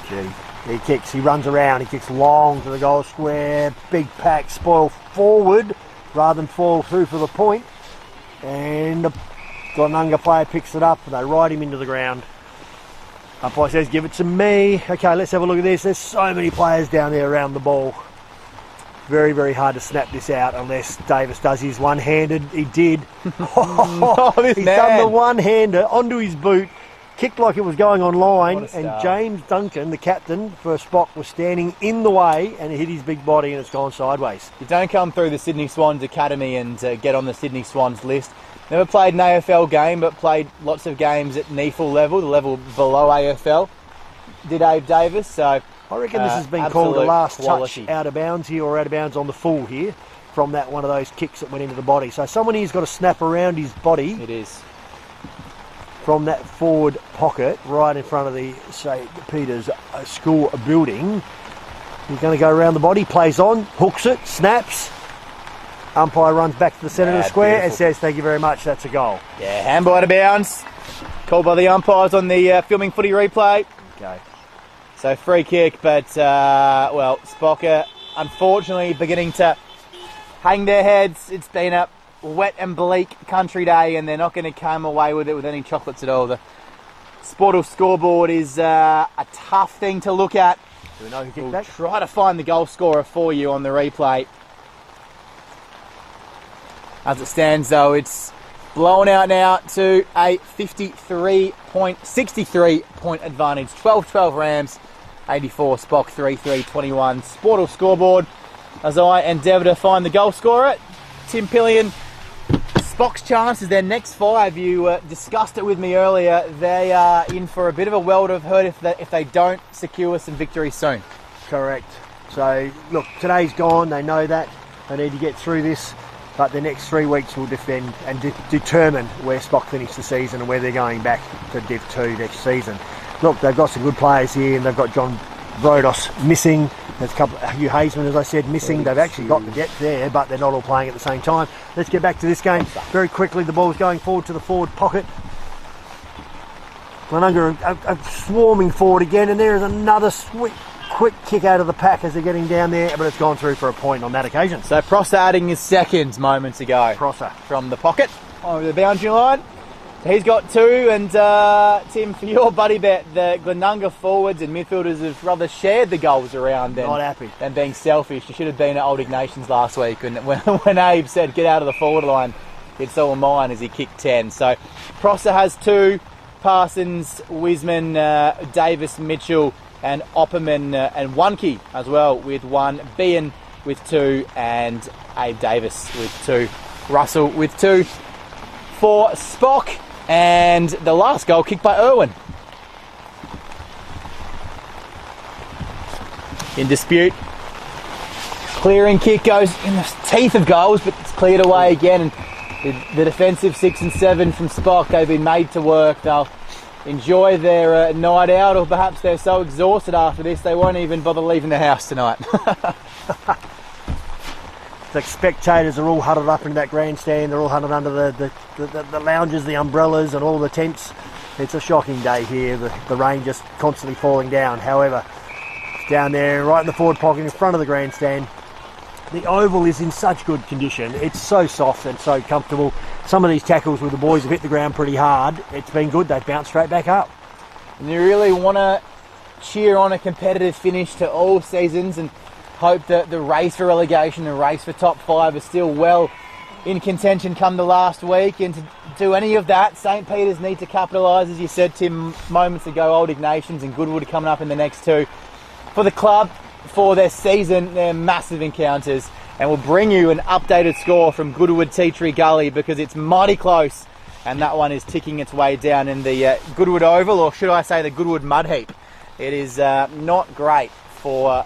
Gee. He kicks, he runs around, he kicks long to the goal square. Big pack, spoil forward rather than fall through for the point. And the Glenunga player picks it up and they ride him into the ground. Umpire says, give it to me. Okay, let's have a look at this. There's so many players down there around the ball. Very, very hard to snap this out unless Davis does his one-handed. He did. This He's man. done the one-hander onto his boot. kicked like it was going on line, What a and start. James Duncan, the captain for Spock, was standing in the way, and it hit his big body, and it's gone sideways. You don't come through the Sydney Swans Academy and get on the Sydney Swans list. Never played an AFL game, but played lots of games at NEFL level, the level below AFL. Did Abe Davis, so I reckon this has been called a absolute last quality. touch out of bounds here, or out of bounds on the full here, from that one of those kicks that went into the body. So someone here's got to snap around his body It is. from that forward pocket right in front of the St. Peter's school building. He's going to go around the body, plays on, hooks it, snaps. Umpire runs back to the centre of the Yeah, square and beautiful. says, thank you very much, that's a goal. Yeah, handball out of bounds. Called by the umpires on the filming footy replay. Okay. So free kick, but, well, Spocker unfortunately beginning to hang their heads. It's been a wet and bleak country day, and they're not going to come away with it with any chocolates at all. The Sportal scoreboard is a tough thing to look at. Do we know who kicked We'll that? try to find the goal scorer for you on the replay. As it stands, though, it's blown out now to a 63 point advantage. 12-12 Rams, 84 Spock, 3-3-21. Sportal scoreboard as I endeavour to find the goal scorer. Tim Pillion. Spock's chances, their next 5, you discussed it with me earlier, they are in for a bit of a world of hurt if they don't secure some victories soon. Correct. So, look, today's gone, they know that. They need to get through this. But the next 3 weeks will defend and determine where Spock finish the season and where they're going back to Div 2 next season. Look, they've got some good players here, and they've got John Brodos missing. There's a couple, Hugh Hazeman, as I said, missing. They've actually got the depth there, but they're not all playing at the same time. Let's get back to this game very quickly. The ball's going forward to the forward pocket. Glenunga are swarming forward again, and there is another quick kick out of the pack as they're getting down there, but it's gone through for a point on that occasion. So Prosser adding his seconds moments ago. Prosser. From the pocket over the boundary line. He's got 2, and Tim, for your buddy bet, the Glenunga forwards and midfielders have rather shared the goals around Not happy. than being selfish. You should have been at Old Ignatius last week, and when Abe said get out of the forward line, it's all mine as he kicked 10. So Prosser has 2, Parsons, Wiseman, Davis, Mitchell, and Opperman and Wonke as well with 1, Bean with 2, and Abe Davis with 2, Russell with 2 for Spock, and the last goal kicked by Irwin. In dispute. Clearing kick goes in the teeth of goals, but it's cleared away again, and the defensive 6 and 7 from Spock, they've been made to work. They'll enjoy their night out, or perhaps they're so exhausted after this they won't even bother leaving the house tonight. The spectators are all huddled up in that grandstand. They're all huddled under the lounges, the umbrellas, and all the tents. It's a shocking day here. The rain just constantly falling down. However, it's down there right in the forward pocket in front of the grandstand. The oval is in such good condition. It's so soft and so comfortable. Some of these tackles where the boys have hit the ground pretty hard, it's been good. They've bounced straight back up. And you really want to cheer on a competitive finish to all seasons and hope that the race for relegation and race for top 5 is still well in contention come the last week. And to do any of that, St. Peter's need to capitalise, as you said, Tim, moments ago. Old Ignatius and Goodwood are coming up in the next 2. For the club, for their season, they're massive encounters. And we'll bring you an updated score from Goodwood Tea Tree Gully because it's mighty close. And that one is ticking its way down in the Goodwood Oval, or should I say the Goodwood Mud Heap. It is not great for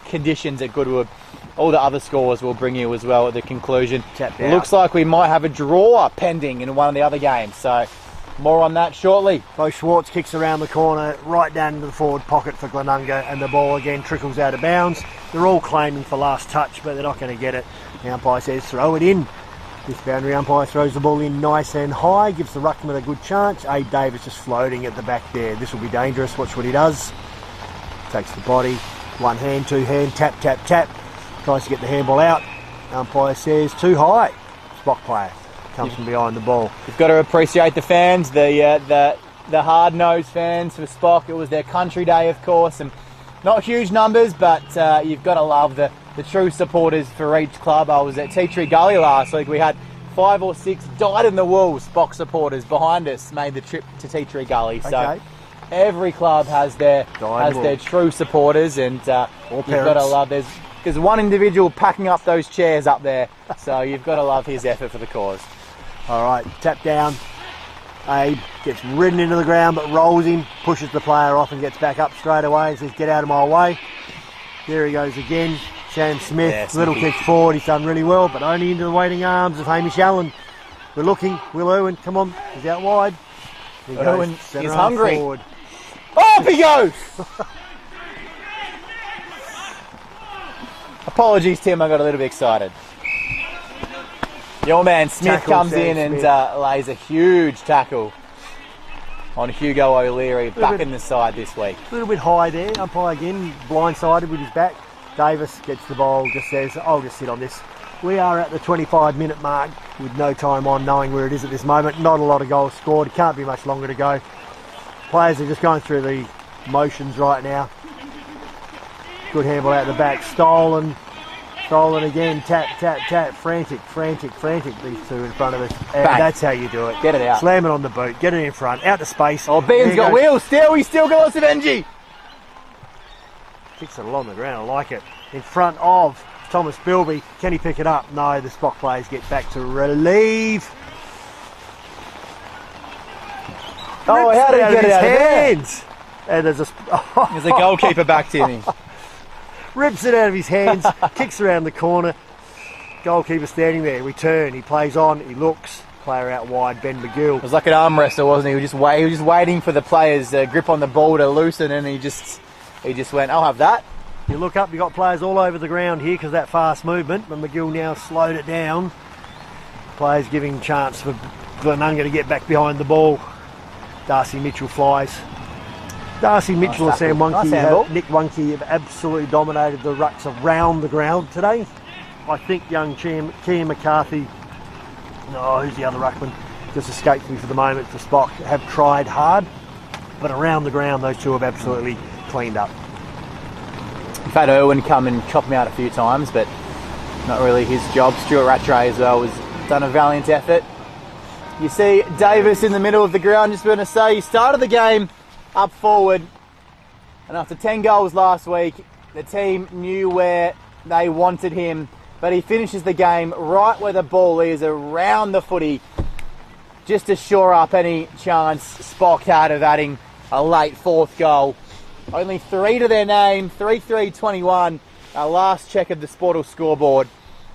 conditions at Goodwood. All the other scores we'll bring you as well at the conclusion. It looks like we might have a draw pending in one of the other games, so more on that shortly. Bo Schwartz kicks around the corner right down into the forward pocket for Glenunga, and the ball again trickles out of bounds. They're all claiming for last touch, but they're not going to get it. The umpire says throw it in. This boundary umpire throws the ball in nice and high, gives the ruckman a good chance. Abe Davis just floating at the back there. This will be dangerous. Watch what he does. Takes the body, 1 hand, 2 hand, tap, tap, tap. Tries to get the handball out. Umpire says too high. Spock player comes from behind the ball. You've got to appreciate the fans, the hard-nosed fans for Spock. It was their country day, of course, and not huge numbers, but you've got to love the true supporters for each club. I was at Tea Tree Gully last week. We had 5 or 6 dyed-in-the-wool Spock supporters behind us made the trip to Tea Tree Gully. So Okay. every club has their true supporters, and you've got to love. There's one individual packing up those chairs up there, so you've got to love his effort for the cause. All right, tap down. Abe gets ridden into the ground, but rolls him, pushes the player off and gets back up straight away and says, get out of my way. There he goes again. Sam Smith, Yeah, little sneaky. kick forward. He's done really well, but only into the waiting arms of Hamish Allen. We're looking. Will Irwin, come on. He's out wide. He goes, Irwin centre is half hungry. forward. Up he goes! Apologies, Tim, I got a little bit excited. Your man Smith Tackle, comes Sam in and Smith. lays a huge tackle on Hugo O'Leary, back bit- in the side this week. A little bit high there. Umpire again, blindsided with his back. Davis gets the ball, just says, I'll just sit on this. We are at the 25-minute mark with no time on, knowing where it is at this moment. Not a lot of goals scored. It can't be much longer to go. Players are just going through the motions right now. Good handball out the back. Stolen again. Tap, tap, tap. Frantic. These two in front of us. And Bang. that's how you do it. Get it out. Slam it on the boot. Get it in front. Out to space. Oh, There Ben's got goes. wheels still. He's still got lots of energy. Kicks it along the ground. I like it. In front of Thomas Bilby. Can he pick it up? No, the Spock players get back to relieve. Oh, how did he get it out of there? hands? And there's a There's a goalkeeper back, Timmy. rips it out of his hands, kicks around the corner. Goalkeeper standing there. We turn. He plays on. He looks. Player out wide. Ben McGill. It was like an arm wrestle, wasn't he? He was just waiting for the player's grip on the ball to loosen, and he just went, I'll have that. You look up. You got players all over the ground here because of that fast movement. But McGill now slowed it down. Players giving chance for Glenunga to get back behind the ball. Darcy Mitchell flies. Darcy Mitchell and Sam tackle. Wunke, Nice handball. Nick Wunke have absolutely dominated the rucks around the ground today. I think young Kian McCarthy, no, who's the other ruckman? Just escaped me for the moment for Spock, have tried hard, but around the ground those two have absolutely cleaned up. We've had Irwin come and chop him out a few times, but not really his job. Stuart Rattray as well has done a valiant effort. You see Davis in the middle of the ground. Just going to say, he started the game up forward, and after 10 goals last week, the team knew where they wanted him, but he finishes the game right where the ball is, around the footy, just to shore up any chance Spock had of adding a late fourth goal. Only 3 to their name, 3-3-21, our last check of the Sportal scoreboard.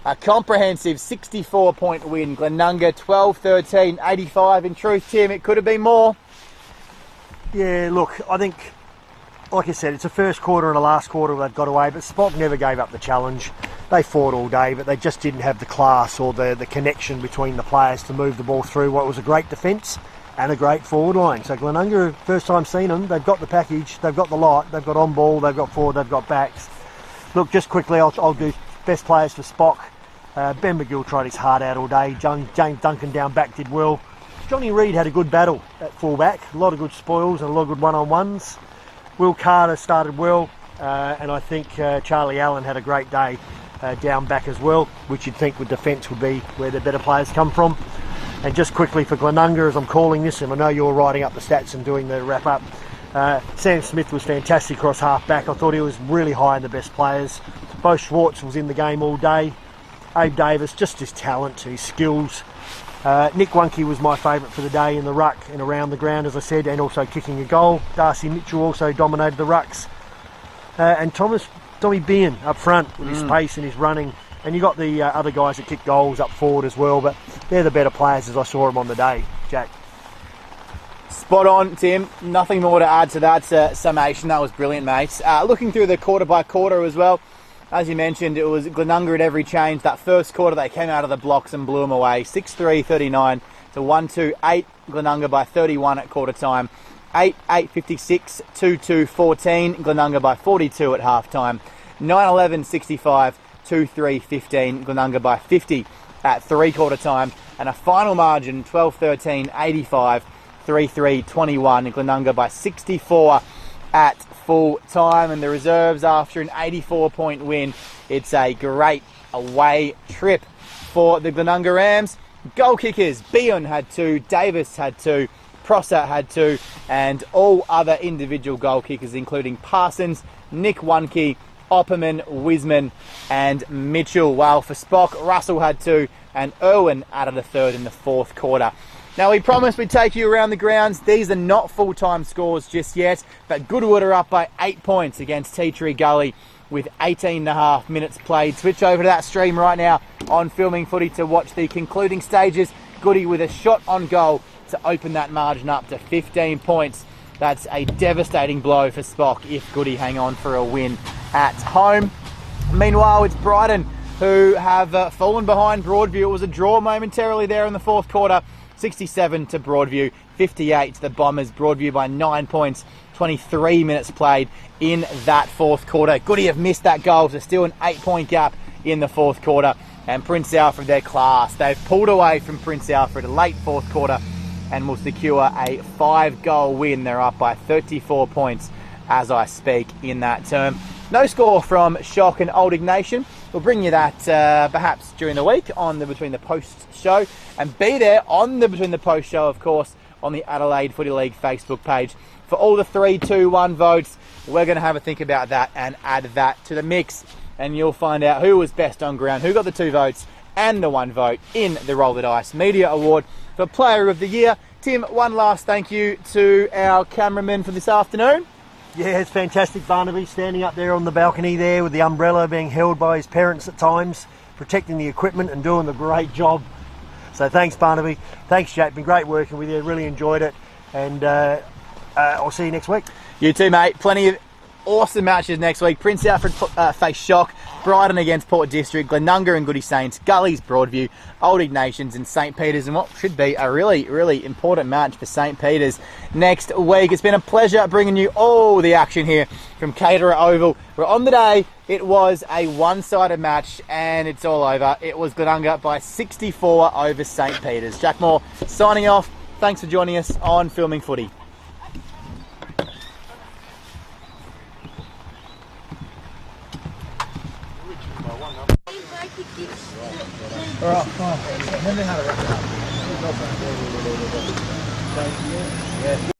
A comprehensive 64-point win. Glenunga 12-13, 85. In truth, Tim, it could have been more. Yeah, look, I think, like I said, it's the first quarter and the last quarter they've got away, but Spock never gave up the challenge. They fought all day, but they just didn't have the class or the connection between the players to move the ball through what was a great defence and a great forward line. So Glenunga, first time seen them, they've got the package, they've got the lot, they've got on ball, they've got forward, they've got backs. Look, just quickly, I'll do best players for Spock. Ben McGill tried his heart out all day. James Duncan down back did well. Johnny Reid had a good battle at fullback. A lot of good spoils and a lot of good one-on-ones. Will Carter started well, and I think Charlie Allen had a great day down back as well, which you'd think with defence would be where the better players come from. And just quickly for Glenunga, as I'm calling this, and I know you're writing up the stats and doing the wrap-up, Sam Smith was fantastic across half-back. I thought he was really high in the best players. Bo Schwartz was in the game all day. Abe Davis, just his talent, his skills. Nick Wunke was my favourite for the day in the ruck and around the ground, as I said, and also kicking a goal. Darcy Mitchell also dominated the rucks. And Tommy Bean up front with his pace and his running. And you got the other guys that kick goals up forward as well, but they're the better players as I saw them on the day, Jack. Spot on, Tim. Nothing more to add to that summation. That was brilliant, mate. Looking through the quarter by quarter as well, as you mentioned, it was Glenunga at every change. That first quarter, they came out of the blocks and blew them away. 6-3-39 to 1-2-8. Glenunga by 31 at quarter time. 8-8-56, 2-2-14. Glenunga by 42 at half time. 9-11-65, 2-3-15. Glenunga by 50 at 3/4 time. And a final margin, 12-13, 85, 3-3-21. Glenunga by 64 at full time. And the reserves, after an 84-point win, it's a great away trip for the Glenunga Rams. Goal kickers, Beon had 2, Davis had 2, Prosser had 2, and all other individual goal kickers, including Parsons, Nick Wunke, Opperman, Wiseman, and Mitchell. While for Spock, Russell had 2, and Irwin added a third in the fourth quarter. Now, we promised we'd take you around the grounds. These are not full-time scores just yet, but Goodwood are up by 8 points against Tea Tree Gully with 18.5 minutes played. Switch over to that stream right now on Filming Footy to watch the concluding stages. Goody with a shot on goal to open that margin up to 15 points. That's a devastating blow for Spock if Goody hang on for a win at home. Meanwhile, it's Brighton who have fallen behind Broadview. It was a draw momentarily there in the fourth quarter. 67 to Broadview, 58 to the Bombers. Broadview by 9 points, 23 minutes played in that fourth quarter. Goody have missed that goal, so still an 8-point gap in the fourth quarter. And Prince Alfred, their class. They've pulled away from Prince Alfred a late fourth quarter and will secure a 5-goal win. They're up by 34 points as I speak in that term. No score from Shock and Old Ignatian. We'll bring you that perhaps during the week on the Between the Posts show, and be there on the Between the Posts show, of course, on the Adelaide Footy League Facebook page. For all the 3-2-1 votes, we're going to have a think about that and add that to the mix, and you'll find out who was best on ground, who got the 2 votes and the 1 vote in the Roll the Dice Media Award for Player of the Year. Tim, one last thank you to our cameraman for this afternoon. Yeah, it's fantastic, Barnaby, standing up there on the balcony there with the umbrella being held by his parents at times, protecting the equipment and doing the great job. So thanks, Barnaby. Thanks, Jack. Been great working with you. Really enjoyed it. And I'll see you next week. You too, mate. Plenty of awesome matches next week. Prince Alfred face Shock, Brighton against Port District, Glenunga and Goody Saints, Gullies, Broadview, Old Ignatians and St. Peter's, and what should be a really, really important match for St. Peter's next week. It's been a pleasure bringing you all the action here from Caterer Oval. We're on the day. It was a one-sided match and it's all over. It was Glenunga by 64 over St. Peter's. Jack Moore signing off. Thanks for joining us on Filming Footy. Alright, fine. Then they had a wrap it up. Yeah.